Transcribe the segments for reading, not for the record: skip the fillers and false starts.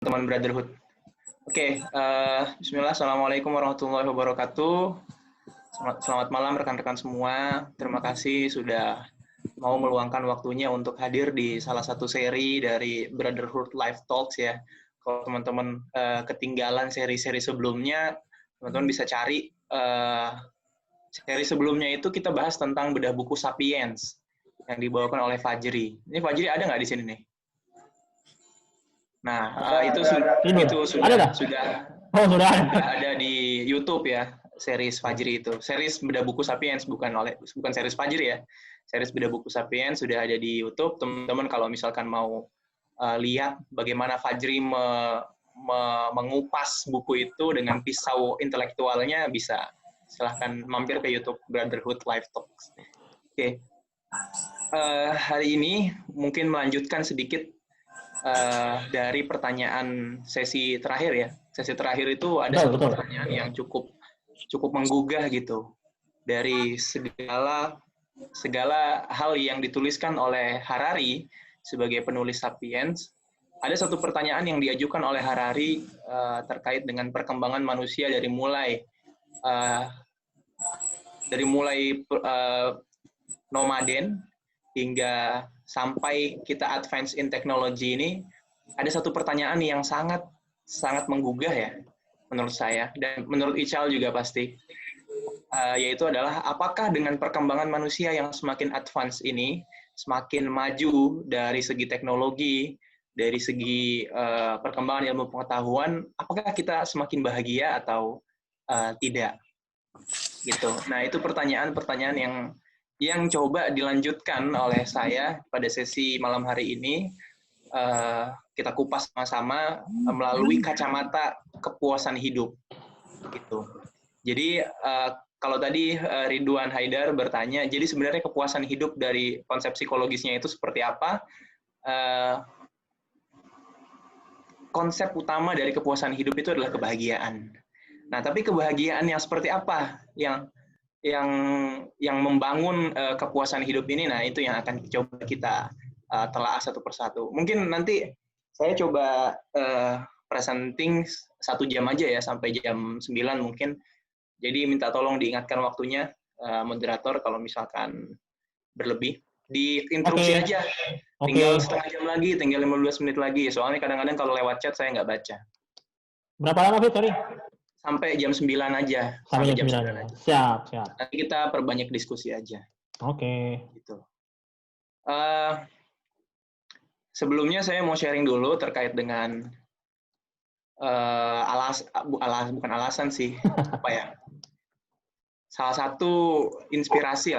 Teman Brotherhood. Oke, Bismillah, Assalamualaikum warahmatullahi wabarakatuh. Selamat malam rekan-rekan semua. Terima kasih sudah mau meluangkan waktunya untuk hadir di salah satu seri dari Brotherhood Live Talks ya. Kalau teman-teman ketinggalan seri-seri sebelumnya, teman-teman bisa cari seri sebelumnya itu kita bahas tentang bedah buku Sapiens yang dibawakan oleh Fajri. Ini Fajri ada nggak di sini nih? Nah, itu sudah ada di YouTube ya, series Fajri itu. Series Bedah Buku Sapiens bukan series Fajri ya. Series Bedah Buku Sapiens sudah ada di YouTube. Teman-teman kalau misalkan mau lihat bagaimana Fajri mengupas buku itu dengan pisau intelektualnya, bisa silahkan mampir ke YouTube Brotherhood Live Talks. Oke. Hari ini mungkin melanjutkan sedikit dari pertanyaan sesi terakhir ya. Sesi terakhir itu ada satu pertanyaan yang cukup menggugah gitu. Dari segala hal yang dituliskan oleh Harari sebagai penulis Sapiens, ada satu pertanyaan yang diajukan oleh Harari terkait dengan perkembangan manusia dari mulai nomaden hingga sampai kita advance in technology ini. Ada satu pertanyaan yang sangat menggugah ya menurut saya, dan menurut Ical juga pasti, yaitu adalah apakah dengan perkembangan manusia yang semakin advance ini, semakin maju dari segi teknologi, dari segi perkembangan ilmu pengetahuan, apakah kita semakin bahagia atau tidak gitu. Nah, itu pertanyaan yang coba dilanjutkan oleh saya pada sesi malam hari ini. Kita kupas sama-sama melalui kacamata kepuasan hidup gitu. Jadi kalau tadi Ridwan Haidar bertanya, jadi sebenarnya kepuasan hidup dari konsep psikologisnya itu seperti apa? Konsep utama dari kepuasan hidup itu adalah kebahagiaan. Nah, tapi kebahagiaan yang seperti apa yang membangun kepuasan hidup ini? Nah, itu yang akan coba kita telaah satu persatu. Mungkin nanti saya coba presenting 1 jam aja ya, sampai jam 9 mungkin. Jadi minta tolong diingatkan waktunya, moderator, kalau misalkan berlebih. Diinterupsi aja. Tinggal setengah jam lagi, tinggal 15 menit lagi. Soalnya kadang-kadang kalau lewat chat saya nggak baca. Berapa lama, Fit? Sorry. Sampai jam 9 aja. Sampai jam 9 aja. Siap. Nanti kita perbanyak diskusi aja. Oke. Gitu. Sebelumnya saya mau sharing dulu terkait dengan bukan alasan sih, apa ya? Salah satu inspirasi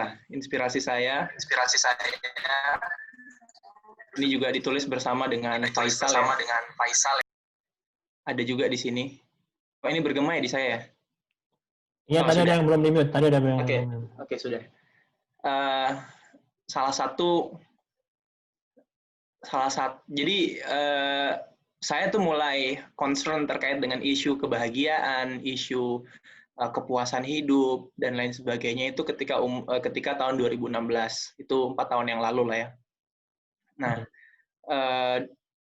saya. Ini juga ditulis bersama dengan Faisal. Ada juga di sini. Oh, ini bergema ya di saya ya? Iya, tadi ada yang belum di-mute. Oke, sudah. Jadi saya tuh mulai concern terkait dengan isu kebahagiaan, isu kepuasan hidup dan lain sebagainya itu ketika tahun 2016. Itu 4 tahun yang lalu lah ya. Nah,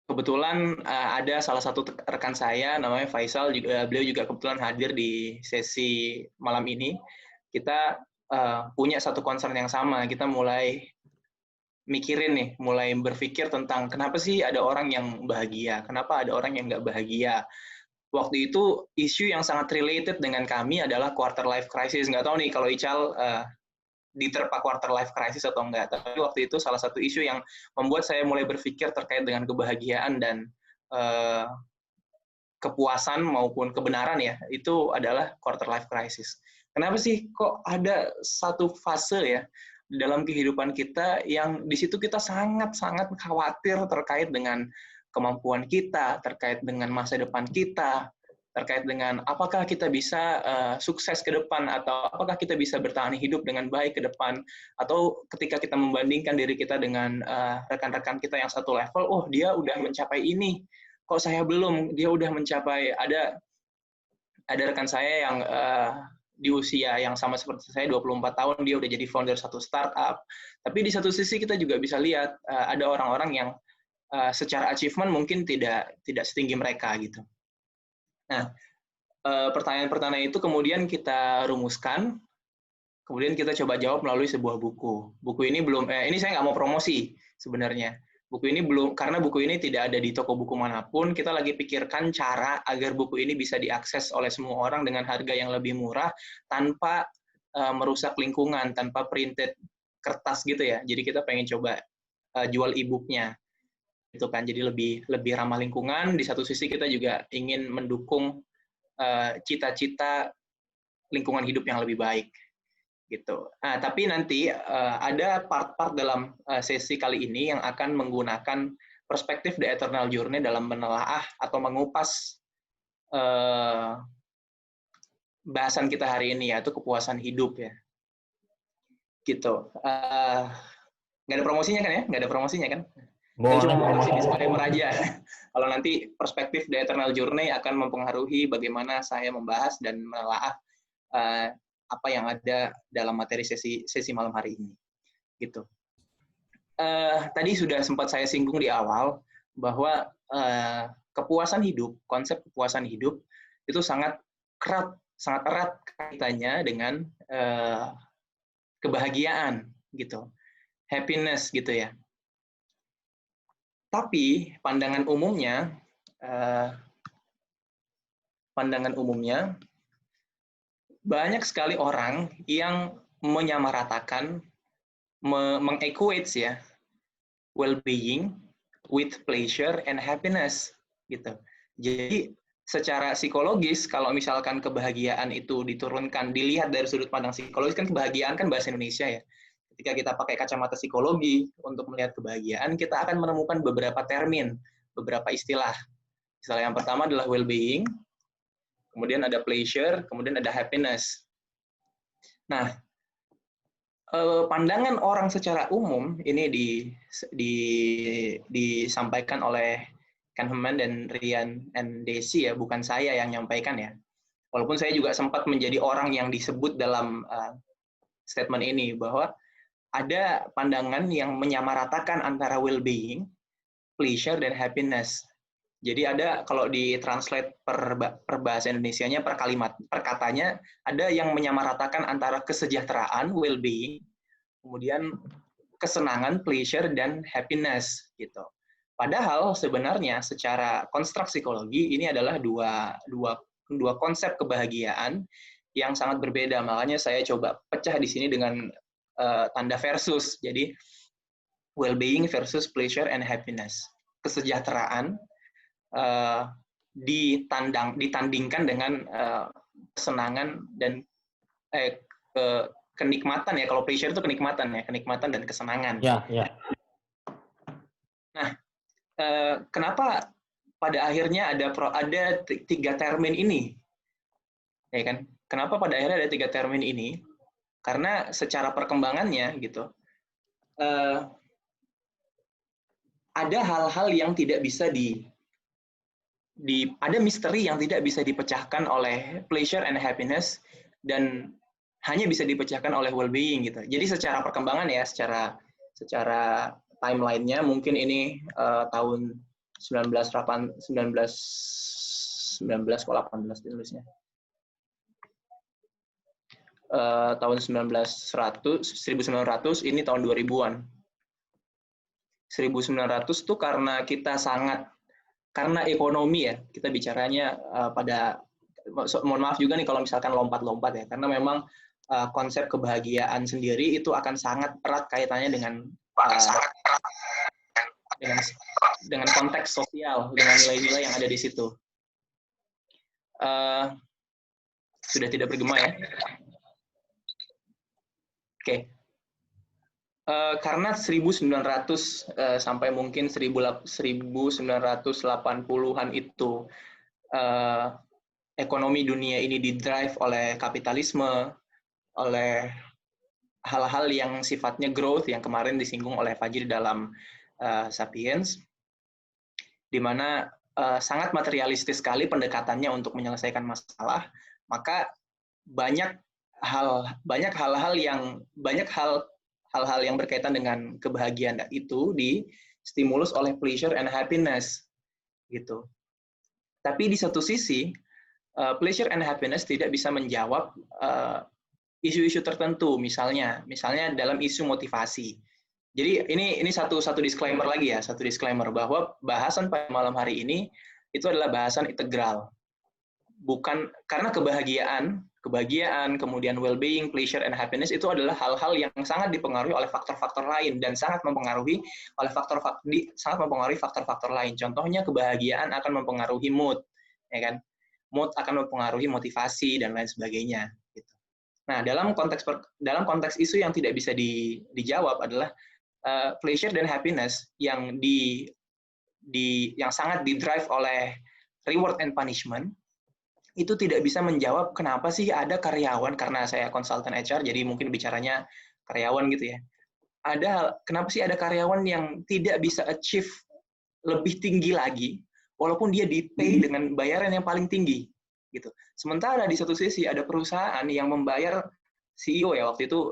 kebetulan ada salah satu rekan saya namanya Faisal, beliau juga kebetulan hadir di sesi malam ini. Kita punya satu concern yang sama. Kita mulai mulai berpikir tentang kenapa sih ada orang yang bahagia, kenapa ada orang yang nggak bahagia. Waktu itu isu yang sangat related dengan kami adalah quarter life crisis. Nggak tahu nih kalau Ical diterpa quarter life crisis atau enggak. Tapi waktu itu salah satu isu yang membuat saya mulai berpikir terkait dengan kebahagiaan dan kepuasan maupun kebenaran ya, itu adalah quarter life crisis. Kenapa sih kok ada satu fase ya dalam kehidupan kita yang di situ kita sangat khawatir terkait dengan kemampuan kita, terkait dengan masa depan kita, terkait dengan apakah kita bisa sukses ke depan, atau apakah kita bisa bertahan hidup dengan baik ke depan, atau ketika kita membandingkan diri kita dengan rekan-rekan kita yang satu level, oh dia udah mencapai ini, kok saya belum, dia udah mencapai, ada rekan saya yang di usia yang sama seperti saya, 24 tahun, dia udah jadi founder satu startup. Tapi di satu sisi kita juga bisa lihat ada orang-orang yang secara achievement mungkin tidak setinggi mereka gitu. Nah, pertanyaan-pertanyaan itu kemudian kita rumuskan, kemudian kita coba jawab melalui sebuah buku. Buku ini belum, ini saya nggak mau promosi sebenarnya. Buku ini belum, karena buku ini tidak ada di toko buku manapun, kita lagi pikirkan cara agar buku ini bisa diakses oleh semua orang dengan harga yang lebih murah, tanpa merusak lingkungan, tanpa printed kertas gitu ya. Jadi kita pengen coba jual e-booknya. Itu kan, jadi lebih ramah lingkungan. Di satu sisi kita juga ingin mendukung cita-cita lingkungan hidup yang lebih baik gitu. Nah, tapi nanti ada part-part dalam sesi kali ini yang akan menggunakan perspektif The Eternal Journey dalam menelaah atau mengupas bahasan kita hari ini, yaitu kepuasan hidup ya. Gitu. Nggak ada promosinya kan ya? Nggak ada promosinya kan? Saya cuma mau kasih disclaimer aja. Kalau nanti perspektif The Eternal Journey akan mempengaruhi bagaimana saya membahas dan menelaah apa yang ada dalam materi sesi malam hari ini. Gitu. Tadi sudah sempat saya singgung di awal bahwa kepuasan hidup, konsep kepuasan hidup itu sangat erat kaitannya dengan kebahagiaan gitu, happiness gitu ya. Tapi pandangan umumnya banyak sekali orang yang menyamaratakan, mengequate ya, well-being with pleasure and happiness gitu. Jadi secara psikologis, kalau misalkan kebahagiaan itu diturunkan, dilihat dari sudut pandang psikologis, kan kebahagiaan kan bahasa Indonesia ya. Ketika kita pakai kacamata psikologi untuk melihat kebahagiaan, kita akan menemukan beberapa termin, beberapa istilah. Istilah yang pertama adalah well-being, kemudian ada pleasure, kemudian ada happiness. Nah, pandangan orang secara umum ini disampaikan oleh Kahneman dan Ryan and Deci ya, bukan saya yang menyampaikan ya. Walaupun saya juga sempat menjadi orang yang disebut dalam statement ini, bahwa ada pandangan yang menyamaratakan antara well-being, pleasure, dan happiness. Jadi ada, kalau ditranslate per bahasa Indonesianya, per katanya, ada yang menyamaratakan antara kesejahteraan, well-being, kemudian kesenangan, pleasure, dan happiness gitu. Padahal sebenarnya secara konstruk psikologi ini adalah dua konsep kebahagiaan yang sangat berbeda. Makanya saya coba pecah di sini dengan tanda versus. Jadi well-being versus pleasure and happiness. Kesejahteraan ditandingkan dengan kesenangan dan kenikmatan ya. Kalau pleasure itu kenikmatan ya, kenikmatan dan kesenangan. Ya, ya. Nah, kenapa pada akhirnya ada tiga termin ini? Ya kan? Kenapa pada akhirnya ada tiga termin ini? Karena secara perkembangannya gitu, ada hal-hal yang tidak bisa ada misteri yang tidak bisa dipecahkan oleh pleasure and happiness, dan hanya bisa dipecahkan oleh well-being gitu. Jadi secara perkembangan ya, secara timeline-nya mungkin ini tahun 19 kok 18 ditulisnya. Tahun 1900 ini tahun 2000-an. 1900 tuh karena karena ekonomi ya, kita bicaranya mohon maaf juga nih kalau misalkan lompat-lompat ya, karena memang konsep kebahagiaan sendiri itu akan sangat erat kaitannya dengan konteks sosial, dengan nilai-nilai yang ada di situ. Sudah tidak bergema ya? Oke. Karena 1900 sampai mungkin 1980-an itu ekonomi dunia ini didrive oleh kapitalisme, oleh hal-hal yang sifatnya growth yang kemarin disinggung oleh Fajri dalam Sapiens, di mana sangat materialistis sekali pendekatannya untuk menyelesaikan masalah, maka banyak hal-hal yang berkaitan dengan kebahagiaan itu stimulus oleh pleasure and happiness gitu. Tapi di satu sisi pleasure and happiness tidak bisa menjawab isu-isu tertentu, misalnya dalam isu motivasi. Jadi ini satu disclaimer lagi ya, satu disclaimer bahwa bahasan pada malam hari ini itu adalah bahasan integral. Bukan karena kebahagiaan, kemudian well-being, pleasure and happiness itu adalah hal-hal yang sangat dipengaruhi oleh faktor-faktor lain dan sangat mempengaruhi faktor-faktor lain. Contohnya kebahagiaan akan mempengaruhi mood, ya kan? Mood akan mempengaruhi motivasi dan lain sebagainya. Gitu. Nah, dalam konteks isu yang tidak bisa dijawab adalah pleasure dan happiness yang yang sangat didrive oleh reward and punishment itu tidak bisa menjawab kenapa sih ada karyawan, karena saya konsultan HR jadi mungkin bicaranya karyawan gitu ya. Kenapa sih ada karyawan yang tidak bisa achieve lebih tinggi lagi walaupun dia di-pay dengan bayaran yang paling tinggi gitu. Sementara di satu sisi ada perusahaan yang membayar CEO ya, waktu itu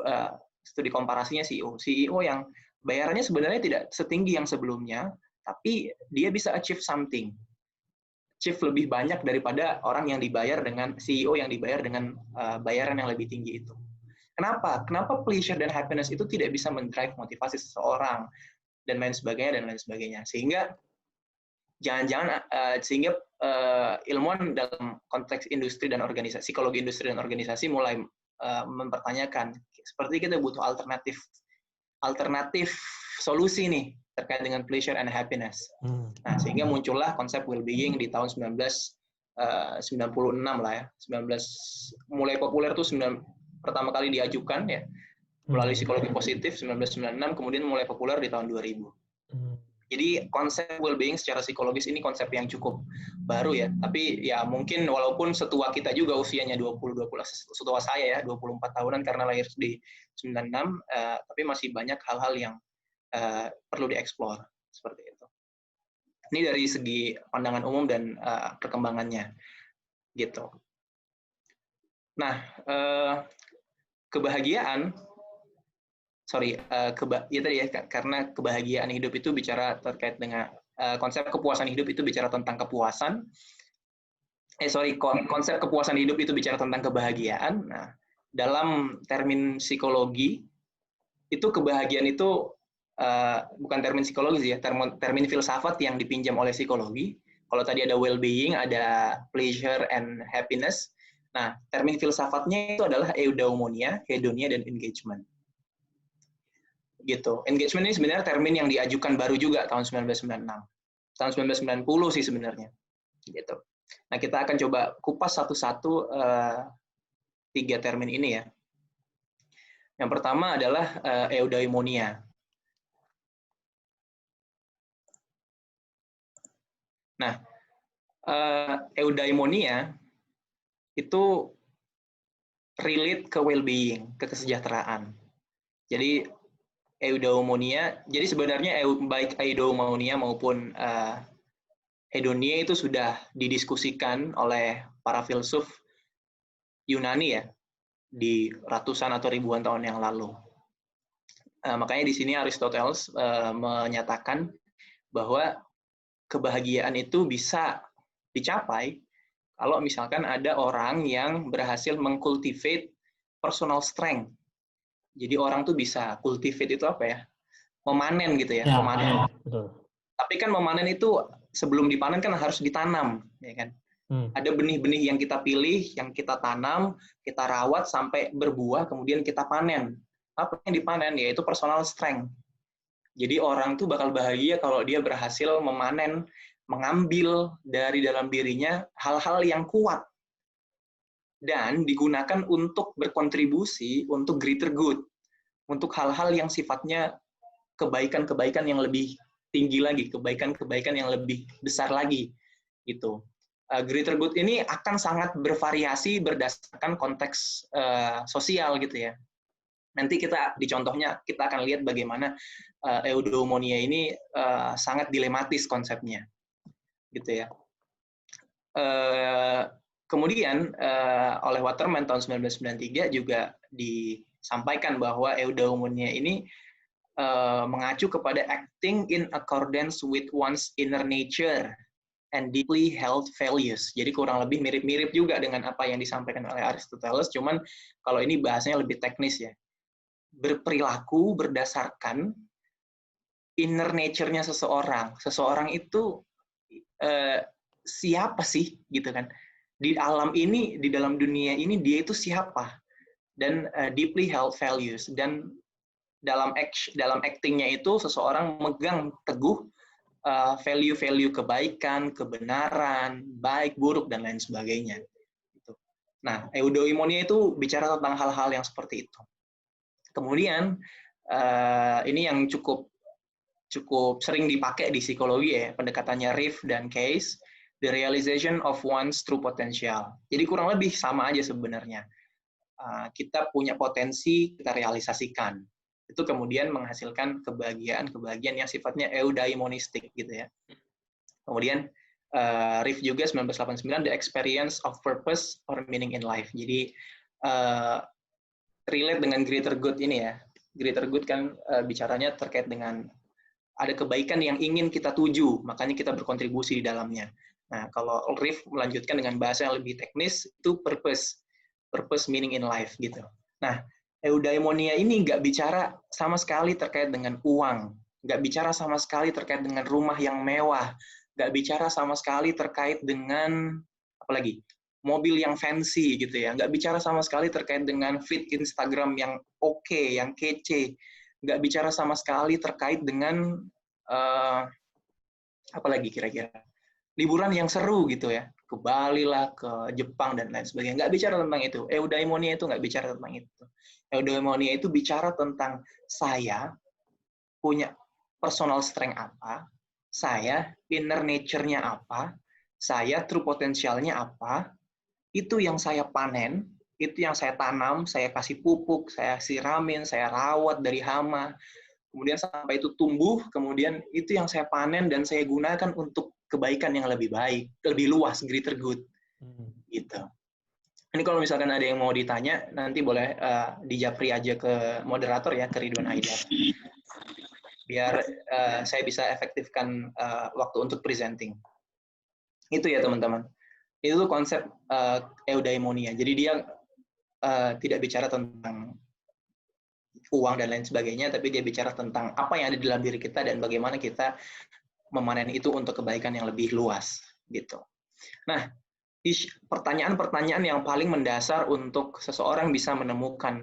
studi komparasinya CEO yang bayarannya sebenarnya tidak setinggi yang sebelumnya, tapi dia bisa achieve something. Achieve lebih banyak daripada orang yang dibayar dengan CEO yang dibayar dengan bayaran yang lebih tinggi itu. Kenapa? Kenapa pleasure dan happiness itu tidak bisa mendrive motivasi seseorang dan lain sebagainya. Sehingga jangan-jangan ilmuwan dalam konteks industri dan organisasi, psikologi industri dan organisasi mulai mempertanyakan seperti kita butuh alternatif solusi nih terkait dengan pleasure and happiness. Nah, sehingga muncullah konsep well-being di tahun 1996 lah ya. Mulai populer tuh pertama kali diajukan ya melalui psikologi positif 1996, kemudian mulai populer di tahun 2000. Jadi konsep well-being secara psikologis ini konsep yang cukup baru ya. Tapi ya mungkin walaupun setua kita juga usianya 20 setua saya ya 24 tahunan karena lahir di 96, tapi masih banyak hal-hal yang perlu dieksplor seperti itu. Ini dari segi pandangan umum dan perkembangannya gitu. Nah, kebahagiaan ya tadi ya, karena kebahagiaan hidup itu bicara terkait dengan konsep kepuasan hidup itu bicara tentang kepuasan. Konsep kepuasan hidup itu bicara tentang kebahagiaan. Nah, dalam termin psikologi itu kebahagiaan itu bukan termin psikologi ya, termin filsafat yang dipinjam oleh psikologi. Kalau tadi ada well-being, ada pleasure and happiness. Nah, termin filsafatnya itu adalah eudaimonia, hedonia, dan engagement. Gitu. Engagement ini sebenarnya termin yang diajukan baru juga tahun 1996. Tahun 1990 sih sebenarnya. Gitu. Nah, kita akan coba kupas satu-satu 3 termin ini ya. Yang pertama adalah eudaimonia. Nah, eudaimonia itu relate ke well-being, ke kesejahteraan. Jadi eudaimonia, jadi sebenarnya baik eudaimonia maupun hedonia itu sudah didiskusikan oleh para filsuf Yunani ya di ratusan atau ribuan tahun yang lalu. Makanya di sini Aristoteles menyatakan bahwa kebahagiaan itu bisa dicapai kalau misalkan ada orang yang berhasil mengkultivate personal strength. Jadi orang tuh bisa cultivate itu apa ya? Memanen gitu ya, memanen. Betul. Tapi kan memanen itu sebelum dipanen kan harus ditanam, ya kan? Ada benih-benih yang kita pilih, yang kita tanam, kita rawat sampai berbuah, kemudian kita panen. Apa yang dipanen? Yaitu personal strength. Jadi orang tuh bakal bahagia kalau dia berhasil memanen, mengambil dari dalam dirinya hal-hal yang kuat dan digunakan untuk berkontribusi untuk greater good, untuk hal-hal yang sifatnya kebaikan-kebaikan yang lebih tinggi lagi, kebaikan-kebaikan yang lebih besar lagi, gitu. Greater good ini akan sangat bervariasi berdasarkan konteks sosial, gitu ya. Nanti kita di contohnya kita akan lihat bagaimana eudaimonia ini sangat dilematis konsepnya, gitu ya. Kemudian oleh Waterman tahun 1993 juga disampaikan bahwa eudaimonia ini mengacu kepada acting in accordance with one's inner nature and deeply held values. Jadi kurang lebih mirip-mirip juga dengan apa yang disampaikan oleh Aristoteles, cuman kalau ini bahasanya lebih teknis ya. Berperilaku berdasarkan inner nature-nya seseorang. Seseorang itu siapa sih gitu kan? Di alam ini, di dalam dunia ini dia itu siapa? Dan deeply held values, dan dalam acting-nya itu seseorang megang teguh value-value kebaikan, kebenaran, baik, buruk, dan lain sebagainya. Nah, eudaimonia itu bicara tentang hal-hal yang seperti itu. Kemudian, ini yang cukup sering dipakai di psikologi ya, pendekatannya Riff dan Case, the realization of one's true potential. Jadi kurang lebih sama aja sebenarnya. Kita punya potensi, kita realisasikan. Itu kemudian menghasilkan kebahagiaan yang sifatnya eudaimonistik gitu ya. Kemudian Riff juga 1989, the experience of purpose or meaning in life. Jadi relate dengan greater good ini ya. Greater good kan bicaranya terkait dengan ada kebaikan yang ingin kita tuju, makanya kita berkontribusi di dalamnya. Nah, kalau Riff melanjutkan dengan bahasa yang lebih teknis, itu purpose meaning in life gitu. Nah, eudaimonia ini nggak bicara sama sekali terkait dengan uang, nggak bicara sama sekali terkait dengan rumah yang mewah, nggak bicara sama sekali terkait dengan apalagi mobil yang fancy gitu ya, nggak bicara sama sekali terkait dengan feed Instagram yang oke, yang kece, nggak bicara sama sekali terkait dengan apalagi kira-kira liburan yang seru gitu ya, ke Bali lah, ke Jepang dan lain sebagainya. Nggak bicara tentang itu. Eudaimonia itu nggak bicara tentang itu. Eudaimonia itu bicara tentang saya punya personal strength apa, saya inner nature-nya apa, saya true potential-nya apa, itu yang saya panen, itu yang saya tanam, saya kasih pupuk, saya siramin, saya rawat dari hama, kemudian sampai itu tumbuh, kemudian itu yang saya panen dan saya gunakan untuk kebaikan yang lebih baik, lebih luas, greater good. Gitu. Ini kalau misalkan ada yang mau ditanya, nanti boleh dijapri aja ke moderator ya, ke Ridwan Haidar. Biar saya bisa efektifkan waktu untuk presenting. Itu ya teman-teman. Itu konsep eudaimonia. Jadi dia tidak bicara tentang uang dan lain sebagainya, tapi dia bicara tentang apa yang ada di dalam diri kita dan bagaimana kita memanen itu untuk kebaikan yang lebih luas, gitu. Nah, pertanyaan-pertanyaan yang paling mendasar untuk seseorang bisa menemukan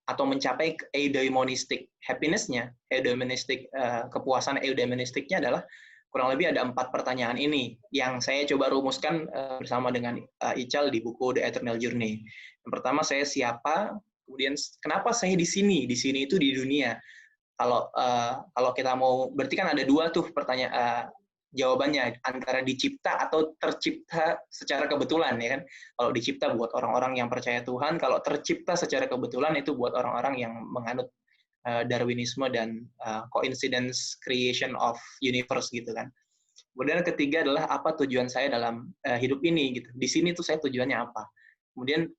atau mencapai eudaimonistic happiness-nya, eudaimonistic kepuasan eudaimonistiknya adalah kurang lebih ada 4 pertanyaan ini yang saya coba rumuskan bersama dengan Ical di buku The Eternal Journey. Yang pertama, saya siapa? Kemudian kenapa saya di sini? Di sini itu di dunia. Kalau kita mau, berarti kan ada 2 tuh pertanyaan jawabannya, antara dicipta atau tercipta secara kebetulan ya kan. Kalau dicipta buat orang-orang yang percaya Tuhan, kalau tercipta secara kebetulan itu buat orang-orang yang menganut Darwinisme dan coincidence creation of universe gitu kan. Kemudian ketiga adalah apa tujuan saya dalam hidup ini gitu. Di sini tuh saya tujuannya apa. Kemudian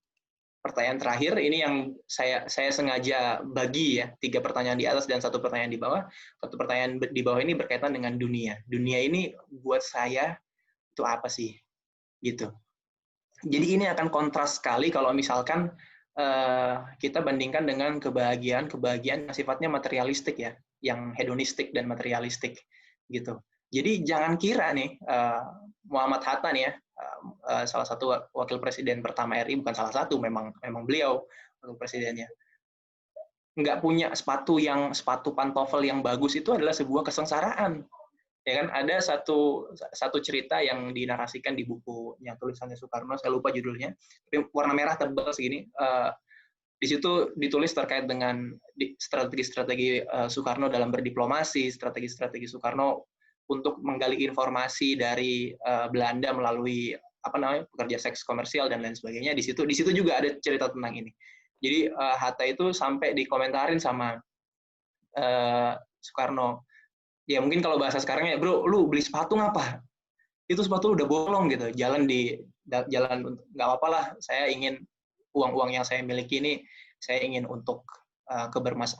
pertanyaan terakhir ini yang saya sengaja bagi ya, 3 pertanyaan di atas dan 1 pertanyaan di bawah. 1 pertanyaan di bawah ini berkaitan dengan dunia. Dunia ini buat saya itu apa sih? Gitu. Jadi ini akan kontras sekali kalau misalkan kita bandingkan dengan kebahagiaan yang sifatnya materialistik ya, yang hedonistik dan materialistik gitu. Jadi jangan kira nih Muhammad Hatta nih ya, salah satu wakil presiden pertama RI, bukan salah satu, memang beliau wakil presidennya, nggak punya sepatu pantofel yang bagus itu adalah sebuah kesengsaraan. Ya kan, ada satu cerita yang dinarasikan di bukunya tulisannya Soekarno, saya lupa judulnya, tapi warna merah tebal segini. Di situ ditulis terkait dengan strategi-strategi Soekarno dalam berdiplomasi, strategi-strategi Soekarno untuk menggali informasi dari Belanda melalui pekerja seks komersial dan lain sebagainya. Di situ juga ada cerita tentang ini. Jadi Hatta itu sampai dikomentarin sama Soekarno. Ya mungkin kalau bahasa sekarangnya, bro, lu beli sepatu ngapa? Itu sepatu udah bolong gitu. Jalan nggak apa-apa lah. Saya ingin uang yang saya miliki ini, saya ingin untuk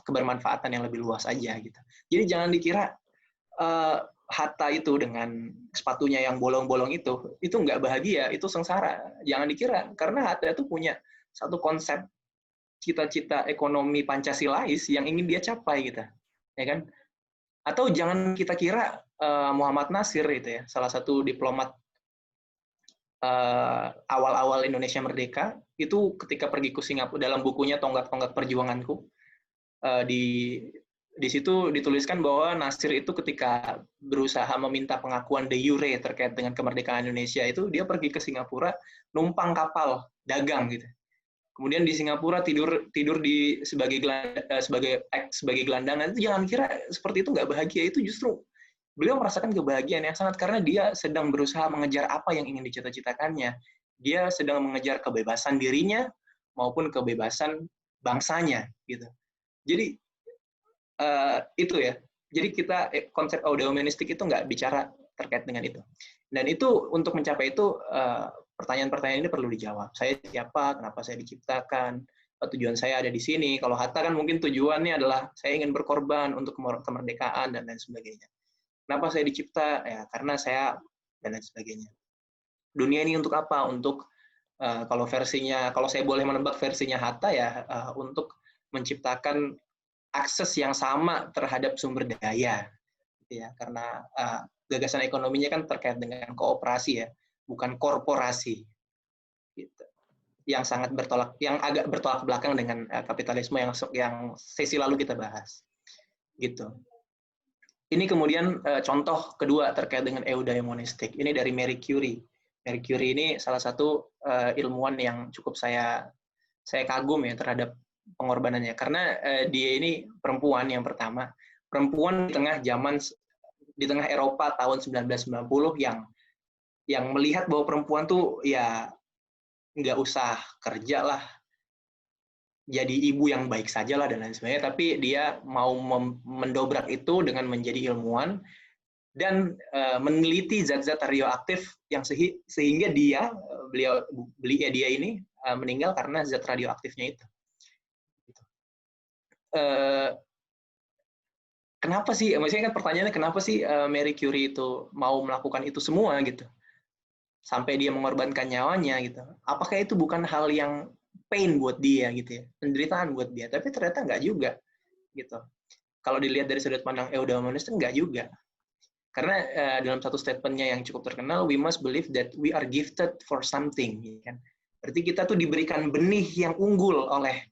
kebermanfaatan yang lebih luas aja gitu. Jadi jangan dikira Hatta itu dengan sepatunya yang bolong-bolong itu nggak bahagia, itu sengsara. Jangan dikira, karena Hatta itu punya satu konsep cita-cita ekonomi Pancasilais yang ingin dia capai gitu, ya kan? Atau jangan kita kira Muhammad Nasir itu ya, salah satu diplomat awal-awal Indonesia merdeka, itu ketika pergi ke Singapura, dalam bukunya Tonggak-Tonggak Perjuanganku, di situ dituliskan bahwa Nasir itu ketika berusaha meminta pengakuan de jure terkait dengan kemerdekaan Indonesia itu dia pergi ke Singapura numpang kapal dagang gitu. Kemudian di Singapura tidur di sebagai gelandangan. Itu jangan kira seperti itu nggak bahagia, itu justru beliau merasakan kebahagiaan yang sangat karena dia sedang berusaha mengejar apa yang ingin dicita-citakannya. Dia sedang mengejar kebebasan dirinya maupun kebebasan bangsanya gitu. Jadi itu ya. Jadi kita konsep eudaimonistik itu nggak bicara terkait dengan itu. Dan itu untuk mencapai itu pertanyaan-pertanyaan ini perlu dijawab. Saya siapa? Kenapa saya diciptakan? Tujuan saya ada di sini. Kalau Hatta kan mungkin tujuannya adalah saya ingin berkorban untuk kemerdekaan dan lain sebagainya. Kenapa saya dicipta? Ya karena saya dan lain sebagainya. Dunia ini untuk apa? Untuk kalau saya boleh menebak versinya Hatta ya untuk menciptakan akses yang sama terhadap sumber daya, ya karena gagasan ekonominya kan terkait dengan kooperasi ya, bukan korporasi, gitu. Yang agak bertolak belakang dengan kapitalisme yang sesi lalu kita bahas, gitu. Ini kemudian contoh kedua terkait dengan eudaimonistik. Ini dari Marie Curie. Marie Curie ini salah satu ilmuwan yang cukup saya kagum ya terhadap pengorbanannya, karena dia ini perempuan yang pertama, perempuan di tengah Eropa tahun 1990 yang melihat bahwa perempuan tuh ya nggak usah kerja lah, jadi ibu yang baik saja lah dan lain sebagainya, tapi dia mau mendobrak itu dengan menjadi ilmuwan dan meneliti zat-zat radioaktif yang sehingga dia ini meninggal karena zat radioaktifnya itu. Kenapa sih? Maksudnya kan pertanyaannya kenapa sih Marie Curie itu mau melakukan itu semua gitu, sampai dia mengorbankan nyawanya gitu? Apakah itu bukan hal yang pain buat dia gitu ya, penderitaan buat dia? Tapi ternyata nggak juga gitu. Kalau dilihat dari sudut pandang eudaimonis nggak juga. Karena dalam satu statementnya yang cukup terkenal, we must believe that we are gifted for something, kan? Berarti kita tuh diberikan benih yang unggul oleh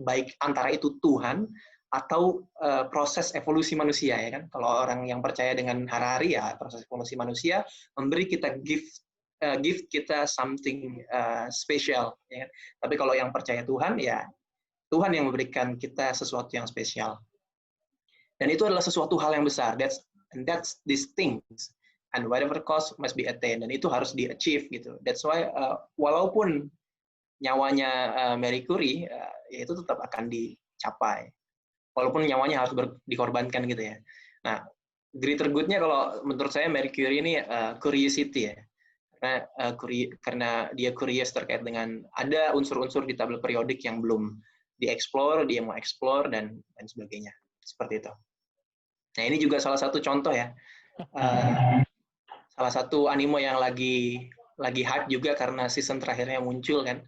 baik antara itu Tuhan atau proses evolusi manusia, ya kan? Kalau orang yang percaya dengan Harari ya proses evolusi manusia memberi kita gift kita something special, ya kan? Tapi kalau yang percaya Tuhan ya Tuhan yang memberikan kita sesuatu yang spesial. Dan itu adalah sesuatu hal yang besar. That's these things. And whatever cost must be attained. Dan itu harus di-achieve gitu. That's why walaupun nyawanya Marie Curie, ya itu tetap akan dicapai. Walaupun nyawanya harus dikorbankan gitu ya. Nah, greater good-nya kalau menurut saya Marie Curie ini curiosity ya. Karena dia curious terkait dengan ada unsur-unsur di tabel periodik yang belum dieksplor, dia mau eksplor dan sebagainya. Seperti itu. Nah, ini juga salah satu contoh ya. Salah satu anime yang lagi hype juga karena season terakhirnya muncul kan.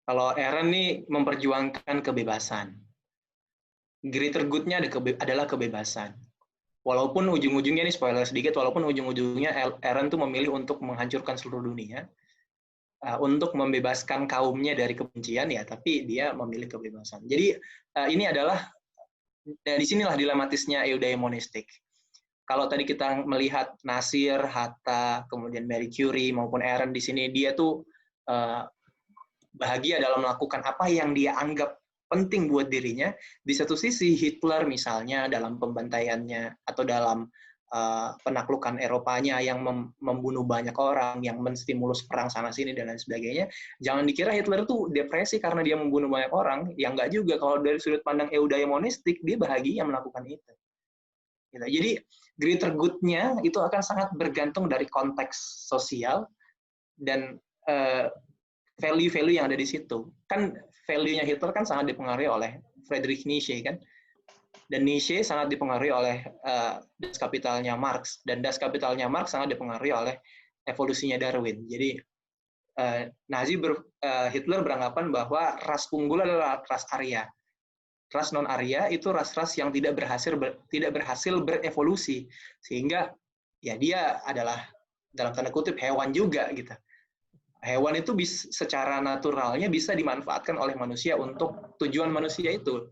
Kalau Eren nih memperjuangkan kebebasan. Greater good-nya adalah kebebasan. Walaupun ujung-ujungnya ini spoiler sedikit, walaupun ujung-ujungnya Eren tuh memilih untuk menghancurkan seluruh dunia, untuk membebaskan kaumnya dari kebencian ya, tapi dia memilih kebebasan. Jadi ini adalah disinilah dilematisnya eudaimonistik. Kalau tadi kita melihat Nasir, Hatta, kemudian Marie Curie maupun Eren di sini, dia tuh bahagia dalam melakukan apa yang dia anggap penting buat dirinya. Di satu sisi Hitler misalnya dalam pembantaiannya atau dalam penaklukan Eropanya yang membunuh banyak orang, yang menstimulus perang sana-sini dan lain sebagainya. Jangan dikira Hitler itu depresi karena dia membunuh banyak orang. Ya enggak juga. Kalau dari sudut pandang eudaimonistik, dia bahagia melakukan itu. Jadi greater good-nya itu akan sangat bergantung dari konteks sosial dan value-value yang ada di situ. Kan value-nya Hitler kan sangat dipengaruhi oleh Friedrich Nietzsche kan. Dan Nietzsche sangat dipengaruhi oleh Das Kapitalnya Marx, dan Das Kapitalnya Marx sangat dipengaruhi oleh evolusinya Darwin. Jadi Hitler beranggapan bahwa ras unggul adalah ras Arya. Ras non Arya itu ras-ras yang tidak berhasil berevolusi, sehingga ya dia adalah dalam tanda kutip hewan juga gitu. Hewan itu secara naturalnya bisa dimanfaatkan oleh manusia untuk tujuan manusia itu.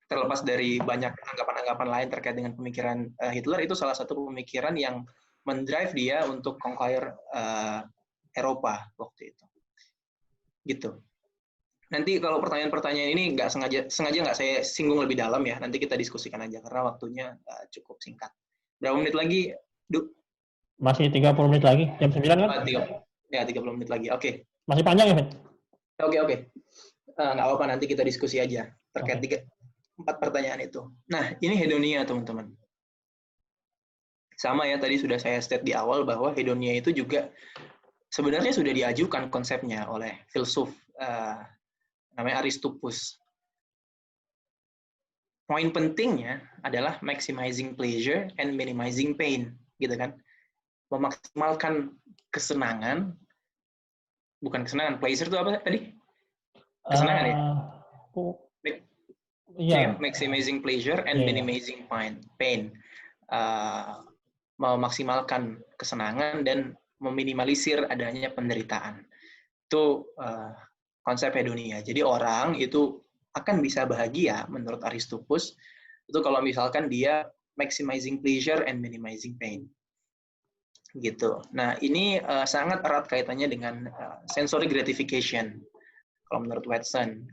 Terlepas dari banyak anggapan-anggapan lain terkait dengan pemikiran Hitler, itu salah satu pemikiran yang mendrive dia untuk conquer Eropa waktu itu. Gitu. Nanti kalau pertanyaan-pertanyaan ini sengaja nggak saya singgung lebih dalam ya, nanti kita diskusikan aja karena waktunya cukup singkat. Berapa menit lagi, Du? Masih 30 menit lagi, jam 9 kan? Ya, 30 menit lagi, oke. Masih panjang ya, Fit? Oke. Nggak apa-apa, nanti kita diskusi aja terkait 4 pertanyaan itu. Nah, ini hedonia, teman-teman. Sama ya, tadi sudah saya state di awal bahwa hedonia itu juga sebenarnya sudah diajukan konsepnya oleh filsuf namanya Aristoppus. Poin pentingnya adalah maximizing pleasure and minimizing pain, gitu kan? Memaksimalkan kesenangan, bukan kesenangan, pleasure itu apa tadi? Kesenangan ya? Iya. Maximizing pleasure and minimizing pain. Memaksimalkan kesenangan dan meminimalisir adanya penderitaan. Itu konsep hedonia. Jadi orang itu akan bisa bahagia menurut Aristoppus itu kalau misalkan dia maximizing pleasure and minimizing pain. Gitu. Nah, ini sangat erat kaitannya dengan sensory gratification. Kalau menurut Watson,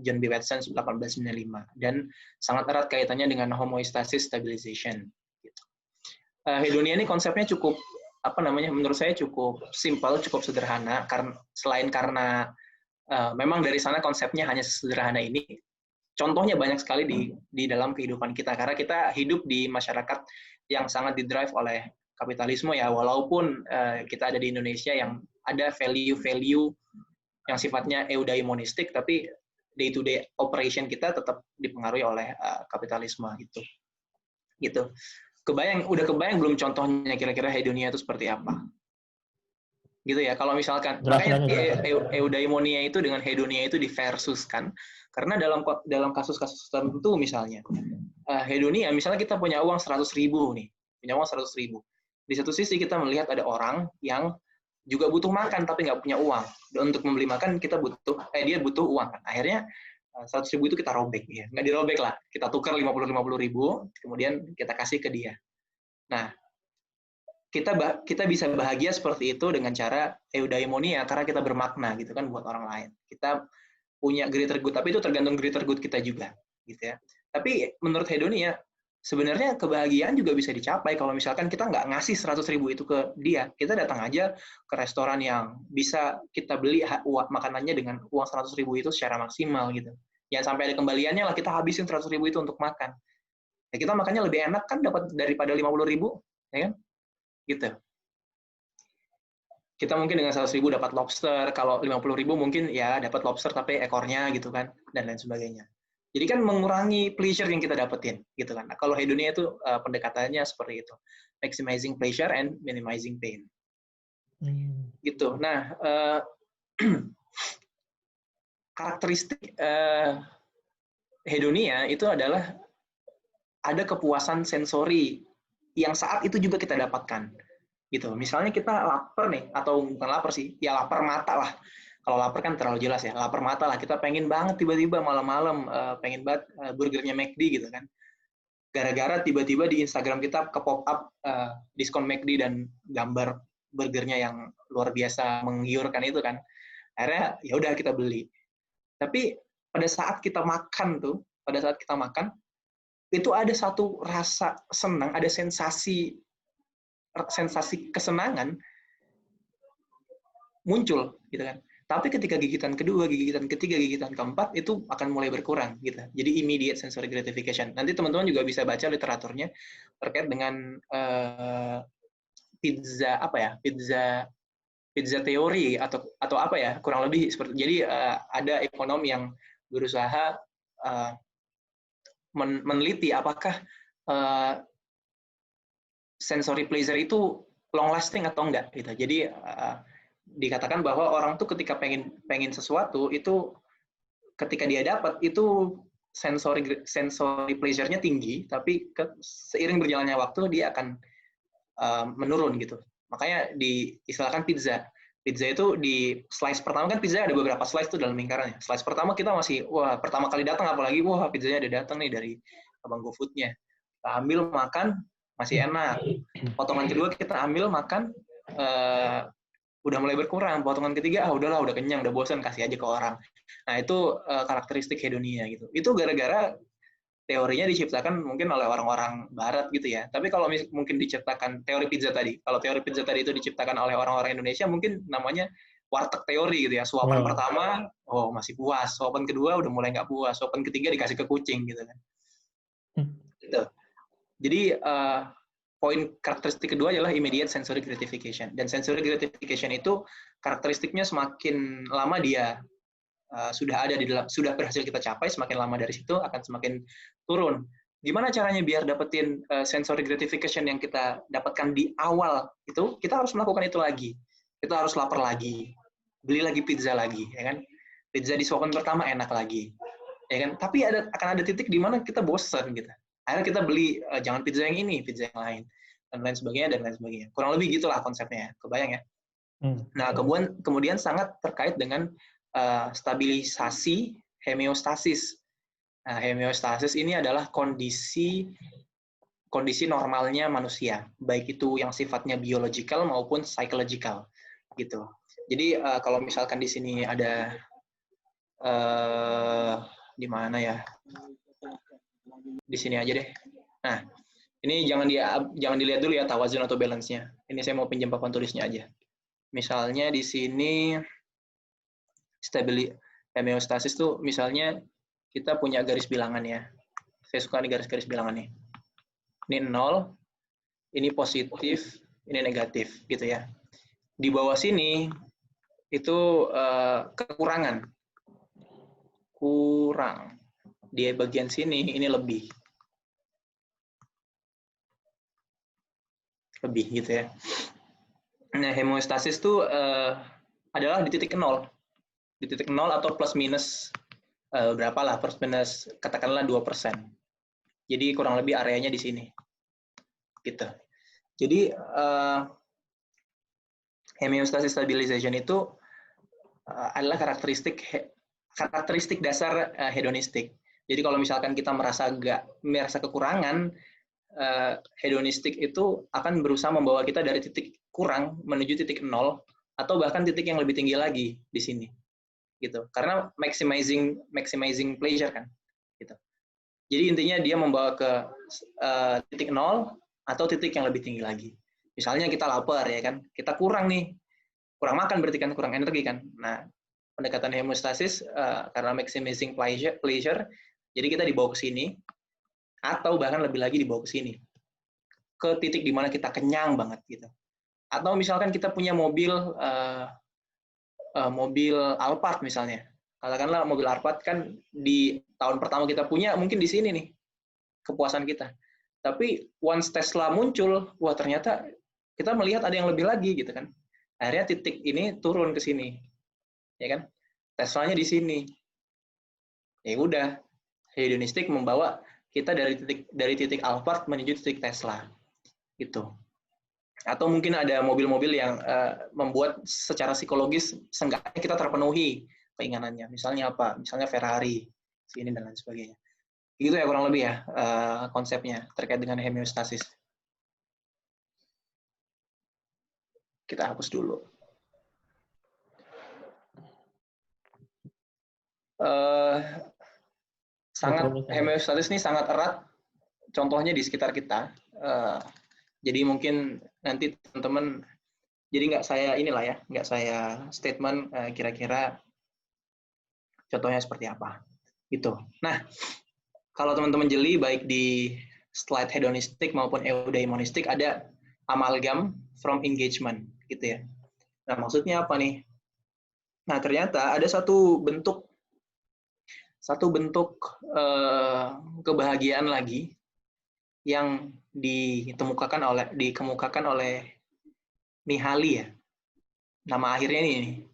John B. Watson 1895, dan sangat erat kaitannya dengan homeostasis stabilization. Gitu. Hedonia ini konsepnya cukup menurut saya cukup simpel, cukup sederhana, karena memang dari sana konsepnya hanya sederhana ini. Contohnya banyak sekali di dalam kehidupan kita, karena kita hidup di masyarakat yang sangat didrive oleh kapitalisme ya, walaupun kita ada di Indonesia yang ada value-value yang sifatnya eudaimonistik, tapi day-to-day operation kita tetap dipengaruhi oleh kapitalisme gitu. Udah kebayang belum contohnya kira-kira hedonia itu seperti apa? Gitu ya. Kalau misalkan makanya eudaimonia itu dengan hedonia itu diversuskan, karena dalam kasus-kasus tertentu misalnya hedonia, misalnya kita punya uang 100.000 nih, di satu sisi kita melihat ada orang yang juga butuh makan tapi nggak punya uang. Dan untuk membeli makan dia butuh uang kan. Akhirnya 100.000 itu kita robek ya. Nggak dirobek lah. Kita tukar 50.000, kemudian kita kasih ke dia. Nah, kita bisa bahagia seperti itu dengan cara eudaimonia karena kita bermakna gitu kan buat orang lain. Kita punya greater good, tapi itu tergantung greater good kita juga gitu ya. Tapi menurut hedonia sebenarnya kebahagiaan juga bisa dicapai kalau misalkan kita nggak ngasih 100.000 itu ke dia. Kita datang aja ke restoran yang bisa kita beli makanannya dengan uang 100.000 itu secara maksimal gitu. Jangan sampai ada kembaliannya lah, kita habisin 100.000 itu untuk makan. Ya, kita makannya lebih enak kan dapat daripada 50.000, ya kan? Gitu. Kita mungkin dengan 100.000 dapat lobster, kalau 50.000 mungkin ya dapat lobster tapi ekornya gitu kan, dan lain sebagainya. Jadi kan mengurangi pleasure yang kita dapetin, gitu kan. Nah, kalau hedonia itu pendekatannya seperti itu, maximizing pleasure and minimizing pain, gitu. Nah, karakteristik hedonia itu adalah ada kepuasan sensori yang saat itu juga kita dapatkan, gitu. Misalnya kita lapar nih, atau bukan lapar sih, ya lapar mata lah. Kalau lapar kan terlalu jelas ya, lapar mata lah, kita pengen banget tiba-tiba malam-malam pengen banget burgernya McD gitu kan. Gara-gara tiba-tiba di Instagram kita ke pop up diskon McD dan gambar burgernya yang luar biasa menggiurkan itu kan. Akhirnya ya udah kita beli. Tapi pada saat kita makan itu ada satu rasa senang, ada sensasi kesenangan muncul gitu kan. Tapi ketika gigitan kedua, gigitan ketiga, gigitan keempat itu akan mulai berkurang gitu. Jadi immediate sensory gratification. Nanti teman-teman juga bisa baca literaturnya terkait dengan pizza pizza teori atau apa ya, kurang lebih seperti. Jadi ada ekonom yang berusaha meneliti apakah sensory pleasure itu long lasting atau enggak gitu. Jadi dikatakan bahwa orang tuh ketika pengen sesuatu itu ketika dia dapat itu sensory pleasure-nya tinggi, tapi seiring berjalannya waktu dia akan menurun gitu. Makanya diistilahkan pizza. Pizza itu di slice pertama kan pizza ada beberapa slice tuh dalam lingkarannya. Slice pertama kita masih pertama kali datang apalagi pizzanya ada datang nih dari abang GoFood-nya. Kita ambil makan masih enak. Potongan kedua kita ambil makan udah mulai berkurang. Potongan ketiga udahlah udah kenyang, udah bosan, kasih aja ke orang. Nah, itu karakteristik hedonia gitu. Itu gara-gara teorinya diciptakan mungkin oleh orang-orang barat gitu ya. Tapi kalau mungkin diciptakan teori pizza tadi, kalau teori pizza tadi itu diciptakan oleh orang-orang Indonesia mungkin namanya warteg teori gitu ya. Suapan pertama, masih puas. Suapan kedua udah mulai nggak puas. Suapan ketiga dikasih ke kucing gitu kan. Gitu. Jadi poin karakteristik kedua adalah immediate sensory gratification. Dan sensory gratification itu karakteristiknya semakin lama dia sudah ada di dalam, sudah berhasil kita capai, semakin lama dari situ akan semakin turun. Gimana caranya biar dapetin sensory gratification yang kita dapatkan di awal itu? Kita harus melakukan itu lagi. Kita harus lapar lagi, beli lagi pizza lagi, ya kan? Pizza di suapan pertama enak lagi, ya kan? Tapi akan ada titik di mana kita bosan gitu. Akhirnya kita beli jangan pizza yang ini, pizza yang lain, dan lain sebagainya. Kurang lebih gitulah konsepnya, kebayang ya? Nah, kemudian sangat terkait dengan stabilisasi homeostasis. Nah, homeostasis ini adalah kondisi normalnya manusia, baik itu yang sifatnya biological maupun psychological, gitu. Jadi kalau misalkan di sini ada di mana ya? Di sini aja deh. Nah, ini jangan dilihat dulu ya tawazun atau balance-nya. Ini saya mau pinjam papan tulisnya aja. Misalnya di sini homeostasis tuh misalnya kita punya garis bilangan ya. Saya suka nih garis-garis bilangan nih. Ini 0, ini positif, ini negatif gitu ya. Di bawah sini itu kekurangan. Kurang. Di bagian sini ini lebih. Lebih gitu ya. Nah, homeostasis itu adalah di titik 0. Di titik 0 atau plus minus berapa lah, plus minus katakanlah 2%. Jadi kurang lebih areanya di sini. Gitu. Jadi homeostasis stabilization itu adalah karakteristik dasar hedonistik. Jadi kalau misalkan kita merasa kekurangan, hedonistik itu akan berusaha membawa kita dari titik kurang menuju titik 0 atau bahkan titik yang lebih tinggi lagi di sini. Gitu. Karena maximizing pleasure kan. Gitu. Jadi intinya dia membawa ke titik 0 atau titik yang lebih tinggi lagi. Misalnya kita lapar ya kan, kita kurang makan berarti kan kurang energi kan. Nah, pendekatan homeostasis karena maximizing pleasure, jadi kita dibawa ke sini atau bahkan lebih lagi dibawa ke sini. Ke titik di mana kita kenyang banget gitu. Atau misalkan kita punya mobil Alphard misalnya. Katakanlah mobil Alphard kan di tahun pertama kita punya mungkin di sini nih kepuasan kita. Tapi once Tesla muncul, wah ternyata kita melihat ada yang lebih lagi gitu kan. Akhirnya titik ini turun ke sini. Ya kan? Teslanya di sini. Ya udah, hedonistik membawa kita dari titik Alphard menuju titik Tesla. Gitu. Atau mungkin ada mobil-mobil yang membuat secara psikologis seenggaknya kita terpenuhi keinginannya. Misalnya apa? Misalnya Ferrari, sini dan lain sebagainya. Gitu ya kurang lebih ya konsepnya terkait dengan homeostasis. Kita hapus dulu. Homeostasis ini sangat erat. Contohnya di sekitar kita. Jadi mungkin nanti teman-teman, jadi nggak saya statement kira-kira contohnya seperti apa, gitu. Nah, kalau teman-teman jeli baik di slide hedonistik maupun eudaimonistik ada amalgam from engagement, gitu ya. Nah, maksudnya apa nih? Nah, ternyata ada satu bentuk kebahagiaan lagi yang dikemukakan oleh Mihaly ya. Nama akhirnya ini.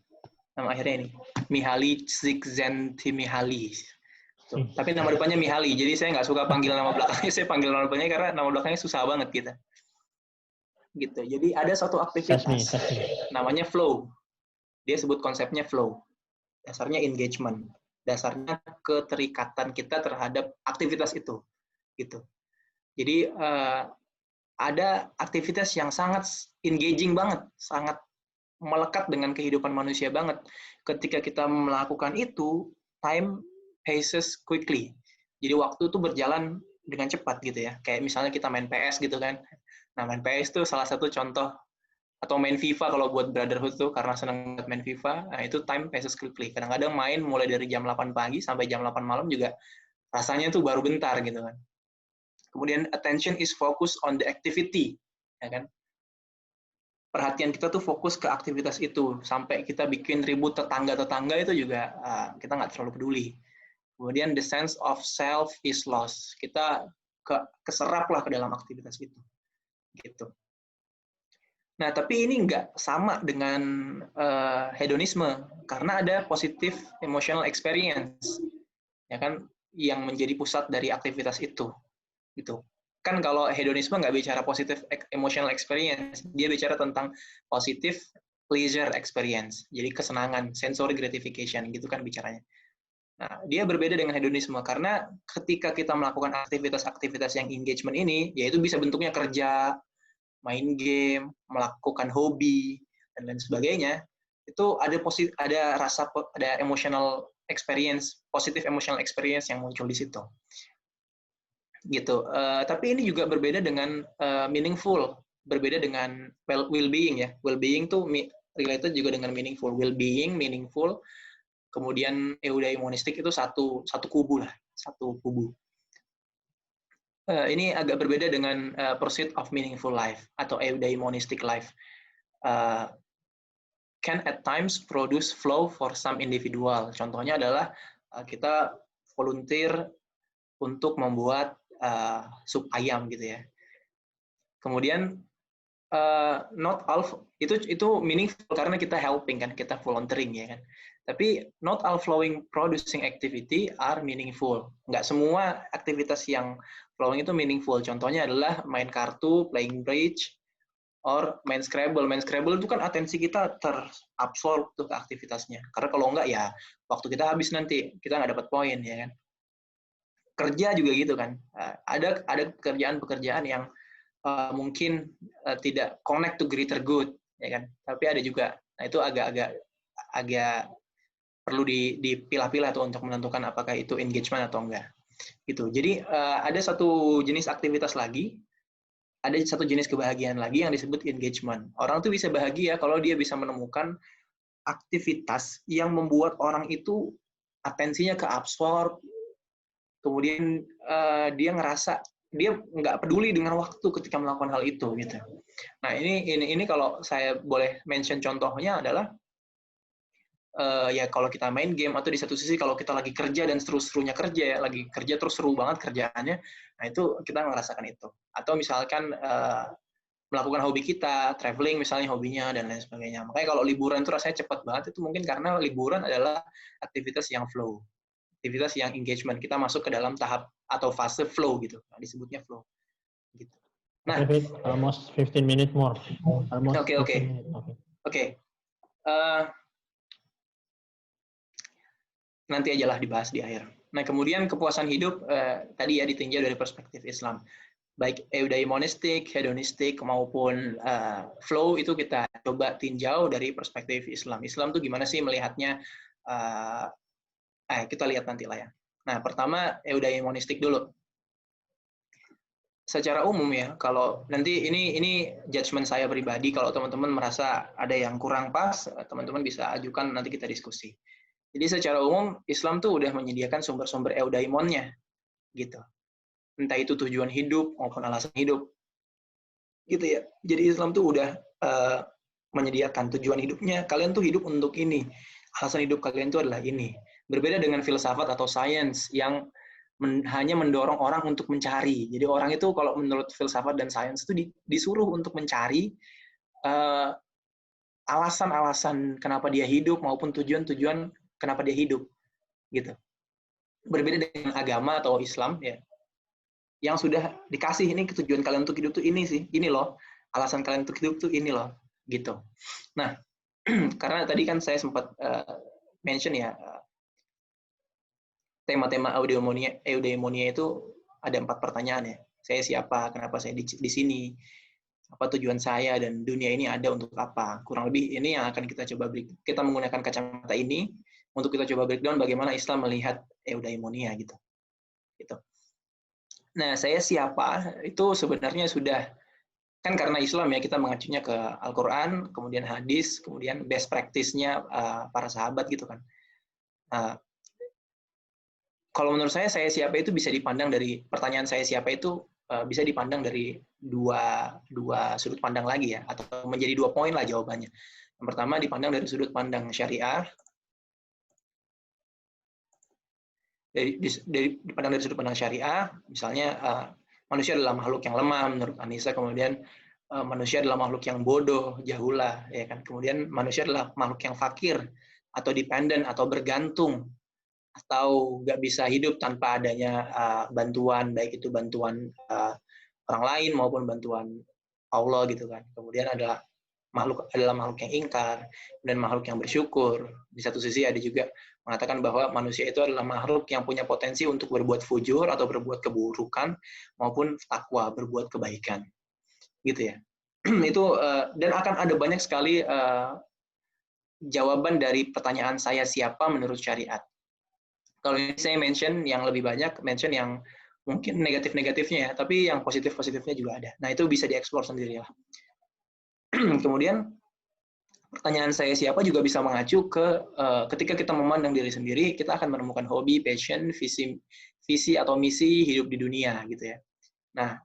Mihaly Csikszentmihalyi. Tapi nama depannya Mihaly, jadi saya nggak suka panggil nama belakangnya, saya panggil nama depannya karena nama belakangnya susah banget kita. Gitu. Jadi ada satu aktivitas namanya flow. Dia sebut konsepnya flow. Dasarnya engagement. Dasarnya keterikatan kita terhadap aktivitas itu. Gitu. Jadi ada aktivitas yang sangat engaging banget, sangat melekat dengan kehidupan manusia banget. Ketika kita melakukan itu, time passes quickly. Jadi waktu itu berjalan dengan cepat gitu ya. Kayak misalnya kita main PS gitu kan. Nah, main PS itu salah satu contoh, atau main FIFA kalau buat brotherhood tuh karena senang main FIFA. Nah, itu time passes quickly. Kadang-kadang main mulai dari jam 8 pagi sampai jam 8 malam juga rasanya tuh baru bentar gitu kan. Kemudian attention is focused on the activity, ya kan? Perhatian kita tuh fokus ke aktivitas itu, sampai kita bikin ribut tetangga-tetangga itu juga kita nggak terlalu peduli. Kemudian the sense of self is lost, kita keserap lah ke dalam aktivitas itu, gitu. Nah, tapi ini nggak sama dengan hedonisme, karena ada positive emotional experience, ya kan, yang menjadi pusat dari aktivitas itu. Gitu. Kan kalau hedonisme nggak bicara positive emotional experience, dia bicara tentang positive pleasure experience, jadi kesenangan, sensory gratification, gitu kan bicaranya. Nah, dia berbeda dengan hedonisme, karena ketika kita melakukan aktivitas-aktivitas yang engagement ini, yaitu bisa bentuknya kerja, main game, melakukan hobi, dan lain sebagainya, itu ada emotional experience, positive emotional experience yang muncul di situ. Gitu. Tapi ini juga berbeda dengan meaningful, berbeda dengan well-being ya. Well-being tuh related juga dengan meaningful. Well-being, meaningful, kemudian eudaimonistik itu satu kubu lah, satu kubu. Ini agak berbeda dengan pursuit of meaningful life atau eudaimonistic life. Can at times produce flow for some individual. Contohnya adalah kita volunteer untuk membuat sup ayam gitu ya. Kemudian not all itu meaningful karena kita helping kan, kita volunteering ya kan. Tapi not all flowing producing activity are meaningful. Nggak semua aktivitas yang flowing itu meaningful. Contohnya adalah main kartu, playing bridge, or main Scrabble. Main Scrabble itu kan atensi kita terabsorb tuh ke aktivitasnya. Karena kalau nggak ya waktu kita habis nanti, kita nggak dapat poin ya kan. Kerja juga gitu kan. Ada pekerjaan-pekerjaan yang mungkin tidak connect to greater good, ya kan. Tapi ada juga. Nah, itu agak perlu dipilah-pilah tuh untuk menentukan apakah itu engagement atau enggak. Gitu. Jadi ada satu jenis aktivitas lagi, ada satu jenis kebahagiaan lagi yang disebut engagement. Orang tuh bisa bahagia kalau dia bisa menemukan aktivitas yang membuat orang itu atensinya keabsorb, kemudian dia ngerasa dia nggak peduli dengan waktu ketika melakukan hal itu gitu. Nah ini kalau saya boleh mention contohnya adalah ya kalau kita main game, atau di satu sisi kalau kita lagi kerja dan seru-serunya kerja ya, lagi kerja terus seru banget kerjaannya, nah itu kita ngerasakan itu. Atau misalkan melakukan hobi kita, traveling misalnya hobinya dan lain sebagainya. Makanya kalau liburan itu rasanya cepat banget, itu mungkin karena liburan adalah aktivitas yang flow. Aktivitas yang engagement, kita masuk ke dalam tahap atau fase flow gitu, nah, disebutnya flow. Gitu. Nah, almost 15 minutes more. Oke. Nanti ajalah dibahas di akhir. Nah, kemudian kepuasan hidup tadi ya ditinjau dari perspektif Islam. Baik eudaimonistik, hedonistik maupun flow itu kita coba tinjau dari perspektif Islam. Islam tuh gimana sih melihatnya? Kita lihat nanti lah ya. Nah, pertama eudaimonistik dulu. Secara umum ya, kalau nanti ini judgement saya pribadi, kalau teman-teman merasa ada yang kurang pas, teman-teman bisa ajukan, nanti kita diskusi. Jadi secara umum Islam tuh udah menyediakan sumber-sumber eudaimonnya, gitu. Entah itu tujuan hidup maupun alasan hidup, gitu ya. Jadi Islam tuh udah menyediakan tujuan hidupnya. Kalian tuh hidup untuk ini. Alasan hidup kalian itu adalah ini. Berbeda dengan filsafat atau sains yang hanya mendorong orang untuk mencari. Jadi orang itu kalau menurut filsafat dan sains itu disuruh untuk mencari alasan-alasan kenapa dia hidup maupun tujuan-tujuan kenapa dia hidup, gitu. Berbeda dengan agama atau Islam ya, yang sudah dikasih ini tujuan kalian untuk hidup tuh ini sih, ini loh, alasan kalian untuk hidup tuh ini loh, gitu. Nah, karena tadi kan saya sempat mention ya, tema-tema eudaimonia itu ada 4 pertanyaan ya. Saya siapa, kenapa saya di sini, apa tujuan saya, dan dunia ini ada untuk apa. Kurang lebih ini yang akan kita coba kita menggunakan kacamata ini untuk kita coba breakdown bagaimana Islam melihat eudaimonia gitu. Nah, saya siapa itu sebenarnya sudah, kan karena Islam ya kita mengacunya ke Al-Quran, kemudian hadis, kemudian best practice-nya para sahabat gitu kan. Kalau menurut saya siapa itu bisa dipandang dari pertanyaan saya siapa itu bisa dipandang dari dua sudut pandang lagi ya, atau menjadi 2 poin lah jawabannya. Yang pertama dipandang dari sudut pandang syariah, dipandang dari sudut pandang syariah, misalnya manusia adalah makhluk yang lemah menurut Anissa, kemudian manusia adalah makhluk yang bodoh, jahula, ya kan. Kemudian manusia adalah makhluk yang fakir atau dependen atau bergantung, atau nggak bisa hidup tanpa adanya bantuan, baik itu bantuan orang lain maupun bantuan Allah gitu kan. Kemudian adalah makhluk yang ingkar dan makhluk yang bersyukur. Di satu sisi ada juga mengatakan bahwa manusia itu adalah makhluk yang punya potensi untuk berbuat fujur atau berbuat keburukan maupun takwa, berbuat kebaikan. Gitu ya. Itu dan akan ada banyak sekali jawaban dari pertanyaan saya siapa menurut syariat. Kalau ini saya mention yang lebih banyak, mention yang mungkin negatif-negatifnya ya, tapi yang positif-positifnya juga ada. Nah, itu bisa dieksplor sendiri lah. Kemudian, pertanyaan saya siapa juga bisa mengacu ke ketika kita memandang diri sendiri, kita akan menemukan hobi, passion, visi atau misi hidup di dunia, gitu ya. Nah,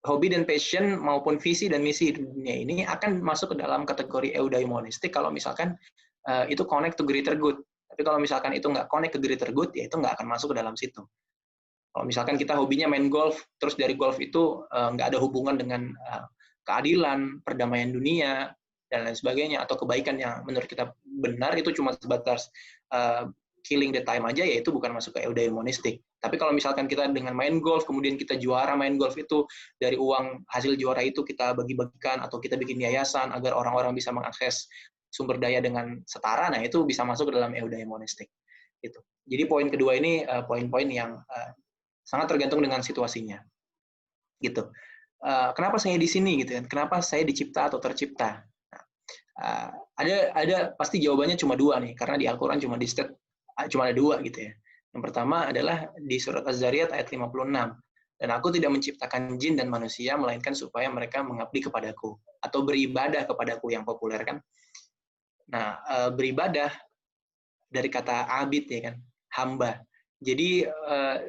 hobi dan passion maupun visi dan misi di dunia ini akan masuk ke dalam kategori eudaimonistik kalau misalkan itu connect to greater good. Tapi kalau misalkan itu nggak connect ke greater good, ya itu nggak akan masuk ke dalam situ. Kalau misalkan kita hobinya main golf, terus dari golf itu nggak ada hubungan dengan keadilan, perdamaian dunia, dan lain sebagainya, atau kebaikan yang menurut kita benar, itu cuma sebatas killing the time aja, ya itu bukan masuk ke eudaimonistik. Tapi kalau misalkan kita dengan main golf, kemudian kita juara main golf itu, dari uang hasil juara itu kita bagi-bagikan, atau kita bikin yayasan agar orang-orang bisa mengakses sumber daya dengan setara, nah itu bisa masuk ke dalam eudaimonistik. Gitu. Jadi poin kedua ini poin-poin yang sangat tergantung dengan situasinya. Gitu. Kenapa saya di sini gitu kan? Kenapa saya dicipta atau tercipta? Nah, ada pasti jawabannya cuma 2 nih, karena di Al-Quran cuma ada 2 gitu ya. Yang pertama adalah di surat Az-Zariyat ayat 56. Dan aku tidak menciptakan jin dan manusia, melainkan supaya mereka mengabdi kepadaku. Atau beribadah kepadaku, yang populer kan. Nah, beribadah dari kata abid ya kan, hamba. Jadi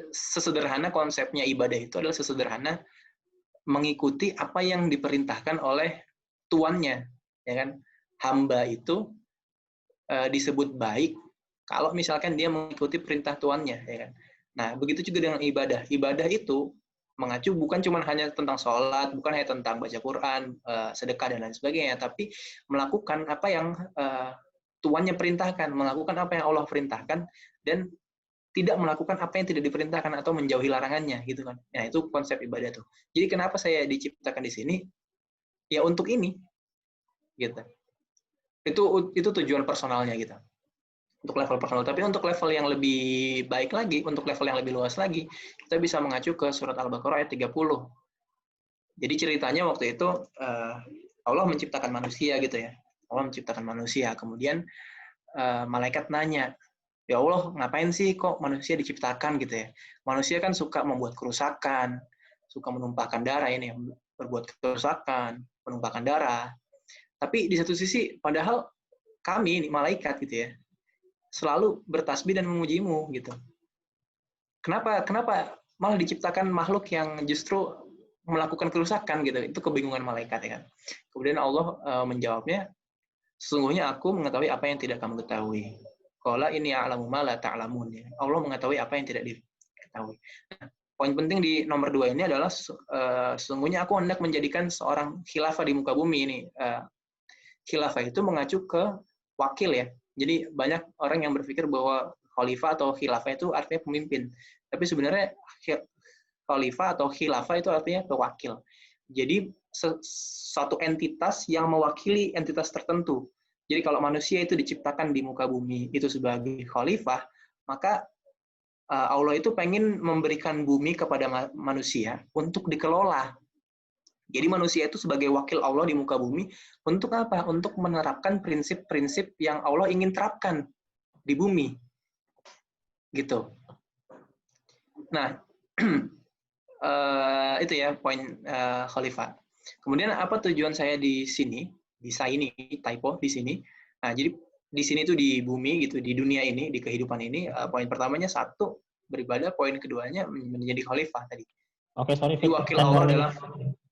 sesederhana konsepnya ibadah itu adalah sesederhana mengikuti apa yang diperintahkan oleh tuannya, ya kan. Hamba itu disebut baik kalau misalkan dia mengikuti perintah tuannya, ya kan. Nah, begitu juga dengan ibadah. Ibadah itu mengacu bukan cuma hanya tentang sholat, bukan hanya tentang baca Quran, sedekah dan lain sebagainya, tapi melakukan apa yang tuannya perintahkan, melakukan apa yang Allah perintahkan, dan tidak melakukan apa yang tidak diperintahkan atau menjauhi larangannya, gitu kan. Nah, itu konsep ibadah tuh. Jadi kenapa saya diciptakan di sini? Ya untuk ini, gitu. Itu tujuan personalnya gitu. Untuk level personal. Tapi untuk level yang lebih baik lagi, untuk level yang lebih luas lagi, kita bisa mengacu ke surat Al-Baqarah ayat 30. Jadi ceritanya waktu itu Allah menciptakan manusia gitu ya. Allah menciptakan manusia. Kemudian malaikat nanya, ya Allah, ngapain sih kok manusia diciptakan gitu ya? Manusia kan suka membuat kerusakan, suka menumpahkan darah, ini berbuat kerusakan, menumpahkan darah. Tapi di satu sisi, padahal kami, malaikat gitu ya, selalu bertasbih dan memujimu gitu. Kenapa malah diciptakan makhluk yang justru melakukan kerusakan gitu? Itu kebingungan malaikat ya kan. Kemudian Allah menjawabnya, Sesungguhnya aku mengetahui apa yang tidak kamu ketahui. Qala inni a'lamu ma la ta'lamun. Allah mengetahui apa yang tidak diketahui. Nah, poin penting di nomor 2 ini adalah sesungguhnya aku hendak menjadikan seorang khilafah di muka bumi ini. Khilafah itu mengacu ke wakil ya. Jadi banyak orang yang berpikir bahwa khalifah atau khilafah itu artinya pemimpin. Tapi sebenarnya khalifah atau khilafah itu artinya pewakil. Jadi suatu entitas yang mewakili entitas tertentu. Jadi kalau manusia itu diciptakan di muka bumi itu sebagai khalifah, maka Allah itu pengen memberikan bumi kepada manusia untuk dikelola. Jadi manusia itu sebagai wakil Allah di muka bumi untuk apa? Untuk menerapkan prinsip-prinsip yang Allah ingin terapkan di bumi. Gitu. Nah, itu ya poin khalifah. Kemudian apa tujuan saya di sini? Di saya ini, typo di sini. Nah, jadi di sini tuh di bumi gitu, di dunia ini, di kehidupan ini, poin pertamanya 1, beribadah, poin keduanya menjadi khalifah tadi. Oke, sorry, Jadi wakil Allah dalam,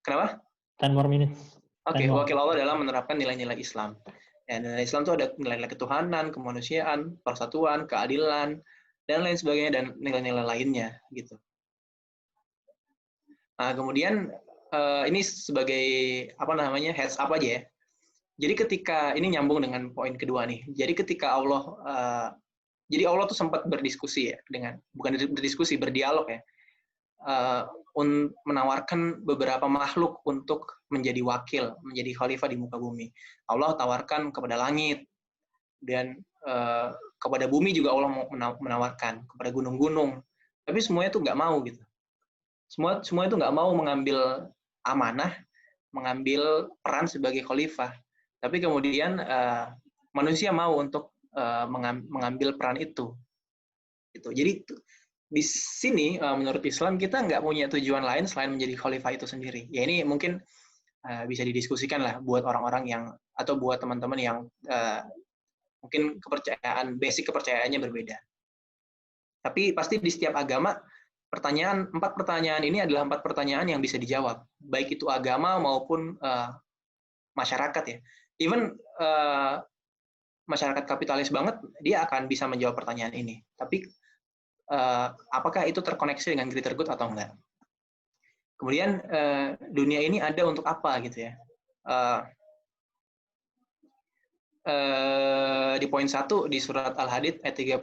kenapa? 10 more minutes. Oke, wakil Allah dalam menerapkan nilai-nilai Islam. Ya, nilai Islam itu ada nilai-nilai ketuhanan, kemanusiaan, persatuan, keadilan, dan lain sebagainya, dan nilai-nilai lainnya gitu. Nah, kemudian ini sebagai apa namanya heads up aja ya. Jadi ketika ini nyambung dengan poin kedua nih. Jadi ketika Allah, jadi Allah tuh sempat berdiskusi ya dengan, bukan berdiskusi, berdialog ya, menawarkan beberapa makhluk untuk menjadi wakil, menjadi khalifah di muka bumi. Allah tawarkan kepada langit dan kepada bumi juga Allah mau menawarkan, kepada gunung-gunung. Tapi semuanya tuh nggak mau gitu. Semua itu nggak mau mengambil amanah, mengambil peran sebagai khalifah. Tapi kemudian manusia mau untuk mengambil peran itu. Gitu. Jadi di sini menurut Islam kita nggak punya tujuan lain selain menjadi khalifah itu sendiri. Ya ini mungkin bisa didiskusikan lah buat orang-orang yang atau buat teman-teman yang mungkin basic kepercayaannya berbeda. Tapi pasti di setiap agama 4 pertanyaan ini adalah 4 pertanyaan yang bisa dijawab, baik itu agama maupun masyarakat ya. Even masyarakat kapitalis banget, dia akan bisa menjawab pertanyaan ini. Tapi apakah itu terkoneksi dengan greater good atau enggak? Kemudian dunia ini ada untuk apa gitu ya? Di poin 1 di surat Al-Hadid ayat 30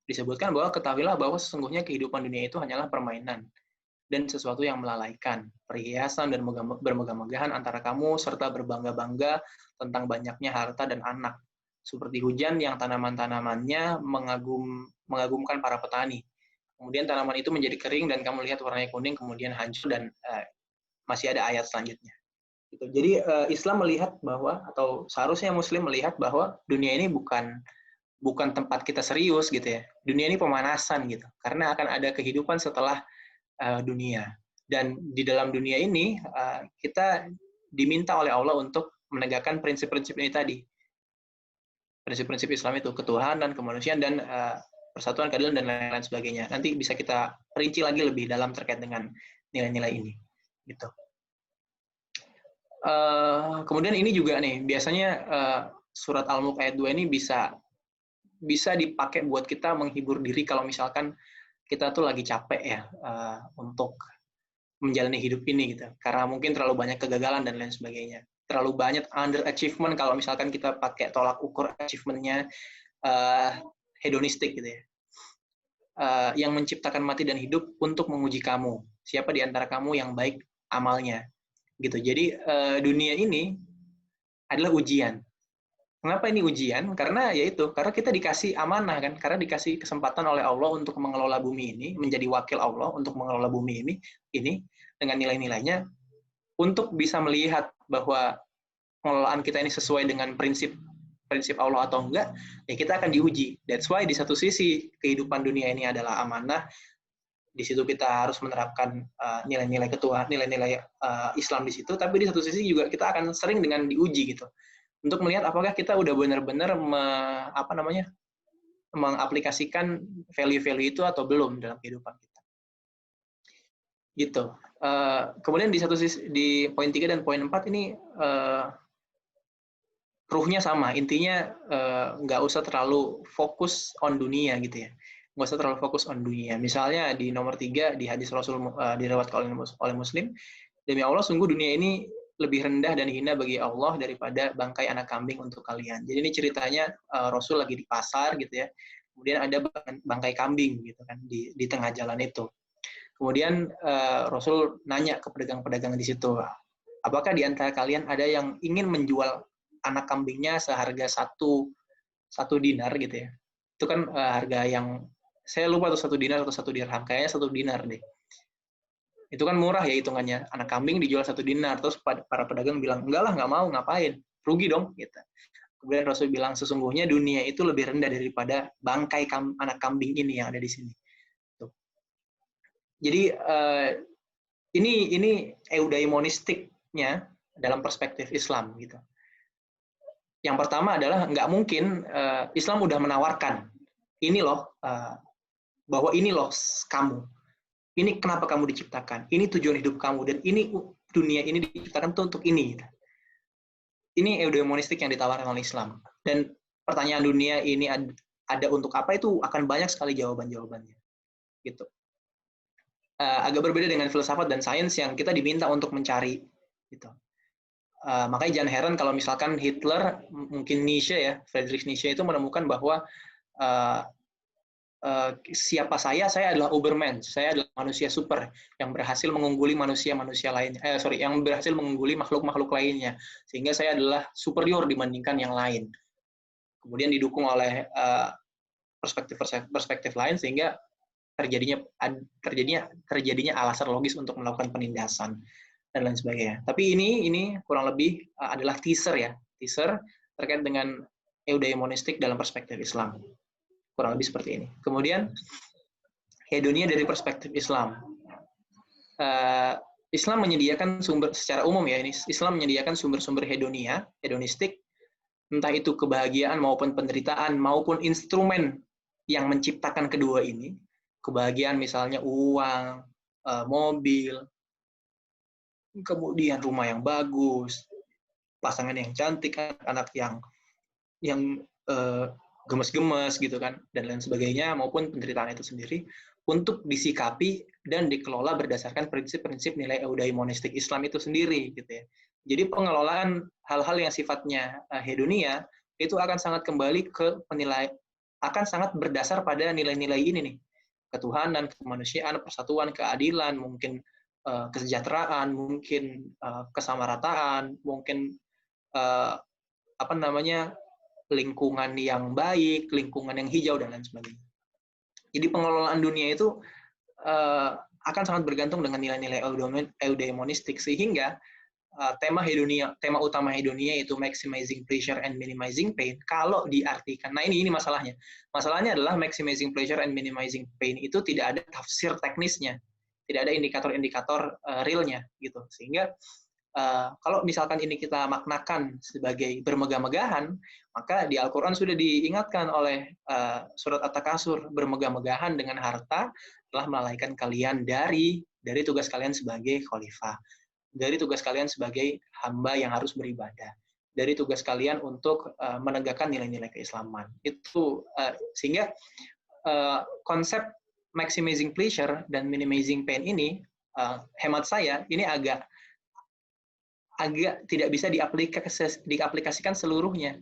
disebutkan bahwa ketahuilah bahwa sesungguhnya kehidupan dunia itu hanyalah permainan dan sesuatu yang melalaikan, perhiasan dan bermegah-megahan antara kamu serta berbangga-bangga tentang banyaknya harta dan anak, seperti hujan yang tanaman-tanamannya mengagumkan para petani. Kemudian tanaman itu menjadi kering dan kamu lihat warnanya kuning, kemudian hancur dan masih ada ayat selanjutnya. Gitu. Jadi Islam melihat bahwa, atau seharusnya Muslim melihat bahwa dunia ini bukan tempat kita serius gitu ya. Dunia ini pemanasan gitu. Karena akan ada kehidupan setelah dunia. Dan di dalam dunia ini kita diminta oleh Allah untuk menegakkan prinsip-prinsip ini tadi. Prinsip-prinsip Islam itu ketuhanan, kemanusiaan, dan persatuan, keadilan, dan lain-lain sebagainya. Nanti bisa kita rinci lagi lebih dalam terkait dengan nilai-nilai ini. Gitu. Kemudian ini juga nih, biasanya surat Al-Mulk ayat 2 ini bisa dipakai buat kita menghibur diri kalau misalkan kita tuh lagi capek ya untuk menjalani hidup ini gitu. Karena mungkin terlalu banyak kegagalan dan lain sebagainya. Terlalu banyak underachievement kalau misalkan kita pakai tolak ukur achievementnya hedonistik gitu ya. Yang menciptakan mati dan hidup untuk menguji kamu. Siapa di antara kamu yang baik amalnya. Gitu. Jadi dunia ini adalah ujian. Kenapa ini ujian? Karena kita dikasih amanah kan, karena dikasih kesempatan oleh Allah untuk mengelola bumi ini, menjadi wakil Allah untuk mengelola bumi ini dengan nilai-nilainya, untuk bisa melihat bahwa pengelolaan kita ini sesuai dengan prinsip Allah atau enggak, ya kita akan diuji. That's why di satu sisi kehidupan dunia ini adalah amanah, di situ kita harus menerapkan nilai-nilai nilai-nilai Islam di situ, tapi di satu sisi juga kita akan sering dengan diuji gitu. Untuk melihat apakah kita udah benar-benar mengaplikasikan value-value itu atau belum dalam kehidupan kita. Gitu. Kemudian di satu sisi, di poin 3 dan poin 4 ini ruhnya sama, intinya nggak usah terlalu fokus on dunia gitu ya, nggak usah terlalu fokus on dunia. Misalnya di nomor 3 di hadis Rasul diriwayatkan oleh Muslim, demi Allah sungguh dunia ini lebih rendah dan hina bagi Allah daripada bangkai anak kambing untuk kalian. Jadi ini ceritanya Rasul lagi di pasar gitu ya, kemudian ada bangkai kambing gitu kan di tengah jalan itu. Kemudian Rasul nanya ke pedagang-pedagang di situ, apakah di antara kalian ada yang ingin menjual anak kambingnya seharga satu dinar gitu ya? Itu kan harga yang saya lupa tuh 1 dinar atau 1 dirham, kayaknya 1 dinar deh. Itu kan murah ya hitungannya, anak kambing dijual 1 dinar. Terus para pedagang bilang, enggak lah, nggak mau, ngapain, rugi dong gitu. Kemudian Rasul bilang, sesungguhnya dunia itu lebih rendah daripada bangkai anak kambing ini yang ada di sini. Tuh. Jadi ini eudaimonistiknya dalam perspektif Islam gitu. Yang pertama adalah nggak mungkin Islam udah menawarkan ini loh, bahwa ini loh kamu, ini kenapa kamu diciptakan, ini tujuan hidup kamu, dan ini dunia ini diciptakan tuh untuk ini. Ini eudaimonistik yang ditawarkan oleh Islam. Dan pertanyaan dunia ini ada untuk apa, itu akan banyak sekali jawaban-jawabannya. Gitu. Agak berbeda dengan filsafat dan sains yang kita diminta untuk mencari. Gitu. Makanya jangan heran kalau misalkan Hitler, mungkin Nietzsche ya, Friedrich Nietzsche itu menemukan bahwa siapa saya adalah Uberman, saya adalah manusia super yang berhasil mengungguli manusia-manusia lainnya, yang berhasil mengungguli makhluk-makhluk lainnya, sehingga saya adalah superior dibandingkan yang lain. Kemudian didukung oleh perspektif lain sehingga terjadinya alasan logis untuk melakukan penindasan dan lain sebagainya. Tapi ini kurang lebih adalah teaser terkait dengan eudaimonistik dalam perspektif Islam. Kurang lebih seperti ini. Kemudian hedonia dari perspektif Islam. Islam menyediakan sumber secara umum ya, Islam menyediakan sumber-sumber hedonistik, entah itu kebahagiaan maupun penderitaan maupun instrumen yang menciptakan kedua ini. Kebahagiaan misalnya uang, mobil, kemudian rumah yang bagus, pasangan yang cantik, anak yang gemes-gemes gitu kan, dan lain sebagainya, maupun penderitaan itu sendiri, untuk disikapi dan dikelola berdasarkan prinsip-prinsip nilai eudaimonistik Islam itu sendiri gitu ya. Jadi pengelolaan hal-hal yang sifatnya hedonia itu akan sangat kembali ke akan sangat berdasar pada nilai-nilai ini nih. Ketuhanan, kemanusiaan, persatuan, keadilan, mungkin kesejahteraan, mungkin kesamarataan, mungkin lingkungan yang baik, lingkungan yang hijau, dan lain sebagainya. Jadi pengelolaan dunia itu akan sangat bergantung dengan nilai-nilai eudaimonistik, sehingga tema utama hedonia itu maximizing pleasure and minimizing pain. Kalau diartikan, nah ini masalahnya. Masalahnya adalah maximizing pleasure and minimizing pain itu tidak ada tafsir teknisnya, tidak ada indikator-indikator realnya gitu. Sehingga kalau misalkan ini kita maknakan sebagai bermegah-megahan, maka di Al-Quran sudah diingatkan oleh surat At-Takasur, bermegah-megahan dengan harta telah melalaikan kalian dari tugas kalian sebagai khalifah, dari tugas kalian sebagai hamba yang harus beribadah, dari tugas kalian untuk menegakkan nilai-nilai keislaman. Itu sehingga konsep maximizing pleasure dan minimizing pain ini, hemat saya, ini agak tidak bisa diaplikasikan seluruhnya.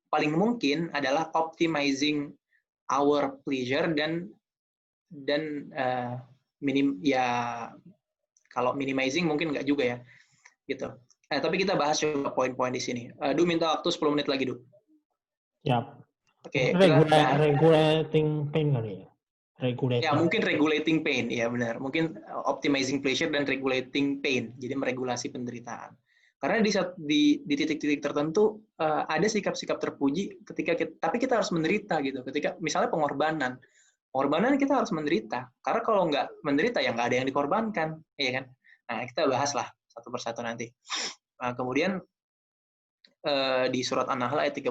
Paling mungkin adalah optimizing our pleasure dan kalau minimizing mungkin nggak juga ya, gitu. Tapi kita bahas coba poin-poin di sini. Minta waktu 10 menit lagi, Siap. Oke. Regulating pain kali ya. Ya, mungkin regulating pain, ya benar. Mungkin optimizing pleasure dan regulating pain, jadi meregulasi penderitaan. Karena di titik-titik tertentu ada sikap-sikap terpuji tapi kita harus menderita gitu. Ketika misalnya pengorbanan kita harus menderita. Karena kalau nggak menderita ya nggak ada yang dikorbankan, ya kan? Nah, kita bahaslah satu persatu nanti. Kemudian di surat An-Nahl ayat 32,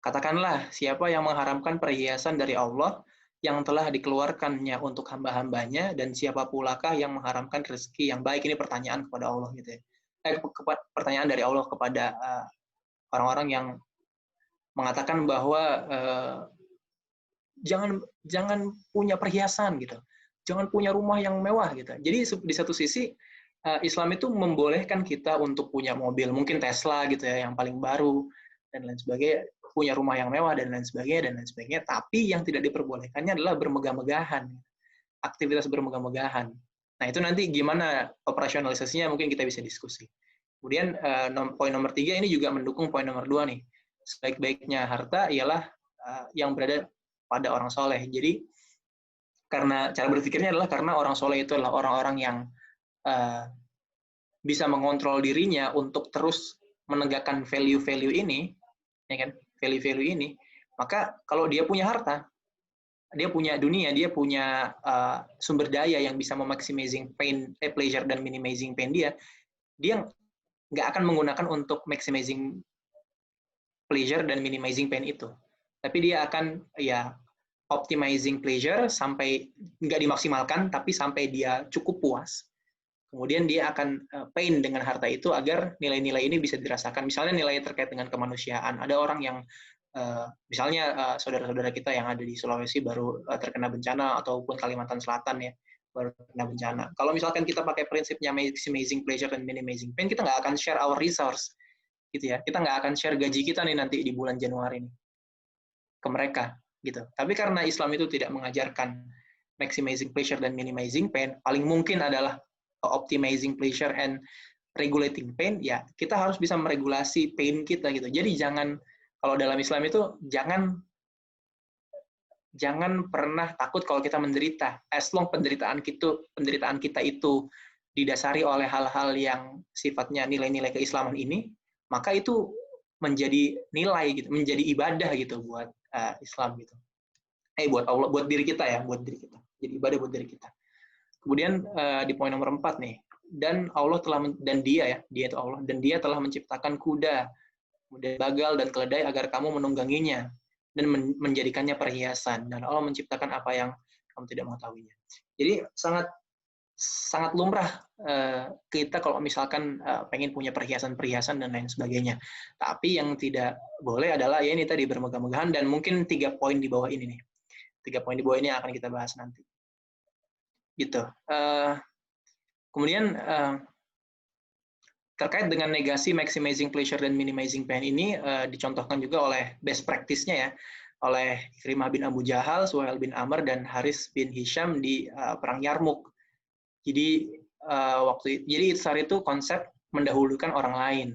katakanlah siapa yang mengharamkan perhiasan dari Allah yang telah dikeluarkannya untuk hamba-hambanya, dan siapa pulakah yang mengharamkan rezeki yang baik. Ini pertanyaan kepada Allah gitu ya. Pertanyaan dari Allah kepada orang-orang yang mengatakan bahwa jangan punya perhiasan gitu, jangan punya rumah yang mewah gitu. Jadi di satu sisi Islam itu membolehkan kita untuk punya mobil, mungkin Tesla gitu ya, yang paling baru dan lain sebagainya, punya rumah yang mewah dan lain sebagainya. Tapi yang tidak diperbolehkannya adalah bermegah-megahan, aktivitas bermegah-megahan. Nah itu nanti gimana operasionalisasinya mungkin kita bisa diskusi. Kemudian poin nomor 3 ini juga mendukung poin nomor 2 nih. Sebaik-baiknya harta ialah yang berada pada orang soleh. Jadi karena cara berpikirnya adalah karena orang soleh itu adalah orang-orang yang bisa mengontrol dirinya untuk terus menegakkan value-value ini, ya kan? Value-value ini, maka kalau dia punya harta, dia punya dunia, dia punya sumber daya yang bisa memaksimizing pain, pleasure dan minimizing pain dia nggak akan menggunakan untuk maximizing pleasure dan minimizing pain itu. Tapi dia akan ya optimizing pleasure sampai nggak dimaksimalkan, tapi sampai dia cukup puas. Kemudian dia akan pain dengan harta itu agar nilai-nilai ini bisa dirasakan. Misalnya nilai terkait dengan kemanusiaan. Ada orang yang misalnya saudara-saudara kita yang ada di Sulawesi baru terkena bencana, ataupun Kalimantan Selatan ya baru terkena bencana. Kalau misalkan kita pakai prinsipnya maximizing pleasure dan minimizing pain, kita nggak akan share our resource, gitu ya. Kita nggak akan share gaji kita nih nanti di bulan Januari ini ke mereka, gitu. Tapi karena Islam itu tidak mengajarkan maximizing pleasure dan minimizing pain, paling mungkin adalah optimizing pleasure and regulating pain, ya kita harus bisa meregulasi pain kita gitu. Jadi kalau dalam Islam itu jangan pernah takut kalau kita menderita. As long penderitaan kita itu didasari oleh hal-hal yang sifatnya nilai-nilai keislaman ini, maka itu menjadi nilai gitu, menjadi ibadah gitu buat Islam gitu. Buat Allah, buat diri kita ya, buat diri kita. Jadi ibadah buat diri kita. Kemudian di poin nomor 4 nih, dan dia itu Allah, dan dia telah menciptakan kuda bagal dan keledai agar kamu menungganginya dan menjadikannya perhiasan, dan Allah menciptakan apa yang kamu tidak mengetahuinya. Jadi sangat lumrah kita kalau misalkan pengen punya perhiasan dan lain sebagainya. Tapi yang tidak boleh adalah ya ini tadi bermegah-megahan, dan mungkin 3 poin di bawah ini nih. 3 poin di bawah ini yang akan kita bahas nanti. Gitu. Kemudian terkait dengan negasi maximizing pleasure dan minimizing pain ini dicontohkan juga oleh best practice-nya ya, oleh Ikrimah bin Abu Jahal, Suhail bin Amr, dan Haris bin Hisham di perang Yarmuk. Jadi jadi itsar itu konsep mendahulukan orang lain.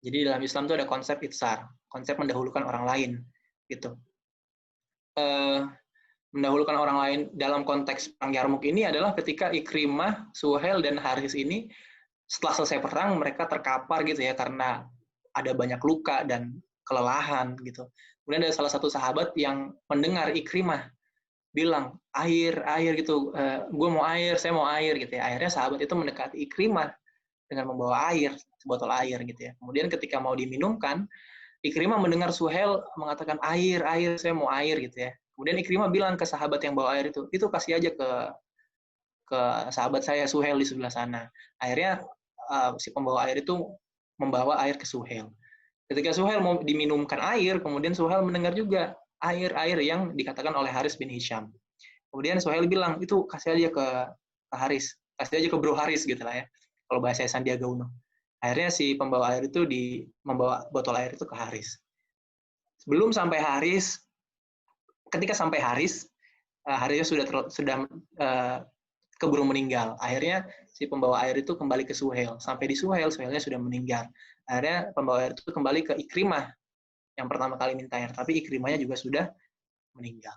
Jadi dalam Islam itu ada konsep itsar, konsep mendahulukan orang lain, gitu. Mendahulukan orang lain dalam konteks perang Yarmuk ini adalah ketika Ikrimah, Suhail, dan Haris ini setelah selesai perang mereka terkapar gitu ya karena ada banyak luka dan kelelahan gitu. Kemudian ada salah satu sahabat yang mendengar Ikrimah bilang air gitu, gue mau air, saya mau air gitu ya. Akhirnya sahabat itu mendekati Ikrimah dengan membawa air, sebotol air gitu ya. Kemudian ketika mau diminumkan, Ikrimah mendengar Suhail mengatakan air, saya mau air gitu ya. Kemudian Ikrimah bilang ke sahabat yang bawa air itu kasih aja ke sahabat saya Suhail di sebelah sana. Akhirnya si pembawa air itu membawa air ke Suhail. Ketika Suhail mau diminumkan air, kemudian Suhail mendengar juga air yang dikatakan oleh Haris bin Hisham. Kemudian Suhail bilang, itu kasih aja ke Haris, kasih aja ke Bro Haris gitu lah ya, kalau bahasa Sandiaga Uno. Akhirnya si pembawa air itu membawa botol air itu ke Haris. Sebelum sampai Haris, ketika sampai Harisnya sudah keburu meninggal. Akhirnya si pembawa air itu kembali ke Suhail. Sampai di Suhailnya sudah meninggal. Akhirnya pembawa air itu kembali ke Ikrimah yang pertama kali minta air, tapi Ikrimahnya juga sudah meninggal.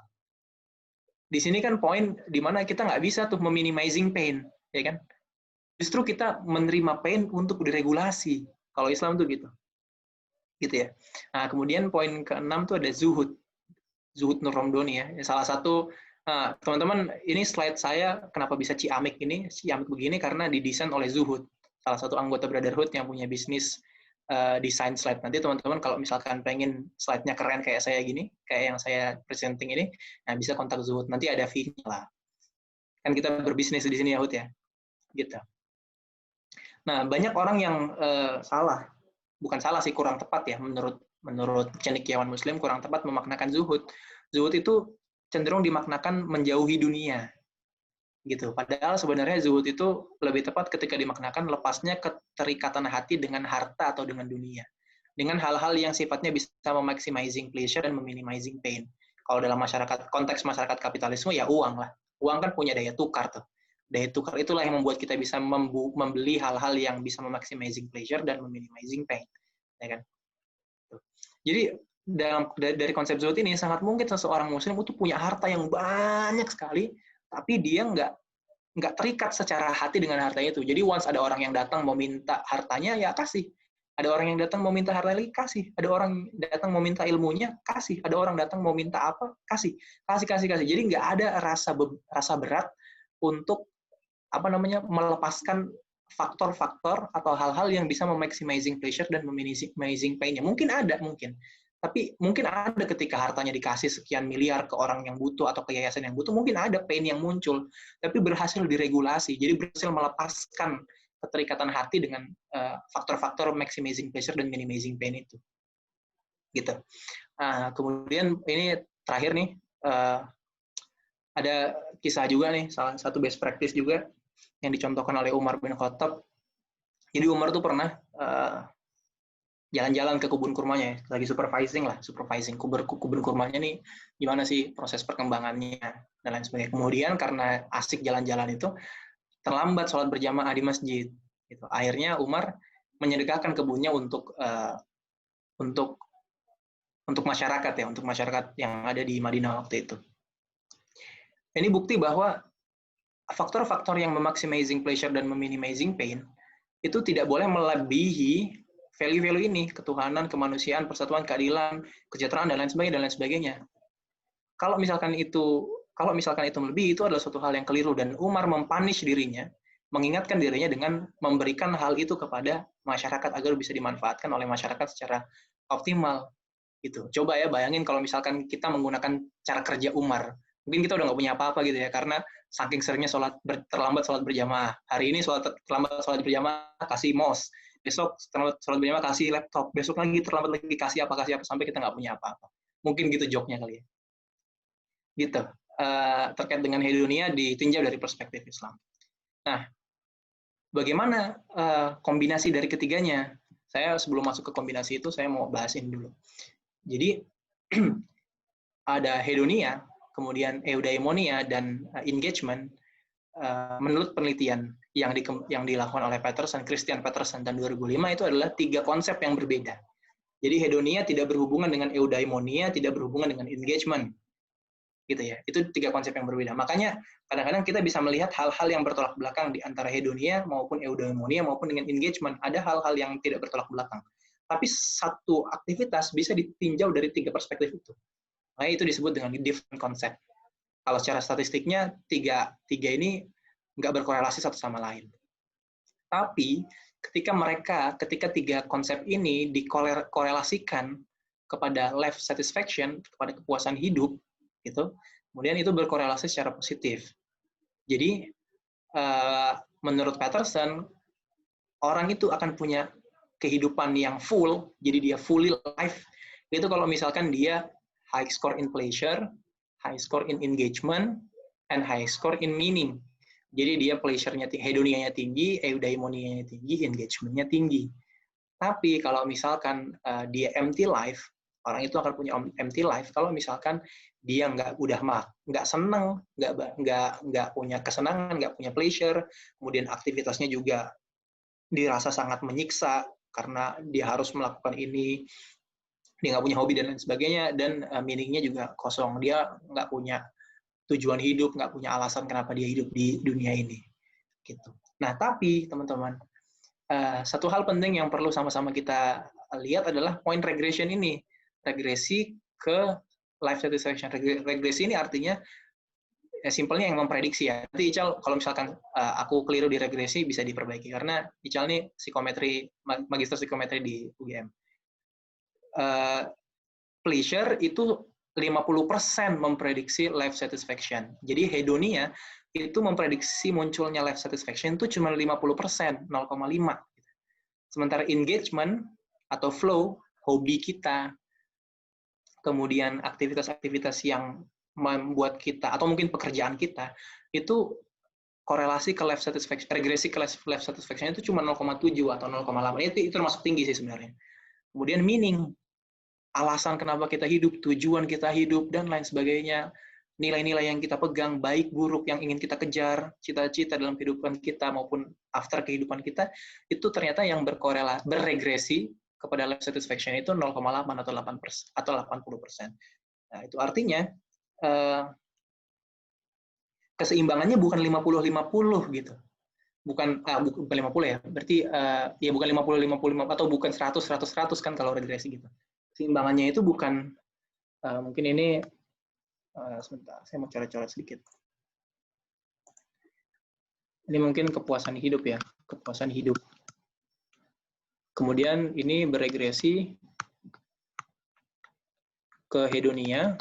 Di sini kan poin di mana kita nggak bisa tuh meminimizing pain, ya kan? Justru kita menerima pain untuk diregulasi. Kalau Islam tuh gitu ya. Nah, kemudian poin ke-6 tuh ada zuhud Nur Romdoni ya. Salah satu teman-teman, ini slide saya kenapa bisa ciamik begini karena didesain oleh Zuhud, salah satu anggota Brotherhood yang punya bisnis desain slide. Nanti teman-teman kalau misalkan pengen slide-nya keren kayak saya gini, kayak yang saya presenting ini, nah bisa kontak Zuhud. Nanti ada fee-nya lah. Kan kita berbisnis di sini ya, Hud ya. Gitu. Nah, banyak orang yang salah bukan salah sih, kurang tepat ya menurut cendekiawan Muslim, kurang tepat memaknakan zuhud. Zuhud itu cenderung dimaknakan menjauhi dunia, gitu. Padahal sebenarnya zuhud itu lebih tepat ketika dimaknakan lepasnya keterikatan hati dengan harta atau dengan dunia, dengan hal-hal yang sifatnya bisa memaximizing pleasure dan meminimizing pain. Kalau dalam konteks masyarakat kapitalisme ya uang lah. Uang kan punya daya tukar tuh. Daya tukar itulah yang membuat kita bisa membeli hal-hal yang bisa memaximizing pleasure dan meminimizing pain, ya kan? Jadi dari konsep zuhud ini sangat mungkin seseorang Muslim itu punya harta yang banyak sekali, tapi dia nggak terikat secara hati dengan hartanya itu. Jadi once ada orang yang datang mau minta hartanya, ya kasih. Ada orang yang datang mau minta hartanya lagi, kasih. Ada orang datang mau minta ilmunya, kasih. Ada orang datang mau minta apa, kasih. Kasih. Jadi nggak ada rasa berat untuk melepaskan faktor-faktor atau hal-hal yang bisa memaximizing pleasure dan meminimizing pain-nya. Mungkin ada, tapi mungkin ada ketika hartanya dikasih sekian miliar ke orang yang butuh atau ke yayasan yang butuh, mungkin ada pain yang muncul, tapi berhasil diregulasi, jadi berhasil melepaskan keterikatan hati dengan faktor-faktor maximizing pleasure dan minimizing pain itu. Gitu. Kemudian ini terakhir nih, ada kisah juga nih, salah satu best practice juga yang dicontohkan oleh Umar bin Khattab. Jadi Umar tuh pernah jalan-jalan ke kebun kurmanya, lagi supervising kebun kurmanya nih, gimana sih proses perkembangannya dan lain sebagainya. Kemudian karena asik jalan-jalan itu, terlambat sholat berjamaah di masjid. Gitu. Akhirnya Umar menyedekahkan kebunnya untuk masyarakat ya, untuk masyarakat yang ada di Madinah waktu itu. Ini bukti bahwa faktor-faktor yang memaximizing pleasure dan meminimizing pain itu tidak boleh melebihi value-value ini, ketuhanan, kemanusiaan, persatuan, keadilan, kesejahteraan, dan lain sebagainya. Kalau misalkan itu melebihi, itu adalah suatu hal yang keliru, dan Umar mempunish dirinya, mengingatkan dirinya dengan memberikan hal itu kepada masyarakat agar bisa dimanfaatkan oleh masyarakat secara optimal. Gitu. Coba ya bayangin kalau misalkan kita menggunakan cara kerja Umar, mungkin kita udah nggak punya apa-apa gitu ya, karena saking seringnya terlambat sholat berjamaah. Hari ini terlambat sholat berjamaah, kasih mouse. Besok terlambat sholat berjamaah, kasih laptop. Besok lagi terlambat lagi, kasih apa, sampai kita nggak punya apa-apa. Mungkin gitu joknya kali ya. Gitu. Terkait dengan hedonia ditinjau dari perspektif Islam. Nah, bagaimana kombinasi dari ketiganya? Saya sebelum masuk ke kombinasi itu, saya mau bahasin dulu. Jadi, ada hedonia, kemudian eudaimonia, dan engagement. Menurut penelitian yang dilakukan oleh Christian Peterson tahun 2005, itu adalah 3 konsep yang berbeda. Jadi hedonia tidak berhubungan dengan eudaimonia, tidak berhubungan dengan engagement. Gitu ya. Itu 3 konsep yang berbeda. Makanya kadang-kadang kita bisa melihat hal-hal yang bertolak belakang di antara hedonia maupun eudaimonia maupun dengan engagement. Ada hal-hal yang tidak bertolak belakang. Tapi satu aktivitas bisa ditinjau dari 3 perspektif itu. Nah, itu disebut dengan different concept. Kalau secara statistiknya, tiga ini nggak berkorelasi satu sama lain. Tapi ketika 3 konsep ini dikorelasikan kepada life satisfaction, kepada kepuasan hidup, gitu, kemudian itu berkorelasi secara positif. Jadi, menurut Peterson, orang itu akan punya kehidupan yang full, jadi dia fully life, itu kalau misalkan dia high score in pleasure, high score in engagement, and high score in meaning. Jadi dia pleasure-nya tinggi, hedonianya tinggi, eudaimonianya tinggi, engagement-nya tinggi. Tapi kalau misalkan dia empty life, orang itu akan punya empty life kalau misalkan dia nggak senang, nggak punya kesenangan, nggak punya pleasure, kemudian aktivitasnya juga dirasa sangat menyiksa karena dia harus melakukan ini, dia nggak punya hobi dan lain sebagainya, dan meaning-nya juga kosong. Dia nggak punya tujuan hidup, nggak punya alasan kenapa dia hidup di dunia ini. Gitu. Nah, tapi teman-teman, satu hal penting yang perlu sama-sama kita lihat adalah point regression ini. Regresi ke life satisfaction. Regresi ini artinya simpelnya yang memprediksi ya. Nanti Ical, kalau misalkan aku keliru di regresi, bisa diperbaiki. Karena Ical ini magister psikometri di UGM. Pleasure itu 50% memprediksi life satisfaction. Jadi hedonia itu memprediksi munculnya life satisfaction itu cuma 50%, 0,5. Sementara engagement atau flow, hobi kita, kemudian aktivitas-aktivitas yang membuat kita, atau mungkin pekerjaan kita, itu korelasi ke life satisfaction, regresi ke life satisfaction itu cuma 0,7 atau 0,8. Itu termasuk tinggi sih sebenarnya. Kemudian meaning, alasan kenapa kita hidup, tujuan kita hidup, dan lain sebagainya, nilai-nilai yang kita pegang, baik buruk yang ingin kita kejar, cita-cita dalam kehidupan kita maupun after kehidupan kita, itu ternyata yang berregresi kepada life satisfaction itu 0,8 atau 8% atau 80%. Nah, itu artinya keseimbangannya bukan 50-50 gitu. Bukan 50 ya. Berarti ya bukan 50-50 atau bukan 100-100 kan kalau regresi gitu. Keseimbangannya itu bukan mungkin ini sebentar, saya mau coret-coret sedikit. Ini mungkin kepuasan hidup ya, kepuasan hidup. Kemudian ini beregresi ke hedonia,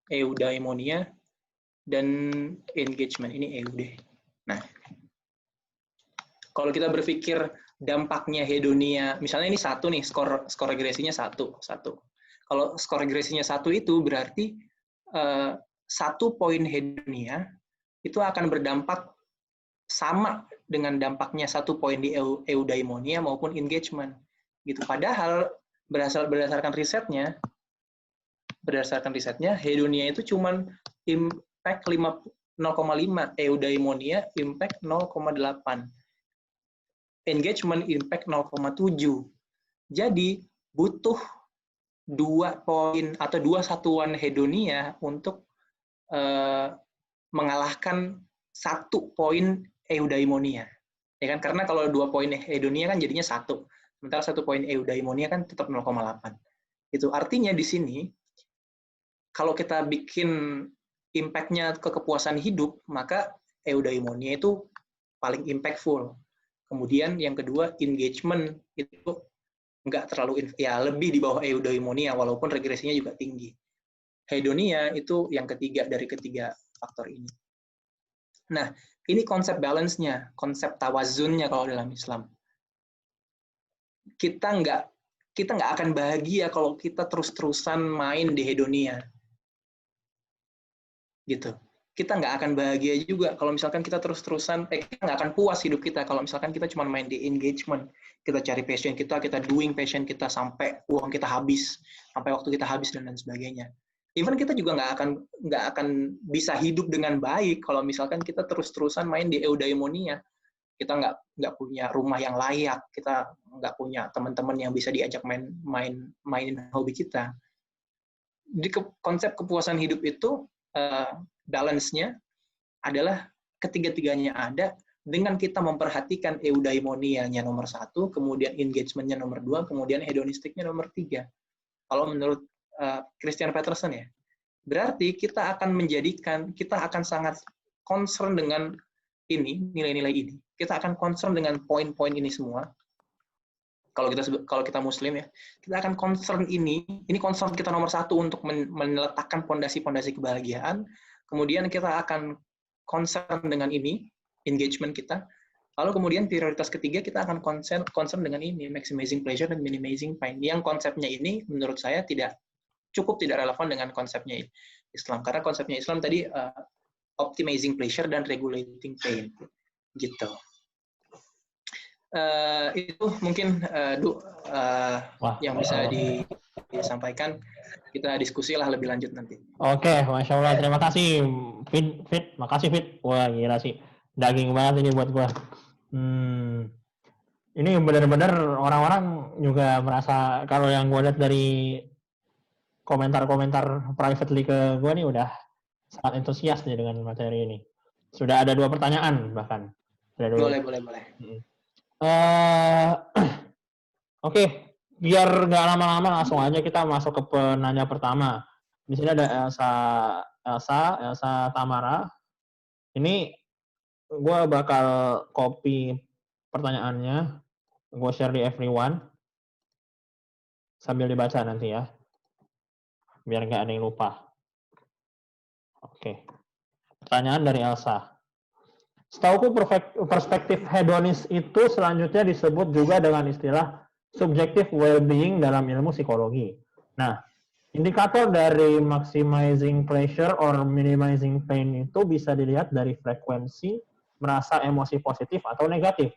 eudaimonia, dan engagement. Ini EUD. Nah, kalau kita berpikir dampaknya hedonia, misalnya ini 1 nih, skor regresinya 1. Kalau skor regresinya 1 itu berarti 1 poin hedonia itu akan berdampak sama dengan dampaknya 1 poin di eudaimonia maupun engagement. Gitu. Padahal berdasarkan risetnya, hedonia itu cuman impact 0,5, eudaimonia impact 0,8. Engagement impact 0,7. Jadi butuh 2 poin atau 2 satuan hedonia untuk mengalahkan 1 poin eudaimonia. Ya kan? Karena kalau 2 poin hedonia kan jadinya 1. Sementara 1 poin eudaimonia kan tetap 0,8. Itu artinya di sini kalau kita bikin impact-nya ke kepuasan hidup, maka eudaimonia itu paling impactful. Kemudian yang kedua, engagement itu nggak terlalu, ya lebih di bawah eudaimonia, walaupun regresinya juga tinggi. Hedonia itu yang ketiga dari ketiga faktor ini. Nah, ini konsep balance-nya, konsep tawazunnya kalau dalam Islam. Kita nggak akan bahagia kalau kita terus-terusan main di hedonia. Gitu. Kita nggak akan bahagia juga kalau misalkan kita terus-terusan, kita nggak akan puas hidup kita kalau misalkan kita cuma main di engagement. Kita cari passion kita doing passion kita sampai uang kita habis, sampai waktu kita habis dan lain sebagainya. Even kita juga nggak akan bisa hidup dengan baik kalau misalkan kita terus-terusan main di eudaimonia. Kita nggak punya rumah yang layak, kita nggak punya teman-teman yang bisa diajak mainin hobi kita. Di konsep kepuasan hidup itu balance-nya adalah ketiga-tiganya ada dengan kita memperhatikan eudaimonianya nomor 1, kemudian engagement-nya nomor 2, kemudian hedonistiknya nomor 3. Kalau menurut Christian Peterson ya, berarti kita akan sangat concern dengan ini, nilai-nilai ini. Kita akan concern dengan poin-poin ini semua. Kalau kita Muslim ya, kita akan concern ini concern kita nomor 1 untuk meletakkan pondasi-pondasi kebahagiaan. Kemudian kita akan concern dengan ini, engagement kita. Lalu kemudian prioritas ketiga kita akan concern dengan ini, maximizing pleasure dan minimizing pain. Yang konsepnya ini menurut saya tidak relevan dengan konsepnya Islam. Karena konsepnya Islam tadi optimizing pleasure dan regulating pain. Gitu. Itu mungkin yang bisa disampaikan. Kita diskusilah lebih lanjut nanti. Oke, Masya Allah. Terima kasih, Fit. Makasih, Fit. Wah, gila sih. Daging banget ini buat gua. Ini benar-benar orang-orang juga merasa, kalau yang gua lihat dari komentar-komentar privately ke gua nih udah sangat antusias nih dengan materi ini. Sudah ada 2 pertanyaan bahkan. Boleh. Oke, biar nggak lama-lama langsung aja kita masuk ke penanya pertama. Di sini ada Elsa Tamara. Ini gue bakal copy pertanyaannya, gue share di everyone sambil dibaca nanti ya, biar nggak ada yang lupa. Oke, pertanyaan dari Elsa. Setauku perspektif hedonis itu selanjutnya disebut juga dengan istilah subjective well-being dalam ilmu psikologi. Nah, indikator dari maximizing pleasure or minimizing pain itu bisa dilihat dari frekuensi merasa emosi positif atau negatif.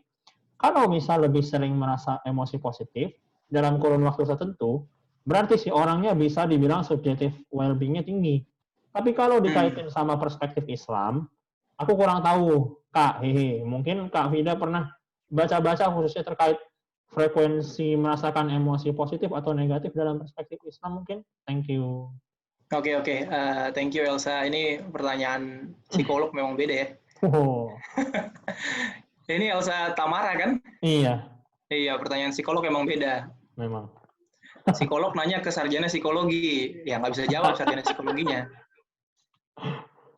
Kalau misal lebih sering merasa emosi positif dalam kurun waktu tertentu, berarti si orangnya bisa dibilang subjective well-being-nya tinggi. Tapi kalau dikaitin sama perspektif Islam, aku kurang tahu, Kak. Hehe, mungkin Kak Vida pernah baca-baca khususnya terkait frekuensi merasakan emosi positif atau negatif dalam perspektif Islam mungkin. Thank you. Oke. Thank you Elsa. Ini pertanyaan psikolog memang beda ya. Oh, Ini Elsa Tamara kan? iya, Iya, pertanyaan psikolog emang beda. memang. Psikolog nanya ke sarjana psikologi, ya nggak bisa jawab sarjana psikologinya.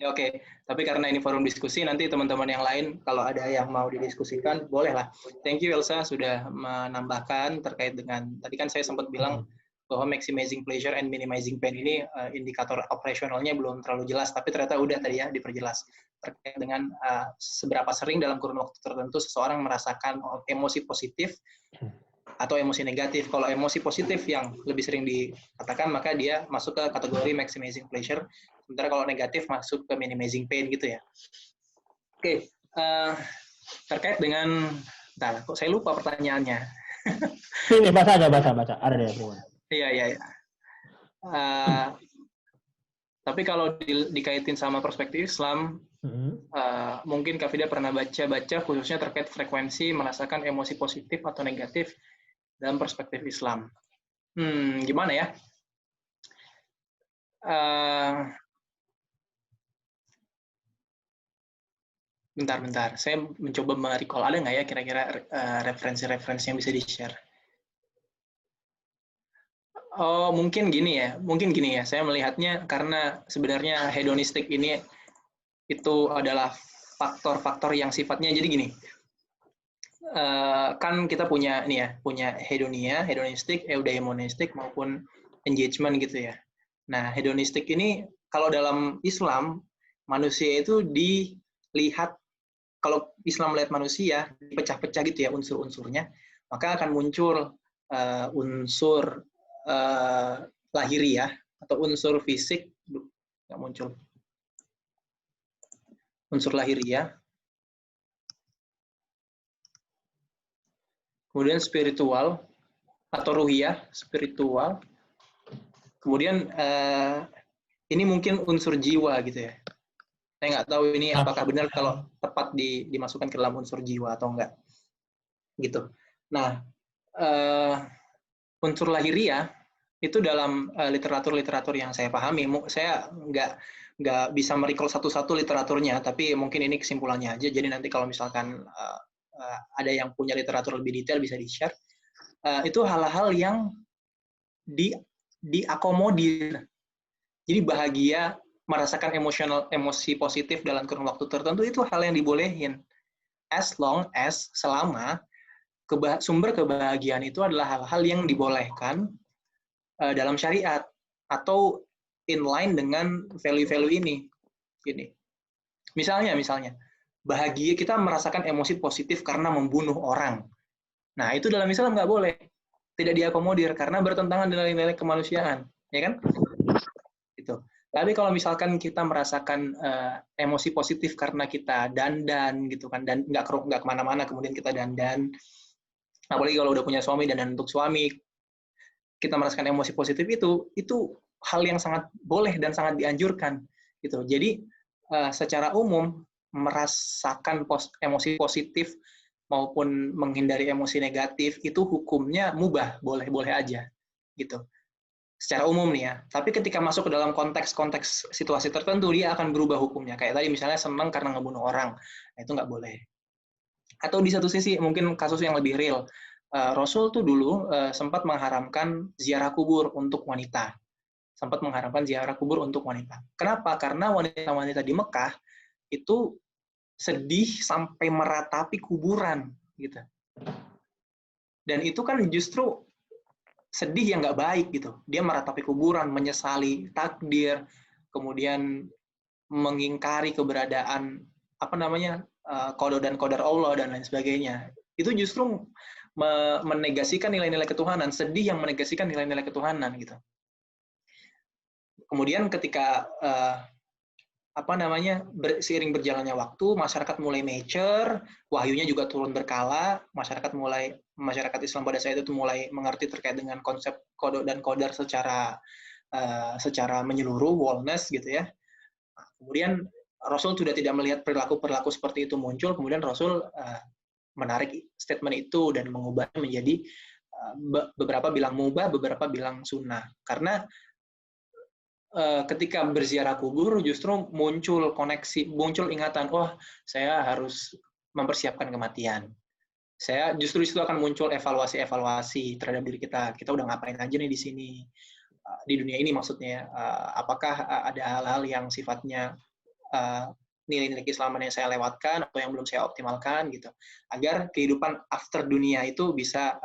Ya oke, tapi karena ini forum diskusi, nanti teman-teman yang lain kalau ada yang mau didiskusikan, bolehlah. Thank you Elsa sudah menambahkan terkait dengan, tadi kan saya sempat bilang bahwa maximizing pleasure and minimizing pain ini indikator operasionalnya belum terlalu jelas, tapi ternyata udah tadi ya diperjelas terkait dengan seberapa sering dalam kurun waktu tertentu seseorang merasakan emosi positif atau emosi negatif. Kalau emosi positif yang lebih sering dikatakan, maka dia masuk ke kategori maximizing pleasure. Sementara kalau negatif masuk ke minimizing pain gitu ya. Oke, terkait dengan, bentar, kok saya lupa pertanyaannya. Ini baca. Ada deh, everyone. Iya. Tapi kalau dikaitin sama perspektif Islam, mungkin Kak Vida pernah baca khususnya terkait frekuensi merasakan emosi positif atau negatif dalam perspektif Islam. Gimana ya? Bentar. Saya mencoba merecall. Ada nggak ya kira-kira referensi-referensi yang bisa di-share? Oh, mungkin gini ya. Saya melihatnya karena sebenarnya hedonistik ini itu adalah faktor-faktor yang sifatnya jadi gini. Kan kita punya hedonia, hedonistik, eudaimonistik maupun engagement gitu ya. Nah, hedonistik ini kalau dalam Islam manusia itu dilihat, kalau Islam melihat manusia dipecah-pecah gitu ya unsur-unsurnya, maka akan muncul unsur lahiriah atau unsur fisik, nggak muncul unsur lahiriah, kemudian spiritual atau ruhiyah, spiritual, kemudian ini mungkin unsur jiwa gitu ya. Saya nggak tahu ini apakah benar kalau tepat dimasukkan ke dalam unsur jiwa atau enggak. Gitu. Nah, unsur lahiriah itu dalam literatur-literatur yang saya pahami, saya nggak bisa merecall satu-satu literaturnya, tapi mungkin ini kesimpulannya aja. Jadi nanti kalau misalkan ada yang punya literatur lebih detail bisa di-share. Itu hal-hal yang diakomodir. Jadi bahagia, merasakan emosi positif dalam kurun waktu tertentu itu hal yang dibolehin. Selama sumber kebahagiaan itu adalah hal-hal yang dibolehkan dalam syariat atau in line dengan value-value ini. Gini. Misalnya, bahagia kita merasakan emosi positif karena membunuh orang. Nah, itu dalam Islam nggak boleh. Tidak diakomodir karena bertentangan dengan nilai kemanusiaan. Ya kan? Gitu. Tapi kalau misalkan kita merasakan emosi positif karena kita dandan gitu kan, dan nggak kemana-mana kemudian kita dandan, apalagi kalau udah punya suami dan untuk suami, kita merasakan emosi positif itu hal yang sangat boleh dan sangat dianjurkan gitu. Jadi secara umum merasakan emosi positif maupun menghindari emosi negatif itu hukumnya mubah, boleh aja gitu. Secara umum nih ya. Tapi ketika masuk ke dalam konteks situasi tertentu, dia akan berubah hukumnya. Kayak tadi misalnya senang karena ngebunuh orang, nah itu nggak boleh. Atau di satu sisi mungkin kasus yang lebih real, Rasul tuh dulu sempat mengharamkan ziarah kubur untuk wanita. Kenapa? Karena wanita-wanita di Mekah itu sedih sampai meratapi kuburan, gitu. Dan itu kan justru sedih yang nggak baik gitu. Dia meratapi kuburan, menyesali takdir, kemudian mengingkari keberadaan qada dan qadar Allah dan lain sebagainya. Itu justru menegasikan nilai-nilai ketuhanan, sedih yang menegasikan nilai-nilai ketuhanan gitu. Kemudian ketika seiring berjalannya waktu, masyarakat mulai mature, wahyunya juga turun berkala, masyarakat Islam pada saat itu mulai mengerti terkait dengan konsep kodok dan kodar secara menyeluruh, wellness gitu ya. Kemudian Rasul sudah tidak melihat perilaku-perilaku seperti itu muncul, kemudian Rasul menarik statement itu dan mengubahnya menjadi beberapa bilang mubah, beberapa bilang sunnah. Karena ketika berziarah kubur justru muncul ingatan, saya harus mempersiapkan kematian. Saya justru itu akan muncul evaluasi terhadap diri kita. Kita udah ngapain aja nih di sini, di dunia ini maksudnya. Apakah ada hal-hal yang sifatnya nilai-nilai keislaman yang saya lewatkan atau yang belum saya optimalkan gitu. Agar kehidupan after dunia itu bisa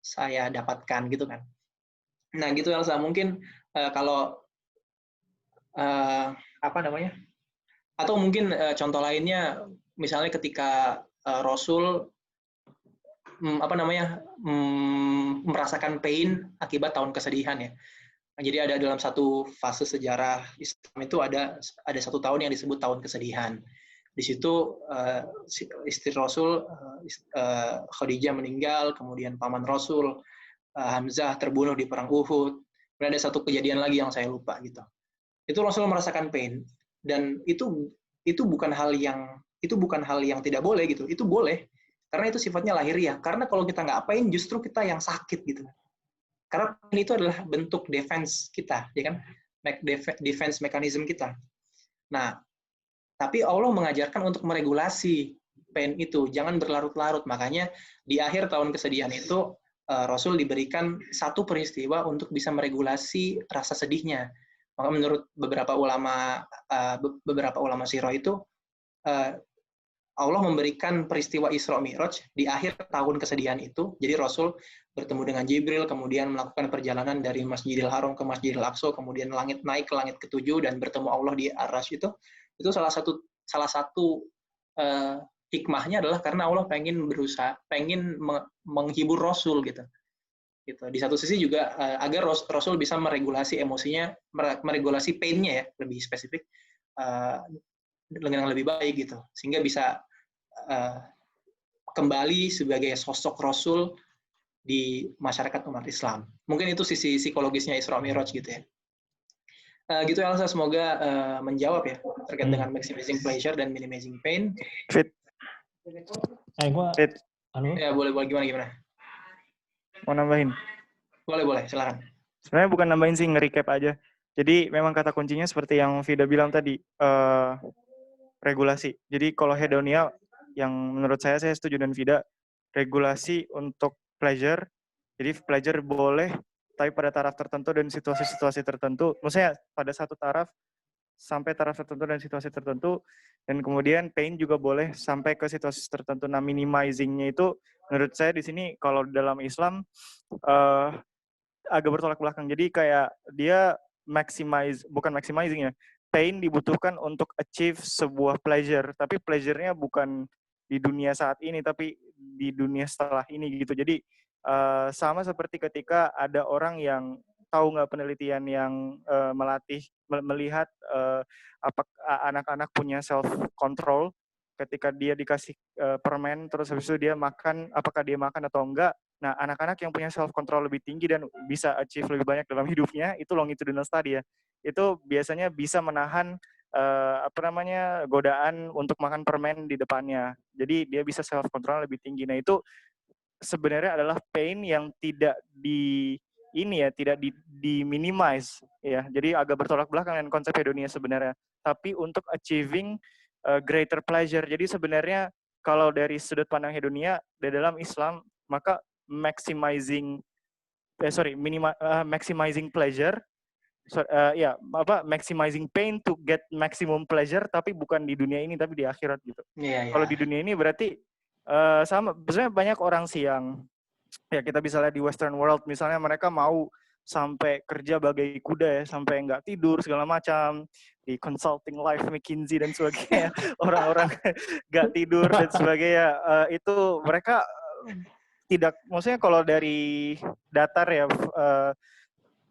saya dapatkan gitu kan. Nah gitu Elsa, mungkin kalau atau mungkin contoh lainnya misalnya ketika Rasul merasakan pain akibat tahun kesedihan ya. Jadi ada dalam satu fase sejarah Islam itu ada 1 tahun yang disebut tahun kesedihan. Di situ istri Rasul Khadijah meninggal, kemudian paman Rasul Hamzah terbunuh di perang Uhud. Dan ada satu kejadian lagi yang saya lupa gitu. Itu Rasul merasakan pain dan itu bukan hal yang tidak boleh gitu. Itu boleh karena itu sifatnya lahiriah. Karena kalau kita nggak pain justru kita yang sakit gitu. Karena pain itu adalah bentuk defense kita, ya kan? Defense mechanism kita. Nah, tapi Allah mengajarkan untuk meregulasi pain itu, jangan berlarut-larut. Makanya di akhir tahun kesedihan itu Rasul diberikan satu peristiwa untuk bisa meregulasi rasa sedihnya. Maka menurut beberapa ulama sirah itu Allah memberikan peristiwa Isra Mi'raj di akhir tahun kesedihan itu. Jadi Rasul bertemu dengan Jibril, kemudian melakukan perjalanan dari Masjidil Haram ke Masjidil Aqsa, kemudian naik ke langit ke-7 dan bertemu Allah di Ar-Rasy itu salah satu hikmahnya adalah karena Allah pengen menghibur Rasul gitu. Di satu sisi juga agar Rasul bisa meregulasi emosinya, meregulasi pain-nya ya, lebih spesifik dengan lebih baik gitu, sehingga bisa kembali sebagai sosok Rasul di masyarakat umat Islam. Mungkin itu sisi psikologisnya Isra Mi'raj gitu ya. Gitu Elsa, semoga menjawab ya terkait dengan maximizing pleasure dan minimizing pain. Fit. Ya boleh gimana? Mau nambahin? Boleh, silakan. Sebenarnya bukan nambahin sih, nge-recap aja. Jadi memang kata kuncinya seperti yang Vida bilang tadi, regulasi. Jadi kalau hedonia, yang menurut saya setuju dengan Vida, regulasi untuk pleasure. Jadi pleasure boleh, tapi pada taraf tertentu dan situasi-situasi tertentu. Maksudnya pada satu taraf, sampai taraf tertentu dan situasi tertentu, dan kemudian pain juga boleh sampai ke situasi tertentu. Nah, minimizing-nya itu menurut saya di sini kalau dalam Islam agak bertolak belakang. Jadi kayak dia bukan maximizing ya. Pain dibutuhkan untuk achieve sebuah pleasure, tapi pleasure-nya bukan di dunia saat ini, tapi di dunia setelah ini gitu. Jadi sama seperti ketika ada orang yang tahu nggak penelitian yang melihat anak-anak punya self control ketika dia dikasih permen terus habis itu dia makan, apakah dia makan atau enggak. Nah, anak-anak yang punya self control lebih tinggi dan bisa achieve lebih banyak dalam hidupnya, itu longitudinal study ya. Itu biasanya bisa menahan godaan untuk makan permen di depannya. Jadi dia bisa self control lebih tinggi. Nah, itu sebenarnya adalah pain yang tidak tidak di minimize ya. Jadi agak bertolak belakang dengan konsep hedonia sebenarnya. Tapi untuk achieving greater pleasure. Jadi sebenarnya kalau dari sudut pandang hedonia di dalam Islam, maka maximizing pleasure, maximizing pain to get maximum pleasure, tapi bukan di dunia ini tapi di akhirat gitu. Kalau di dunia ini berarti sama. Sebenarnya banyak orang sih yang ya kita bisa lihat di Western world, misalnya mereka mau sampai kerja bagai kuda ya, sampai nggak tidur segala macam di consulting life McKinsey dan sebagainya, orang-orang nggak tidur dan sebagainya. Itu mereka maksudnya kalau dari datar ya,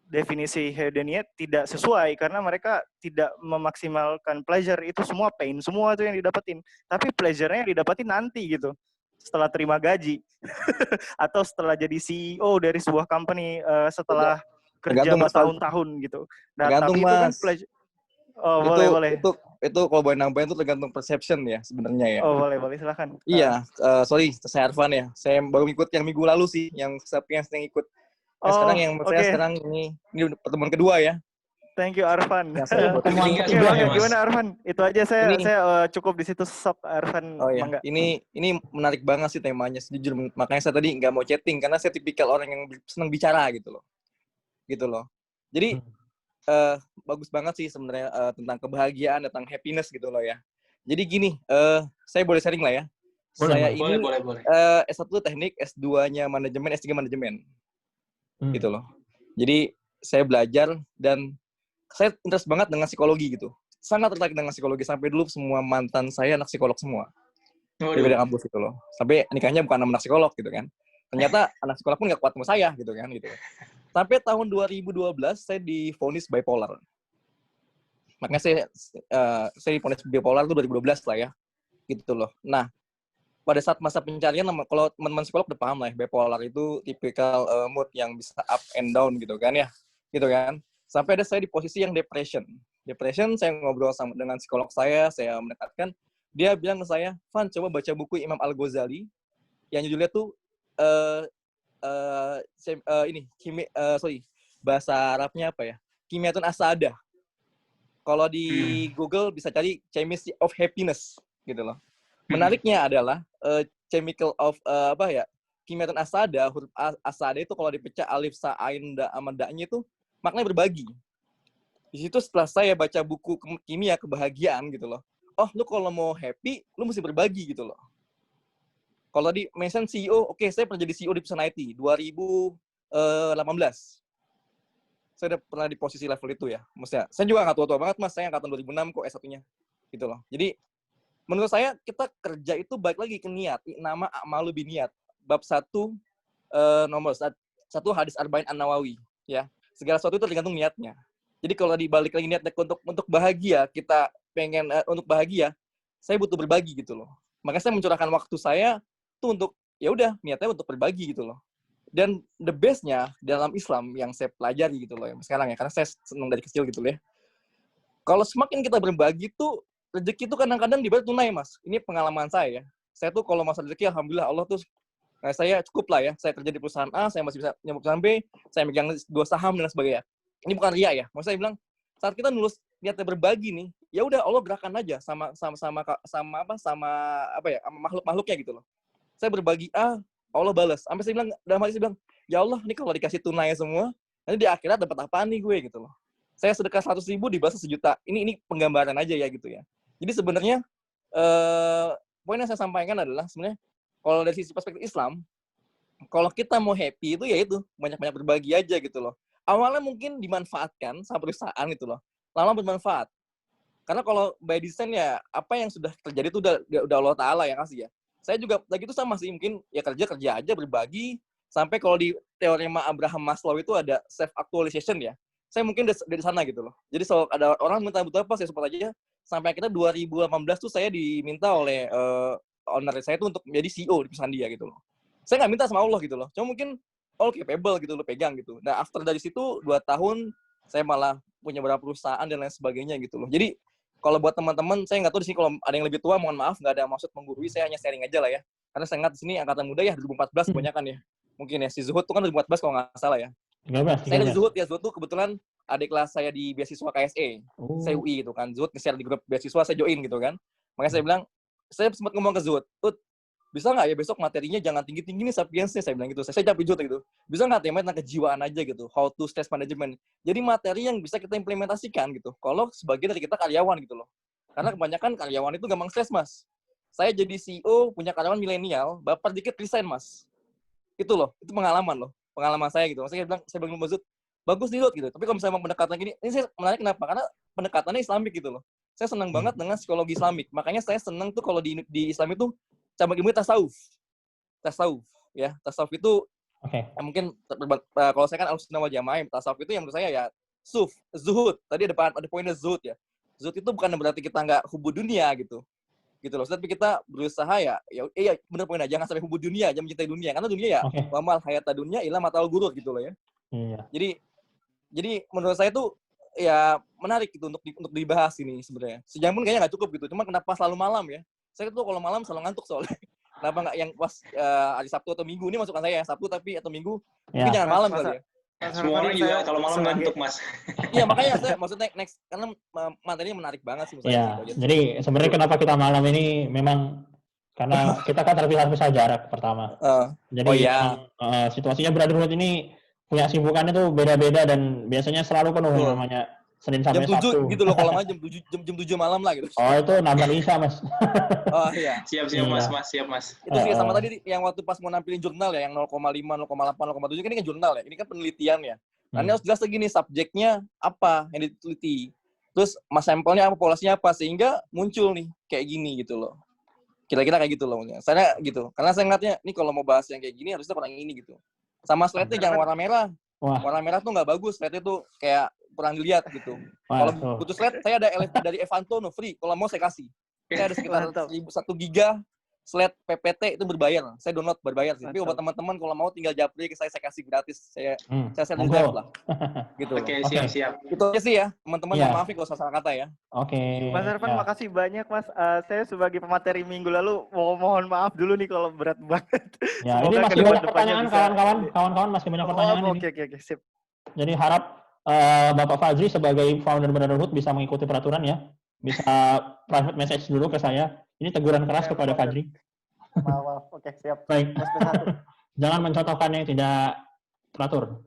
definisi hedonia tidak sesuai karena mereka tidak memaksimalkan pleasure, itu semua pain semua tuh yang didapetin, tapi pleasure-nya didapetin nanti gitu setelah terima gaji atau setelah jadi CEO dari sebuah company, setelah kerja Tergantung Mas Fal. bertahun-tahun gitu. Nah, Tergantung, tapi itu kan Mas. pleasure. Oh, boleh. Itu kalau boleh nambahin itu tergantung perception ya sebenarnya ya. Oh, boleh silakan. Iya, sorry, saya Arfan ya. Saya baru ikut yang minggu lalu sih, yang Sapiens yang ikut. Nah, sekarang yang saya sekarang ini pertemuan kedua ya. Thank you Arfan. Pertemuan Oke, ketiga ya, Mas. gimana Arfan? Itu aja saya cukup di situ, sok Arfan. Oh ya, Mangga. ini menarik banget sih temanya, jujur. Makanya saya tadi nggak mau chatting karena saya tipikal orang yang senang bicara gitu loh. Jadi bagus banget sih sebenarnya tentang kebahagiaan, tentang happiness gitu loh ya. Jadi gini, saya boleh sharing lah ya. Saya ini S1 teknik, S2-nya manajemen, S3 manajemen. Gitu loh. Jadi saya belajar dan saya interest banget dengan psikologi gitu. Sangat tertarik dengan psikologi, sampai dulu semua mantan saya anak psikolog semua. Di beda kampus gitu loh. Sampai nikahnya bukan anak psikolog gitu kan. Ternyata anak psikolog pun gak kuat sama saya gitu kan. Sampai tahun 2012 saya divonis bipolar. Makanya saya divonis bipolar itu 2012 lah ya. Gitu loh. Nah, pada saat masa pencarian, kalau teman-teman psikolog udah paham lah ya, bipolar itu tipikal mood yang bisa up and down gitu kan ya. Gitu kan. Sampai ada saya di posisi yang depression. Depression, saya ngobrol dengan psikolog saya mendekatkan. Dia bilang ke saya, Van, coba baca buku Imam Al-Ghazali yang judulnya tuh bahasa Arabnya apa ya? Kimyatun As-Sa'adah. Kalau di Google bisa cari Chemistry of Happiness gitu loh. Menariknya adalah chemical of Kimyatun As-Sa'adah, huruf As-Sa'adah itu kalau dipecah alif sa ain da sama da-nya itu maknanya berbagi. Di situ setelah saya baca buku kimia kebahagiaan gitu loh. Oh, lu kalau mau happy, lu mesti berbagi gitu loh. Kalau di mention CEO, oke, saya pernah jadi CEO di perusahaan IT 2018. Saya udah pernah di posisi level itu ya. Maksudnya, saya juga nggak tua-tua banget, Mas. Saya angkatan 2006 kok S1-nya. Gitu loh. Jadi, menurut saya, kita kerja itu balik lagi ke niat. Nama a'malu biniat. Bab 1, nomor 1 hadis Arba'in An-Nawawi. Ya. Segala sesuatu itu tergantung niatnya. Jadi kalau dibalik lagi niatnya untuk bahagia, kita pengen untuk bahagia, saya butuh berbagi gitu loh. Makanya saya mencurahkan waktu saya tuh untuk, ya udah, niatnya untuk berbagi gitu loh. Dan the best-nya dalam Islam yang saya pelajari gitu loh ya, sekarang ya, karena saya senang dari kecil gitu loh ya. Kalau semakin kita berbagi tuh, rezeki tuh kadang-kadang dibayar tunai, Mas. Ini pengalaman saya ya. Saya tuh kalau masalah rezeki, alhamdulillah Allah tuh, saya cukup lah ya. Saya kerja di perusahaan A, saya masih bisa nyambut perusahaan B, saya megang 2 saham dan sebagainya. Ini bukan ria ya. Maksud saya bilang, saat kita nulis niatnya berbagi nih, ya udah Allah gerakan aja sama makhluk-makhluknya gitu loh. Saya berbagi Allah balas. Sampai saya bilang, dalam hati saya bilang, ya Allah, ini kalau dikasih tunai semua, nanti di akhirat dapat apaan nih gue gitu loh. Saya sedekah 100.000 dibalas 1 juta. Ini penggambaran aja ya gitu ya. Jadi sebenarnya poin yang saya sampaikan adalah sebenarnya kalau dari sisi perspektif Islam, kalau kita mau happy itu ya itu banyak-banyak berbagi aja gitu loh. Awalnya mungkin dimanfaatkan sama perusahaan itu loh. Lama bermanfaat. Karena kalau by design ya apa yang sudah terjadi itu udah Allah Ta'ala yang kasih ya. Saya juga lagi itu sama sih, mungkin ya kerja aja berbagi. Sampai kalau di teorema Abraham Maslow itu ada self actualization ya. Saya mungkin dari sana gitu loh. Jadi kalau ada orang minta butuh apa, saya support aja. Sampai akhirnya 2018 tuh saya diminta oleh owner saya tuh untuk menjadi CEO di perusahaan dia gitu loh. Saya nggak minta sama Allah gitu loh. Cuma mungkin all capable gitu lo pegang gitu. Nah after dari situ 2 tahun saya malah punya beberapa perusahaan dan lain sebagainya gitu loh. Jadi kalau buat teman-teman, saya nggak tahu di sini kalau ada yang lebih tua, mohon maaf, nggak ada maksud menggurui, saya hanya sharing aja lah ya. Karena saya ingat di sini angkatan muda ya, 2014 kebanyakan ya. Mungkin ya, si Zuhud tuh kan 2014 kalau nggak salah ya. 13. Saya dari Zuhud tuh kebetulan adik kelas saya di beasiswa KSE, CUI gitu kan. Zuhud nge-share di grup beasiswa, saya join gitu kan. Makanya saya bilang, saya sempat ngomong ke Zuhud, bisa nggak ya besok materinya jangan tinggi-tinggi nih Sapiensnya, saya bilang gitu. Saya jawab gitu. Bisa nggak temanya tentang kejiwaan aja gitu, how to stress management. Jadi materi yang bisa kita implementasikan gitu. Kalau sebagian dari kita karyawan gitu loh. Karena kebanyakan karyawan itu gampang stres, Mas. Saya jadi CEO, punya karyawan milenial, baper dikit resign, Mas. Itu loh, itu pengalaman loh. Pengalaman saya gitu. Maksudnya saya bilang Mas Zud, bagus nih Zud gitu. Tapi kalau misalnya pendekatan gini, ini saya menarik kenapa? Karena pendekatannya Islamik gitu loh. Saya senang banget dengan psikologi Islamik. Makanya saya senang tuh kalau di Islam itu cabang ilmu tasawuf. ya. Tasawuf itu Oke. mungkin kalau saya kan Ahlussunnah wal Jamaah, tasawuf itu yang menurut saya ya zuhud. Tadi ada poinnya zuhud ya. Zuhud itu bukan berarti kita nggak hubud dunia gitu loh. Tapi kita berusaha ya bener poinnya, jangan sampai hubud dunia, jangan mencintai dunia, karena dunia ya wamal hayata dunia ila matal gurur gitu loh ya. Iya. Jadi menurut saya tuh ya menarik gitu untuk dibahas ini sebenarnya. Sejam pun kayaknya nggak cukup gitu. Cuma kenapa selalu malam ya? Saya tuh kalau malam selalu ngantuk soalnya. Kenapa nggak yang pas hari Sabtu atau Minggu? Ini masukan saya ya, Sabtu tapi atau Minggu. Mungkin jangan malam kali ya. Semua orang juga kalau malam ngantuk, Mas. Iya, makanya saya maksudnya next, karena materinya menarik banget sih menurut saya. Iya. Jadi sebenarnya kenapa kita malam ini memang karena kita kan terpisah jarak pertama. Jadi situasinya Brother Hood ini punya sibukannya tuh beda-beda dan biasanya selalu penuh yang namanya Senin sampai Sabtu. Jam 7 gitu loh, kalau malam jam 7 malam lah gitu. Oh, itu nambah Isya, Mas. Oh iya. Siap Mas, siap Mas. Itu sih sama tadi yang waktu pas mau nampilin jurnal ya, yang 0,5, 0,8, 0,7 kan ini kan jurnal ya. Ini kan penelitian ya. Nah, ini harus jelas gini, subjeknya apa yang diteliti. Terus sampelnya apa, populasinya apa, sehingga muncul nih kayak gini gitu loh. Kira-kira kayak gitu loh. Saya gitu. Karena saya ngeliatnya, nih kalau mau bahas yang kayak gini harusnya kurang ini gitu. Sama slide-nya jangan warna merah. Warna merah tuh nggak bagus, slide-nya tuh kayak kurang dilihat gitu. Kalau butuh slide, saya ada dari Evanto free. Kalau mau saya kasih. Saya ada sekitar 1 giga slide PPT itu berbayar. Saya download berbayar sih. Tapi buat teman-teman kalau mau tinggal japri ke saya kasih gratis. Saya share drive lah. Gitu. Oke, siap. Itu aja sih ya, teman-teman. Maaf kalau salah kata ya. Oke. Mas Arfan, makasih banyak, Mas. Saya sebagai pemateri minggu lalu mohon maaf dulu nih kalau berat banget. Ya, ini masih banyak pertanyaan kawan-kawan masih banyak pertanyaan ini. Oke, sip. Jadi harap Bapak Fajri sebagai founder Brotherhood bisa mengikuti peraturan ya. Bisa private message dulu ke saya. Ini teguran keras kepada Fajri. Maaf. Oke, siap. Baik. Jangan mencontohkan yang tidak teratur.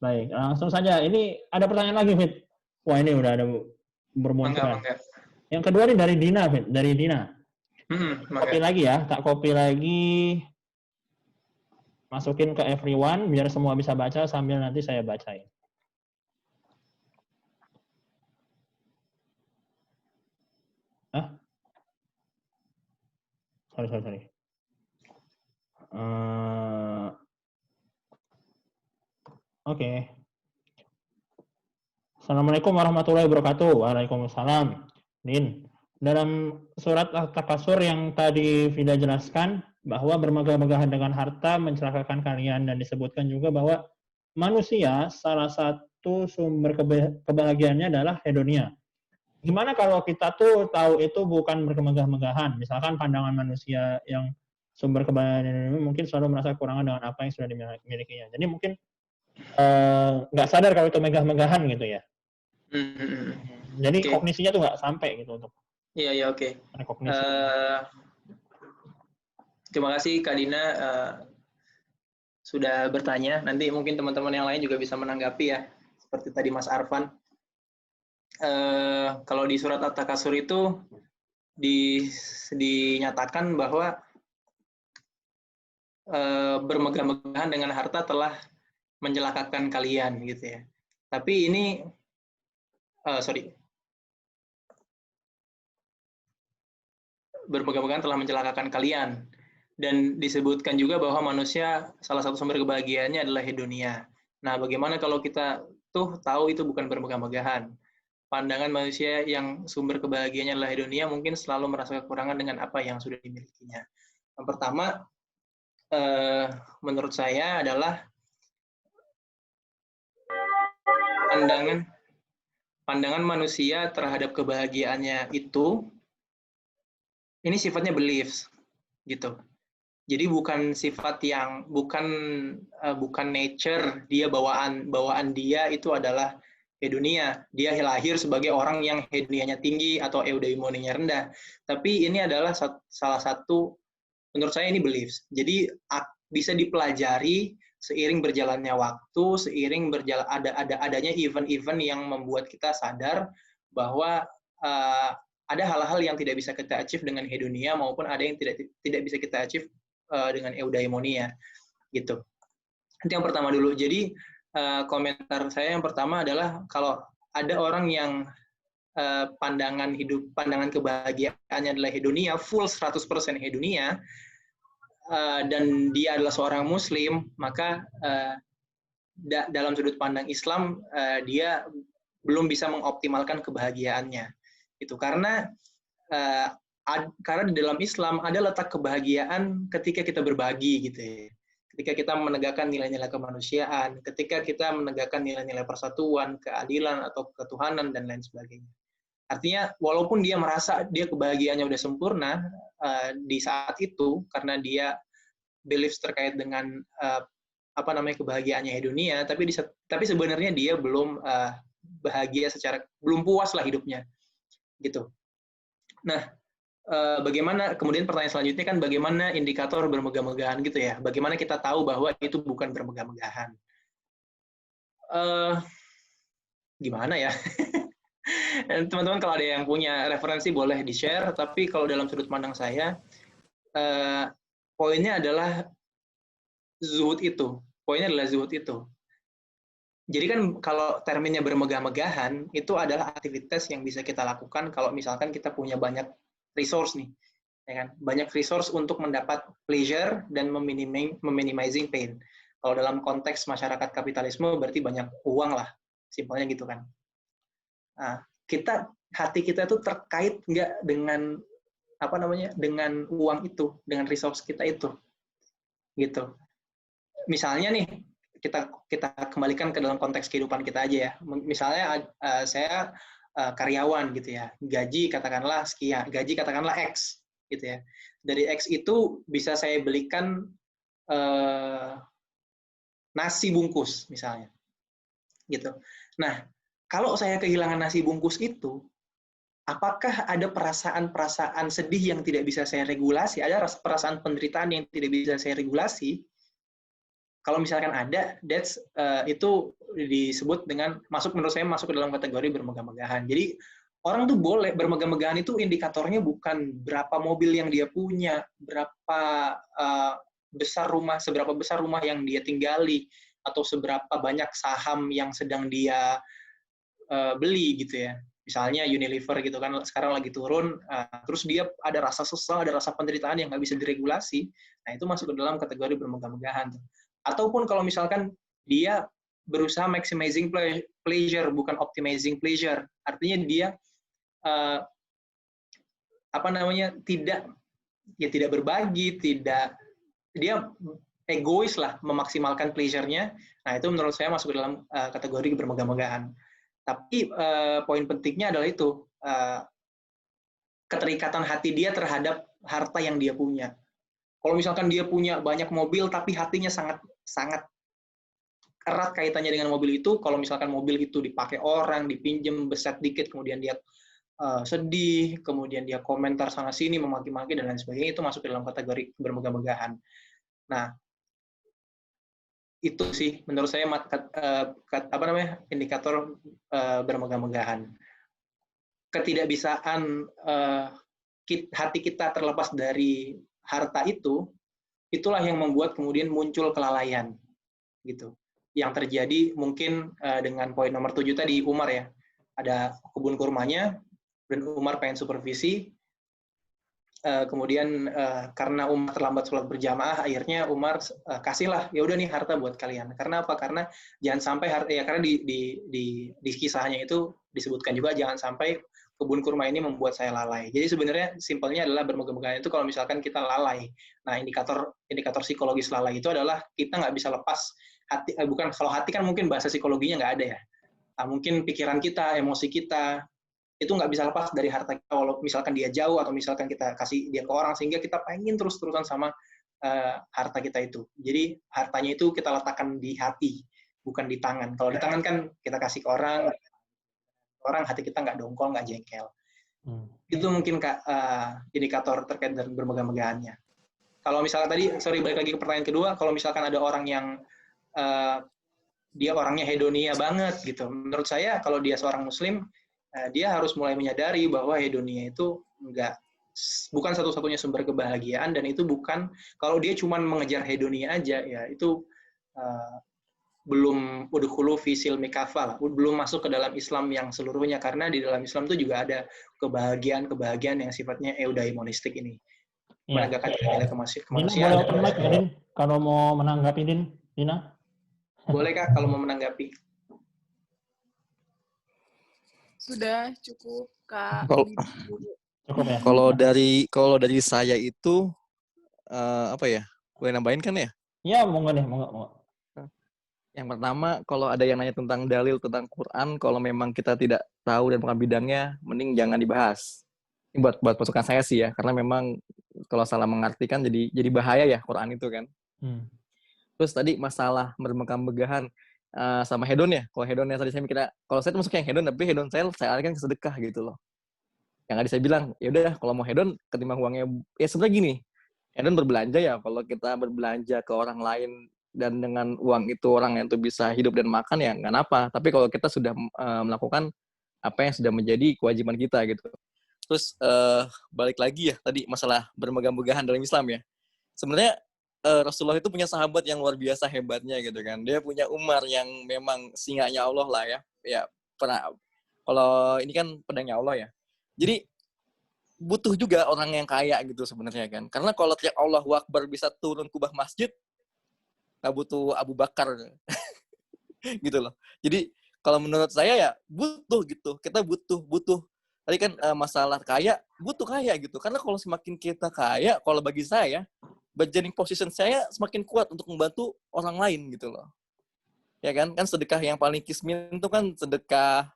Baik, langsung saja. Ini ada pertanyaan lagi, Fit. Wah, ini udah ada bermunculan. Yang kedua ini dari Dina, Fit. Dari Dina. Copy lagi ya. Tak copy lagi. Masukin ke everyone biar semua bisa baca sambil nanti saya bacain. Sorry. Oke. Assalamualaikum warahmatullahi wabarakatuh. Waalaikumsalam. Din, dalam surat At-Takasur yang tadi Vida jelaskan bahwa bermegah-megahan dengan harta mencelakakan kalian, dan disebutkan juga bahwa manusia salah satu sumber kebahagiaannya adalah hedonia. Gimana kalau kita tuh tahu itu bukan bermegah-megahan? Misalkan pandangan manusia yang sumber kebahagiaan ini mungkin selalu merasa kekurangan dengan apa yang sudah dimilikinya. Jadi mungkin nggak sadar kalau itu megah-megahan gitu ya. Jadi kognisinya tuh nggak sampai gitu untuk. Iya, oke. Terima kasih Kak Dina sudah bertanya. Nanti mungkin teman-teman yang lain juga bisa menanggapi ya. Seperti tadi Mas Arfan. Kalau di surat At-Takasur itu dinyatakan bahwa bermegah-megahan dengan harta telah mencelakakan kalian gitu ya. Tapi ini bermegah-megahan telah mencelakakan kalian, dan disebutkan juga bahwa manusia salah satu sumber kebahagiaannya adalah hedonia. Nah, bagaimana kalau kita tuh tahu itu bukan bermegah-megahan? Pandangan manusia yang sumber kebahagiaannya adalah hedonia mungkin selalu merasa kekurangan dengan apa yang sudah dimilikinya. Yang pertama, menurut saya adalah pandangan manusia terhadap kebahagiaannya itu, ini sifatnya beliefs, gitu. Jadi bukan sifat yang bukan nature dia, bawaan dia itu adalah hedonia. Dia lahir sebagai orang yang hedonianya tinggi atau eudaimoninya rendah. Tapi ini adalah salah satu, menurut saya ini beliefs. Jadi bisa dipelajari seiring berjalannya waktu, seiring adanya event-event yang membuat kita sadar bahwa ada hal-hal yang tidak bisa kita achieve dengan hedonia, maupun ada yang tidak bisa kita achieve dengan eudaimonia, gitu. Itu yang pertama dulu. Jadi komentar saya yang pertama adalah kalau ada orang yang pandangan kebahagiaannya adalah hedonia, full 100% hedonia, dan dia adalah seorang Muslim, maka dalam sudut pandang Islam dia belum bisa mengoptimalkan kebahagiaannya. Itu karena di dalam Islam ada letak kebahagiaan ketika kita berbagi gitu ya. Ketika kita menegakkan nilai-nilai kemanusiaan, ketika kita menegakkan nilai-nilai persatuan, keadilan atau ketuhanan dan lain sebagainya. Artinya walaupun dia merasa dia kebahagiaannya udah sempurna di saat itu karena dia beliefs terkait dengan kebahagiaannya hedonia, tapi sebenarnya dia belum bahagia belum puas lah hidupnya gitu. Nah, bagaimana kemudian pertanyaan selanjutnya kan bagaimana indikator bermegah-megahan gitu ya? Bagaimana kita tahu bahwa itu bukan bermegah-megahan? Gimana ya? Teman-teman kalau ada yang punya referensi boleh di-share, tapi kalau dalam sudut pandang saya, poinnya adalah zuhud itu. Poinnya adalah zuhud itu. Jadi kan kalau terminnya bermegah-megahan, itu adalah aktivitas yang bisa kita lakukan kalau misalkan kita punya banyak resource nih. Ya kan? Banyak resource untuk mendapat pleasure dan meminimizing pain. Kalau dalam konteks masyarakat kapitalisme berarti banyak uang lah. Simpelnya gitu kan. Nah, hati kita itu terkait nggak dengan dengan uang itu, dengan resource kita itu, gitu. Misalnya nih kita kembalikan ke dalam konteks kehidupan kita aja ya. Misalnya saya karyawan gitu ya, gaji katakanlah sekian, gaji katakanlah X gitu ya. Dari X itu bisa saya belikan nasi bungkus misalnya, gitu. Nah, kalau saya kehilangan nasi bungkus itu, apakah ada perasaan-perasaan sedih yang tidak bisa saya regulasi? Ada perasaan penderitaan yang tidak bisa saya regulasi? Kalau misalkan ada, itu disebut dengan menurut saya masuk ke dalam kategori bermegah-megahan. Jadi orang tuh boleh bermegah-megahan itu indikatornya bukan berapa mobil yang dia punya, seberapa besar rumah yang dia tinggali, atau seberapa banyak saham yang sedang dia beli gitu ya. Misalnya Unilever gitu kan sekarang lagi turun, terus dia ada rasa sesal, ada rasa penderitaan yang nggak bisa diregulasi. Nah itu masuk ke dalam kategori bermegah-megahan. Ataupun kalau misalkan dia berusaha maximizing pleasure, bukan optimizing pleasure. Artinya dia tidak berbagi, dia egois lah memaksimalkan pleasure-nya. Nah itu menurut saya masuk ke dalam kategori bermegah-megahan. Tapi poin pentingnya adalah itu, keterikatan hati dia terhadap harta yang dia punya. Kalau misalkan dia punya banyak mobil, tapi hatinya sangat erat kaitannya dengan mobil itu, kalau misalkan mobil itu dipakai orang, dipinjem, beset dikit, kemudian dia sedih, kemudian dia komentar sana-sini, memaki-maki, dan lain sebagainya, itu masuk ke dalam kategori bermegah-megahan. Nah, itu sih menurut saya indikator bermegah-megahan. Ketidakbisaan hati kita terlepas dari harta itu, itulah yang membuat kemudian muncul kelalaian, gitu. Yang terjadi mungkin dengan poin nomor 7 tadi, Umar ya, ada kebun kurmanya, dan Umar pengen supervisi, kemudian karena Umar terlambat sholat berjamaah, akhirnya Umar kasihlah, ya udah nih harta buat kalian. Karena apa? Karena jangan sampai karena di kisahnya itu disebutkan juga jangan sampai kebun kurma ini membuat saya lalai. Jadi sebenarnya simpelnya adalah bermegah-megahan itu kalau misalkan kita lalai. Nah, indikator psikologis lalai itu adalah kita nggak bisa lepas hati. Kalau hati kan mungkin bahasa psikologinya nggak ada ya. Mungkin pikiran kita, emosi kita itu nggak bisa lepas dari harta kita. Walau misalkan dia jauh atau misalkan kita kasih dia ke orang sehingga kita pengen terus-terusan sama harta kita itu. Jadi hartanya itu kita letakkan di hati, bukan di tangan. Kalau di tangan kan kita kasih ke orang hati kita nggak dongkol, nggak jengkel. Itu mungkin indikator terkait dengan bermegah-megahannya. Kalau misalkan tadi, balik lagi ke pertanyaan kedua, kalau misalkan ada orang yang dia orangnya hedonia banget gitu, menurut saya kalau dia seorang muslim, dia harus mulai menyadari bahwa hedonia itu bukan satu-satunya sumber kebahagiaan, dan itu bukan, kalau dia cuma mengejar hedonia aja, ya itu belum udkhulu fi silmi kafah, belum masuk ke dalam Islam yang seluruhnya, karena di dalam Islam itu juga ada kebahagiaan yang sifatnya eudaimonistik ini. Iya. menegakkan nilai Dina kemanusiaan. boleh open mic nggak, Din? Kalau mau menanggapi, Dina? Boleh Kak kalau mau menanggapi? Sudah cukup, Kak. Kalau- Bibi. Cukup ya? Kalau dari saya itu apa ya? Boleh nambahin kan ya? Iya, mau nggak deh, mau nggak. Yang pertama, kalau ada yang nanya tentang dalil tentang Quran, kalau memang kita tidak tahu dan bukan bidangnya, mending jangan dibahas. Ini buat masukan saya sih ya, karena memang kalau salah mengartikan jadi bahaya ya Quran itu kan. Terus tadi masalah bermegah-megahan sama hedon ya. Kalau hedonnya tadi saya mikirnya, kalau saya tuh masuk yang hedon, tapi hedon saya alihkan ke sedekah gitu loh. Yang tadi saya bilang, ya udah kalau mau hedon ketimbang uangnya, ya sebenarnya gini, hedon berbelanja ya, kalau kita berbelanja ke orang lain dan dengan uang itu orang yang itu bisa hidup dan makan ya nggak apa. Tapi kalau kita sudah melakukan apa yang sudah menjadi kewajiban kita gitu. Terus balik lagi ya tadi masalah bermegah-megahan dalam Islam ya. Sebenarnya Rasulullah itu punya sahabat yang luar biasa hebatnya gitu kan. Dia punya Umar yang memang singanya Allah lah ya. Ya pernah kalau ini kan pedangnya Allah ya. Jadi butuh juga orang yang kaya gitu sebenarnya kan. Karena kalau tiap Allahu Akbar bisa turun kubah masjid, nggak butuh Abu Bakar gitu loh. Jadi kalau menurut saya ya butuh gitu. Kita butuh. Tadi kan masalah kaya, butuh kaya gitu. Karena kalau semakin kita kaya, kalau bagi saya, bargaining position saya semakin kuat untuk membantu orang lain gitu loh. Ya kan sedekah yang paling kismin itu kan sedekah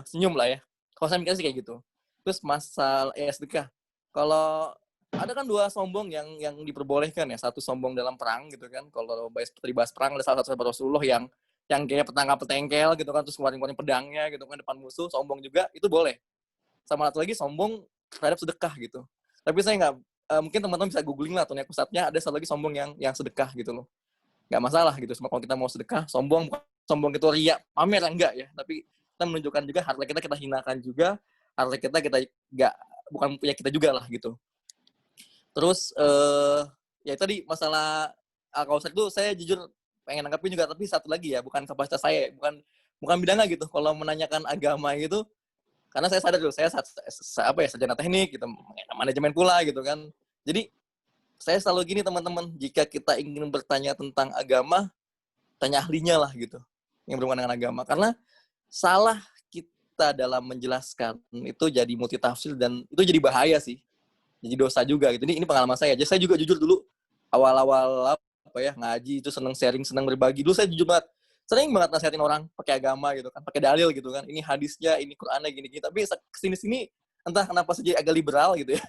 senyum lah ya. Kalau saya mikirnya sih kayak gitu. Terus masalah sedekah. Kalau ada kan dua sombong yang diperbolehkan ya. Satu sombong dalam perang gitu kan. Kalau bahas perang ada salah satu sahabat Rasulullah yang kayak petangga-petengkel gitu kan, terus keluarin pedangnya gitu kan depan musuh, sombong juga, itu boleh. Sama satu lagi sombong terhadap sedekah gitu. Tapi saya nggak, mungkin teman-teman bisa googling lah tuh pusatnya, ada satu lagi sombong yang sedekah gitu loh. Nggak masalah gitu, kalau kita mau sedekah, sombong itu riya, pamer enggak ya, tapi kita menunjukkan juga harta kita hinakan juga, harta kita nggak, bukan punya kita juga lah gitu. Terus ya tadi masalah Al-Kausar itu saya jujur pengen nanggapin juga, tapi satu lagi ya, bukan kapasitas saya, bukan bidangnya gitu. Kalau menanyakan agama gitu, karena saya sadar dulu, saya sarjana teknik gitu, manajemen pula gitu kan. Jadi saya selalu gini teman-teman, jika kita ingin bertanya tentang agama, tanya ahlinya lah gitu, yang berhubungan dengan agama. Karena salah kita dalam menjelaskan itu jadi multitafsir dan itu jadi bahaya sih, jadi dosa juga gitu. Ini pengalaman saya aja. Saya juga jujur dulu awal-awal ngaji itu seneng sharing, seneng berbagi. Dulu saya jujur banget, sering banget nasihatin orang pakai agama gitu kan, pakai dalil gitu kan. Ini hadisnya, ini Qur'annya gini-gini. Tapi kesini-sini entah kenapa saja agak liberal gitu ya.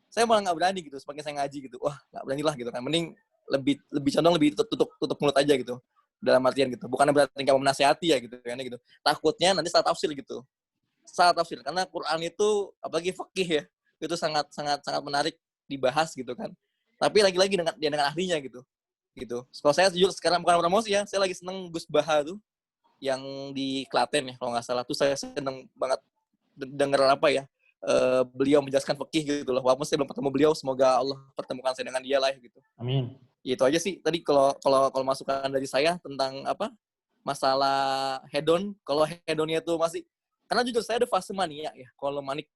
Saya malah nggak berani gitu. Semakin saya ngaji gitu, wah nggak berani lah gitu kan. Mending lebih condong lebih tutup mulut aja gitu. Dalam artian gitu. Bukan berarti kamu menasihati ya gitu kan gitu. Takutnya nanti salah tafsir gitu. Salah tafsir karena Quran itu apalagi fikih ya, itu sangat menarik dibahas gitu kan. Tapi lagi-lagi dengan ahlinya gitu. Kalau saya jujur sekarang bukan promosi ya, saya lagi seneng Gus Baha tuh yang di Klaten ya kalau nggak salah tuh, saya seneng banget denger beliau menjelaskan fikih gitu loh. Walaupun saya belum ketemu beliau, semoga Allah pertemukan saya dengan dia lah gitu. Amin. Itu aja sih tadi kalau masukan dari saya tentang masalah hedon. Kalau hedonnya itu masih, karena jujur saya ada fase mania ya. Kalau manik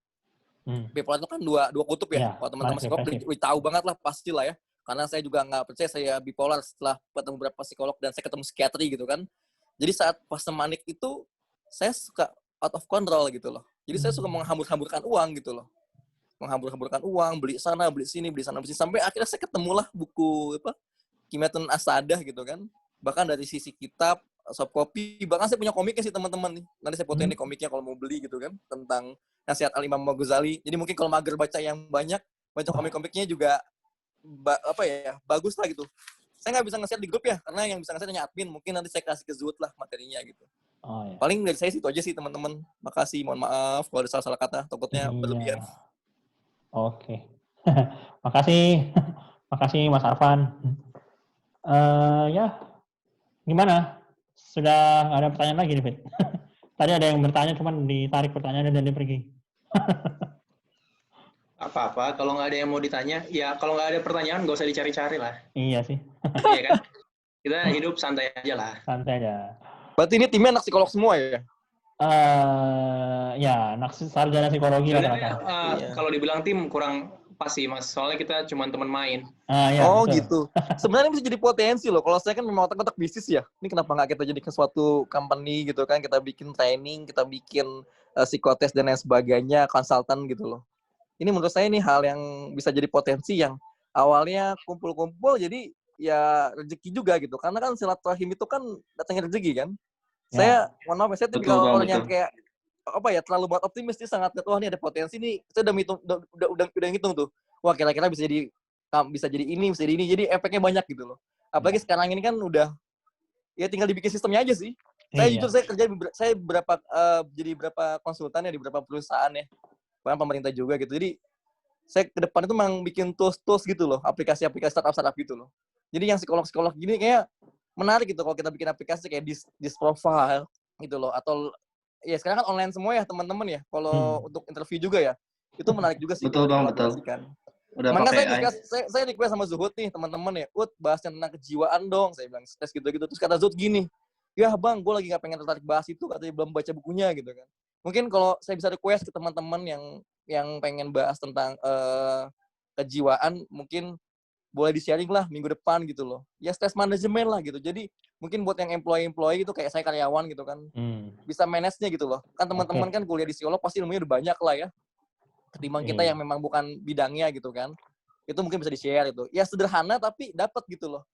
bipolar itu kan dua kutub ya. Kalau teman-teman psikolog udah tahu banget lah pasti lah ya. Karena saya juga nggak percaya saya bipolar setelah ketemu beberapa psikolog dan saya ketemu psikiatri gitu kan. Jadi saat fase manik itu saya suka out of control gitu loh. Jadi saya suka menghambur-hamburkan uang gitu loh. Menghambur-hamburkan uang, beli sana, beli sini, sampai akhirnya saya ketemulah buku Kimyatun As-Sa'adah gitu kan. Bahkan dari sisi kitab, soft copy, bahkan saya punya komiknya sih teman-teman nih. Nanti saya fotoin nih komiknya kalau mau beli gitu kan, tentang nasihat Al-Imam Al-Ghazali. Jadi mungkin kalau mager baca yang banyak, baca komik-komiknya juga bagus lah gitu. Saya nggak bisa nge-share di grup ya, karena yang bisa nge-share hanya admin. Mungkin nanti saya kasih ke Zuhud lah materinya gitu. Oh, iya. Paling dari saya sih itu aja sih teman-teman. Makasih, mohon maaf kalau ada salah kata, takutnya berlebihan. Oke. Makasih Mas Arfan. Ya, gimana? Sudah nggak ada pertanyaan lagi nih, Fit? Tadi ada yang bertanya, cuman ditarik pertanyaannya dan dia pergi. Apa-apa, kalau nggak ada yang mau ditanya, ya kalau nggak ada pertanyaan nggak usah dicari-cari lah. Iya sih. Iya kan? Kita hidup santai aja lah. Santai aja. Berarti ini timnya anak psikolog semua ya? Ya, anak sarjana psikologi lah. Kalau dibilang tim kurang pas sih Mas, soalnya kita cuma teman main. Ya, Oh betul. gitu. Sebenarnya bisa jadi potensi loh. Kalau saya kan memang otak-otak bisnis ya. Ini kenapa nggak kita jadikan suatu company gitu kan? Kita bikin training, kita bikin psikotes dan lain sebagainya, konsultan gitu loh. Ini menurut saya ini hal yang bisa jadi potensi yang awalnya kumpul-kumpul jadi ya rezeki juga gitu. Karena kan silaturahim itu kan datangnya rezeki kan. Saya mohon maaf, saya tipikal Betul, Bang, orang yang betul. kayak apa ya, terlalu buat optimis sih, sangat wah ini ada potensi nih. Saya udah ngitung, udah ngitung tuh. Wah, kira-kira bisa jadi ini, bisa jadi ini. Jadi efeknya banyak gitu loh. Apalagi sekarang ini kan udah ya tinggal dibikin sistemnya aja sih. Saya jujur saya kerja saya jadi beberapa konsultan ya di beberapa perusahaan ya. Bahkan pemerintah juga gitu. Jadi saya ke depan itu memang bikin tools gitu loh, aplikasi-aplikasi startup gitu loh. Jadi yang psikolog-psikolog gini kayak menarik gitu kalau kita bikin aplikasi kayak this profile gitu loh, atau ya sekarang kan online semua ya teman-teman ya. Kalau untuk interview juga ya, itu menarik juga sih Betul, kalau Bang, betul. dikolaborasikan. Udah Makanya pakai AI. saya request sama Zuhud nih teman-teman ya, bahas tentang kejiwaan dong, saya bilang tes gitu-gitu. Terus kata Zuhud gini, ya bang, gue lagi gak pengen tertarik bahas itu, katanya belum baca bukunya gitu kan. Mungkin kalau saya bisa request ke teman-teman yang pengen bahas tentang kejiwaan, mungkin boleh di-sharing lah minggu depan gitu loh. Ya stress management lah gitu. Jadi mungkin buat yang employee itu kayak saya karyawan gitu kan, bisa manage-nya gitu loh. Kan teman-teman kan kuliah di psikolog pasti ilmunya udah banyak lah ya. Ketimbang kita yang memang bukan bidangnya gitu kan. Itu mungkin bisa di-share itu. Ya sederhana tapi dapat gitu loh.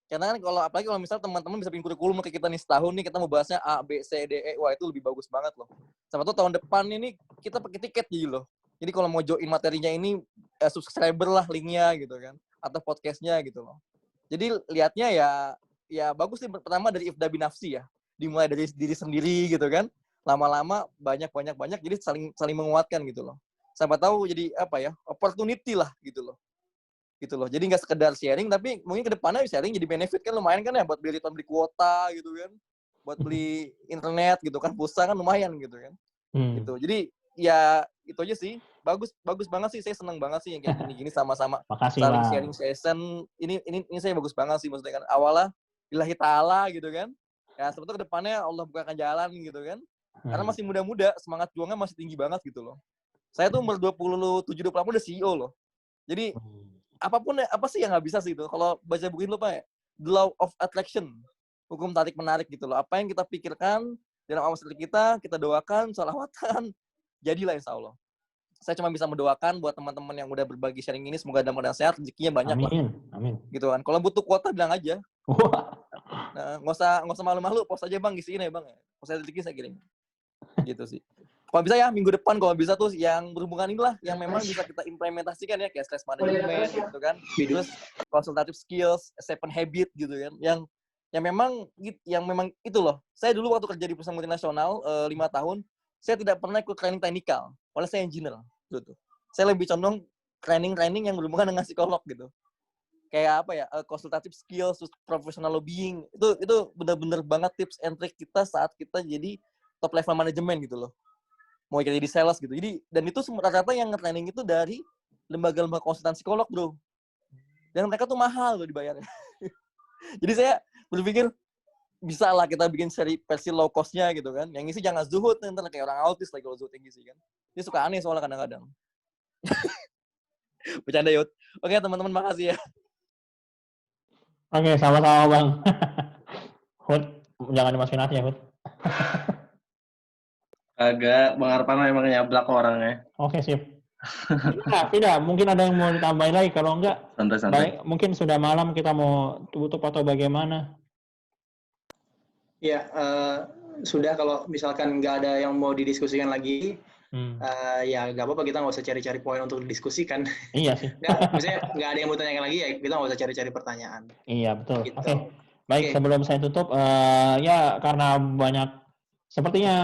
Karena kan apalagi kalau misalnya teman-teman bisa bikin kurikulum kayak kita nih setahun nih kita mau bahasnya A, B, C, D, E. Wah, itu lebih bagus banget loh. Sama tuh tahun depan ini kita pakai tiket gitu loh. Jadi kalau mau join materinya ini subscriber lah linknya gitu kan. Atau podcastnya gitu loh. Jadi lihatnya ya bagus sih, pertama dari Ifda Binafsi ya. Dimulai dari diri sendiri gitu kan. Lama-lama banyak jadi saling menguatkan gitu loh. Siapa tahu jadi apa ya, opportunity lah gitu loh. Jadi nggak sekedar sharing, tapi mungkin kedepannya sharing jadi benefit kan lumayan kan ya, buat beli kuota gitu kan, buat beli internet gitu kan, pulsa kan lumayan gitu kan. Gitu. Jadi ya itu aja sih, bagus banget sih, saya senang banget sih yang kayak gini-gini sama-sama saling sharing session. Ini saya bagus banget sih, maksudnya kan awalnya lillahi ta'ala gitu kan. Ya sebetulnya kedepannya Allah bukakan jalan gitu kan. Karena masih muda-muda, semangat juangnya masih tinggi banget gitu loh. Saya tuh umur 27-28 udah CEO loh. Jadi apapun apa sih yang nggak bisa sih itu. Kalau baca buku itu Pak, The Law of Attraction, hukum tarik menarik gitu loh. Apa yang kita pikirkan dalam amal kita doakan, sholawatan, jadilah insya Allah. Saya cuma bisa mendoakan buat teman-teman yang udah berbagi sharing ini, semoga dalam keadaan sehat, rezekinya banyak lah. Amin. Gitu kan. Kalau butuh kuota bilang aja. Nah, nggak usah malu-malu, post aja bang, isiin ya bang. Post aja rezeki saya kirim. Gitu sih. Kalau bisa ya minggu depan kalau bisa tuh yang berhubungan inilah yang memang bisa kita implementasikan ya, kayak stress management gitu kan, terus consultative skills, 7 habit gitu kan, yang memang itu loh. Saya dulu waktu kerja di perusahaan multinasional 5 tahun, saya tidak pernah ikut training teknikal, oleh saya engineer gitu. Saya lebih condong training yang berhubungan dengan psikolog gitu. Kayak apa ya, consultative skills, professional lobbying, itu benar-benar banget tips and trick kita saat kita jadi top level manajemen gitu loh. Mau jadi sales gitu. Jadi dan itu rata-rata yang nge-training itu dari lembaga-lembaga konsultan psikolog, bro. Dan mereka tuh mahal loh dibayarnya. Jadi saya berpikir bisa lah kita bikin seri versi low cost-nya gitu kan. Yang ngisi jangan Zuhud, ntar kayak orang autis lagi kalau Zuhud yang ngisi kan. Dia suka aneh soalnya kadang-kadang. Bercanda Yud. Oke teman-teman, makasih ya. Oke, sama-sama Bang. Hud, jangan dimasukin hati ya Hud. Agak Bang Arpano emang nyablak orangnya. Oke, sip. Tidak, mungkin ada yang mau ditambahin lagi. Kalau enggak, Santai-santai. Mungkin sudah malam, kita mau tutup atau bagaimana? Ya, sudah kalau misalkan nggak ada yang mau didiskusikan lagi, ya nggak apa-apa, kita nggak usah cari-cari poin untuk didiskusikan. Iya sih. Misalnya nggak ada yang mau tanyakan lagi, ya kita nggak usah cari-cari pertanyaan. Iya, betul. Gitu. Oke. Baik, sebelum saya tutup, ya karena banyak, sepertinya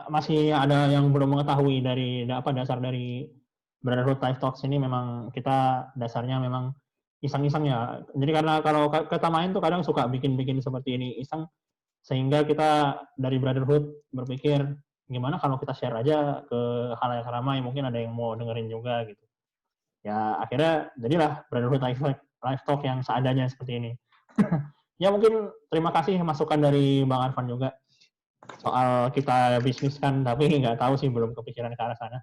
masih ada yang belum mengetahui dari dasar dari Brotherhood Life Talks ini. Memang kita dasarnya memang iseng-iseng ya. Jadi karena kalau kita main tuh kadang suka bikin-bikin seperti ini iseng, sehingga kita dari Brotherhood berpikir gimana kalau kita share aja ke halayak ramai, mungkin ada yang mau dengerin juga gitu. Ya akhirnya jadilah Brotherhood Life Talk yang seadanya seperti ini. Ya mungkin terima kasih masukan dari Bang Arfan juga soal kita bisnis kan, tapi nggak tahu sih, belum kepikiran ke arah sana.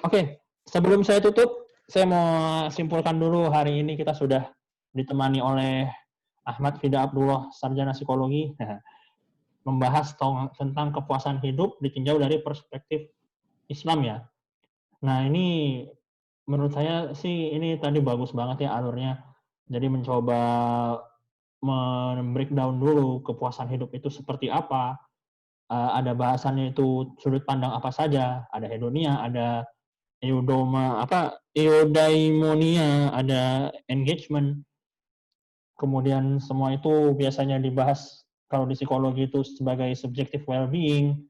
Oke, sebelum saya tutup, saya mau simpulkan dulu, hari ini kita sudah ditemani oleh Ahmad Fida Abdullah, sarjana psikologi, membahas tentang kepuasan hidup ditinjau dari perspektif Islam ya. Nah, ini menurut saya sih ini tadi bagus banget ya alurnya. Jadi mencoba men-breakdown dulu kepuasan hidup itu seperti apa. Ada bahasannya itu sudut pandang apa saja, ada hedonia, ada eudaimonia, ada engagement. Kemudian semua itu biasanya dibahas kalau di psikologi itu sebagai subjective well-being.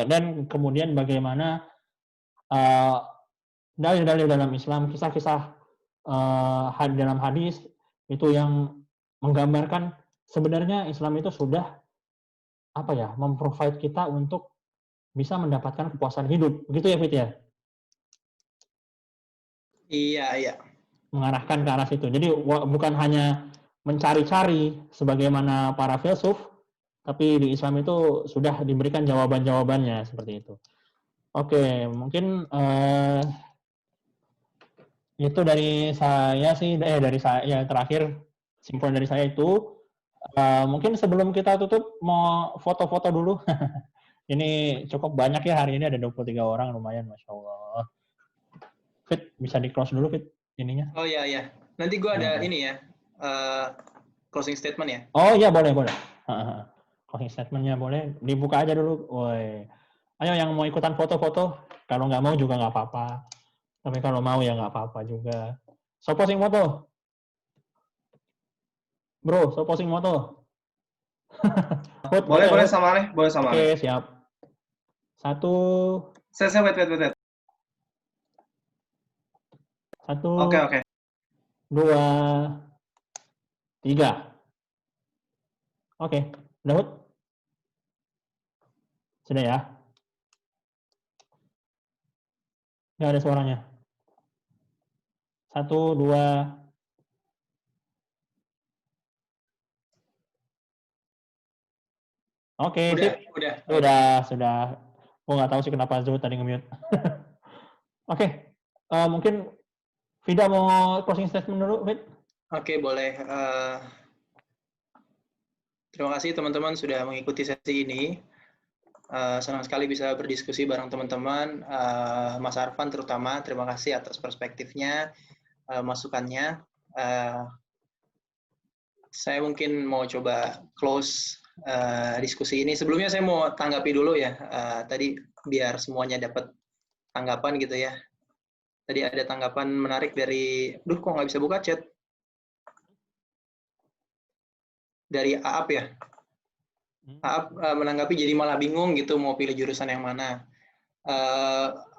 Dan kemudian bagaimana dalil-dalil dalam Islam, kisah-kisah dalam hadis itu yang menggambarkan sebenarnya Islam itu sudah memprovide kita untuk bisa mendapatkan kepuasan hidup, begitu ya Fit ya? Iya. Mengarahkan ke arah situ. Jadi bukan hanya mencari-cari sebagaimana para filsuf, tapi di Islam itu sudah diberikan jawaban-jawabannya seperti itu. Oke, mungkin itu dari saya sih, dari saya terakhir simpulan dari saya itu. Mungkin sebelum kita tutup mau foto-foto dulu. Ini cukup banyak ya hari ini, ada 23 orang, lumayan, Masya Allah. Fit, bisa di-close dulu, Fit, ininya. Oh iya. Nanti gue ada ini ya, closing statement ya. Oh iya, boleh. Closing statement-nya boleh. Dibuka aja dulu. Woi. Ayo yang mau ikutan foto-foto. Kalau nggak mau juga nggak apa-apa. Tapi kalau mau ya nggak apa-apa juga. So posting foto. Bro, so posting foto. Boleh sama Ale, boleh sama Ale. Oke, siap. 1. Saya wait. 1. Oke. 2, 3. Oke, udah Hud? Sudah ya? Nggak ada suaranya. 1, 2. Oke, Udah. Sudah. Gue nggak tahu sih kenapa Zuhud tadi nge-mute. Oke, mungkin Vida mau closing statement dulu, Vid? Oke, boleh. Terima kasih teman-teman sudah mengikuti sesi ini. Senang sekali bisa berdiskusi bareng teman-teman. Mas Arfan terutama, terima kasih atas perspektifnya, masukannya. Saya mungkin mau coba close diskusi ini. Sebelumnya saya mau tanggapi dulu ya. Tadi biar semuanya dapat tanggapan gitu ya. Tadi ada tanggapan menarik dari, kok nggak bisa buka chat? Dari Aap ya. Aap menanggapi jadi malah bingung gitu mau pilih jurusan yang mana.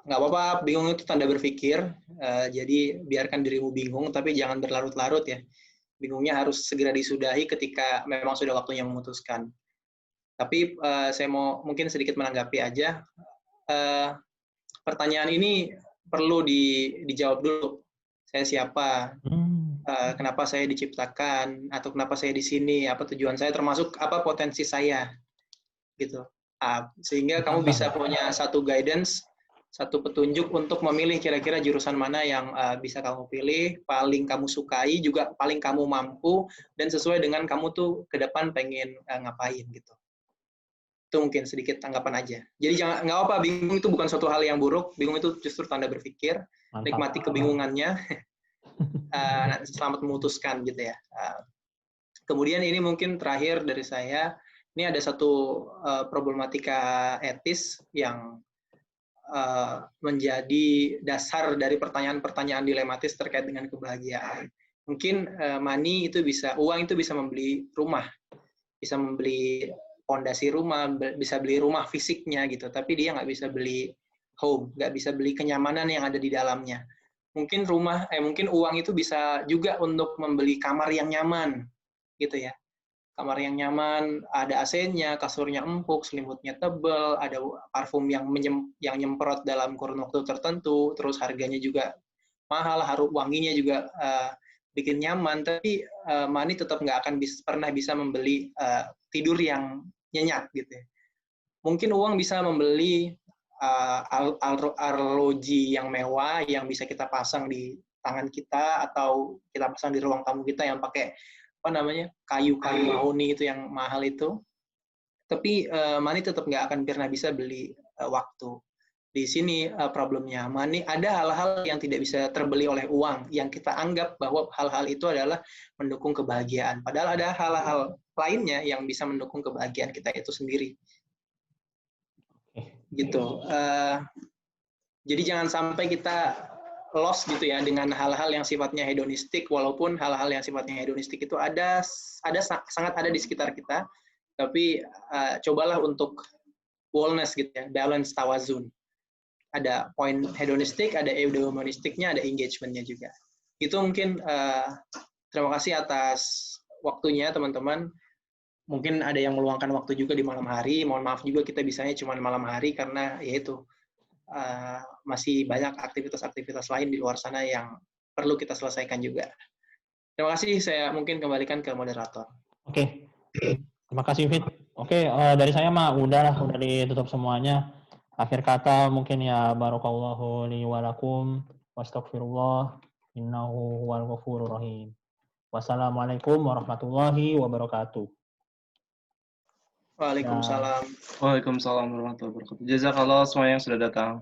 Nggak apa-apa, bingung itu tanda berpikir. Jadi biarkan dirimu bingung, tapi jangan berlarut-larut ya. Bingungnya harus segera disudahi ketika memang sudah waktunya memutuskan. Tapi saya mau mungkin sedikit menanggapi aja. Pertanyaan ini perlu dijawab dulu. Saya siapa? Kenapa saya diciptakan? Atau kenapa saya di sini? Apa tujuan saya? Termasuk apa potensi saya? Gitu. Sehingga kamu bisa punya satu guidance, satu petunjuk untuk memilih kira-kira jurusan mana yang bisa kamu pilih, paling kamu sukai, juga paling kamu mampu, dan sesuai dengan kamu tuh ke depan pengen ngapain gitu. Itu mungkin sedikit tanggapan aja. Jadi nggak apa, bingung itu bukan suatu hal yang buruk, bingung itu justru tanda berpikir. Mantap. Nikmati kebingungannya, selamat memutuskan gitu ya. Kemudian ini mungkin terakhir dari saya, ini ada satu problematika etis yang menjadi dasar dari pertanyaan-pertanyaan dilematis terkait dengan kebahagiaan. Mungkin uang itu bisa membeli rumah, bisa membeli fondasi rumah, bisa beli rumah fisiknya gitu, tapi dia nggak bisa beli home, nggak bisa beli kenyamanan yang ada di dalamnya. Mungkin mungkin uang itu bisa juga untuk membeli kamar yang nyaman, gitu ya. Kamar yang nyaman, ada AC-nya, kasurnya empuk, selimutnya tebal, ada parfum yang nyemprot dalam kurun waktu tertentu, terus harganya juga mahal, wanginya juga bikin nyaman, tapi money tetap nggak akan pernah bisa membeli tidur yang nyenyak gitu ya. Mungkin uang bisa membeli arloji yang mewah yang bisa kita pasang di tangan kita atau kita pasang di ruang tamu kita yang pakai kayu-kayu mahoni itu yang mahal itu. Tapi money tetap nggak akan pernah bisa beli waktu. Di sini problemnya. Money, ada hal-hal yang tidak bisa terbeli oleh uang, yang kita anggap bahwa hal-hal itu adalah mendukung kebahagiaan. Padahal ada hal-hal lainnya yang bisa mendukung kebahagiaan kita itu sendiri. Gitu. Jadi jangan sampai kita lost gitu ya dengan hal-hal yang sifatnya hedonistik, walaupun hal-hal yang sifatnya hedonistik itu sangat ada di sekitar kita, tapi cobalah untuk wellness gitu ya, balance, tawazun. Ada poin hedonistik, ada eudaimonistiknya, ada engagement-nya juga. Itu mungkin terima kasih atas waktunya teman-teman. Mungkin ada yang meluangkan waktu juga di malam hari. Mohon maaf juga kita bisanya cuma malam hari karena yaitu masih banyak aktivitas-aktivitas lain di luar sana yang perlu kita selesaikan juga. Terima kasih, saya mungkin kembalikan ke moderator. Oke. Terima kasih, Fit. Oke, dari saya mah udah ditutup semuanya. Akhir kata mungkin ya barakallahu li wa lakum wastaghfirullah innahu huwal ghafurur rahim. Wassalamualaikum warahmatullahi wabarakatuh. Waalaikumsalam. Waalaikumsalam warahmatullahi wabarakatuh. Jazakallah semua yang sudah datang.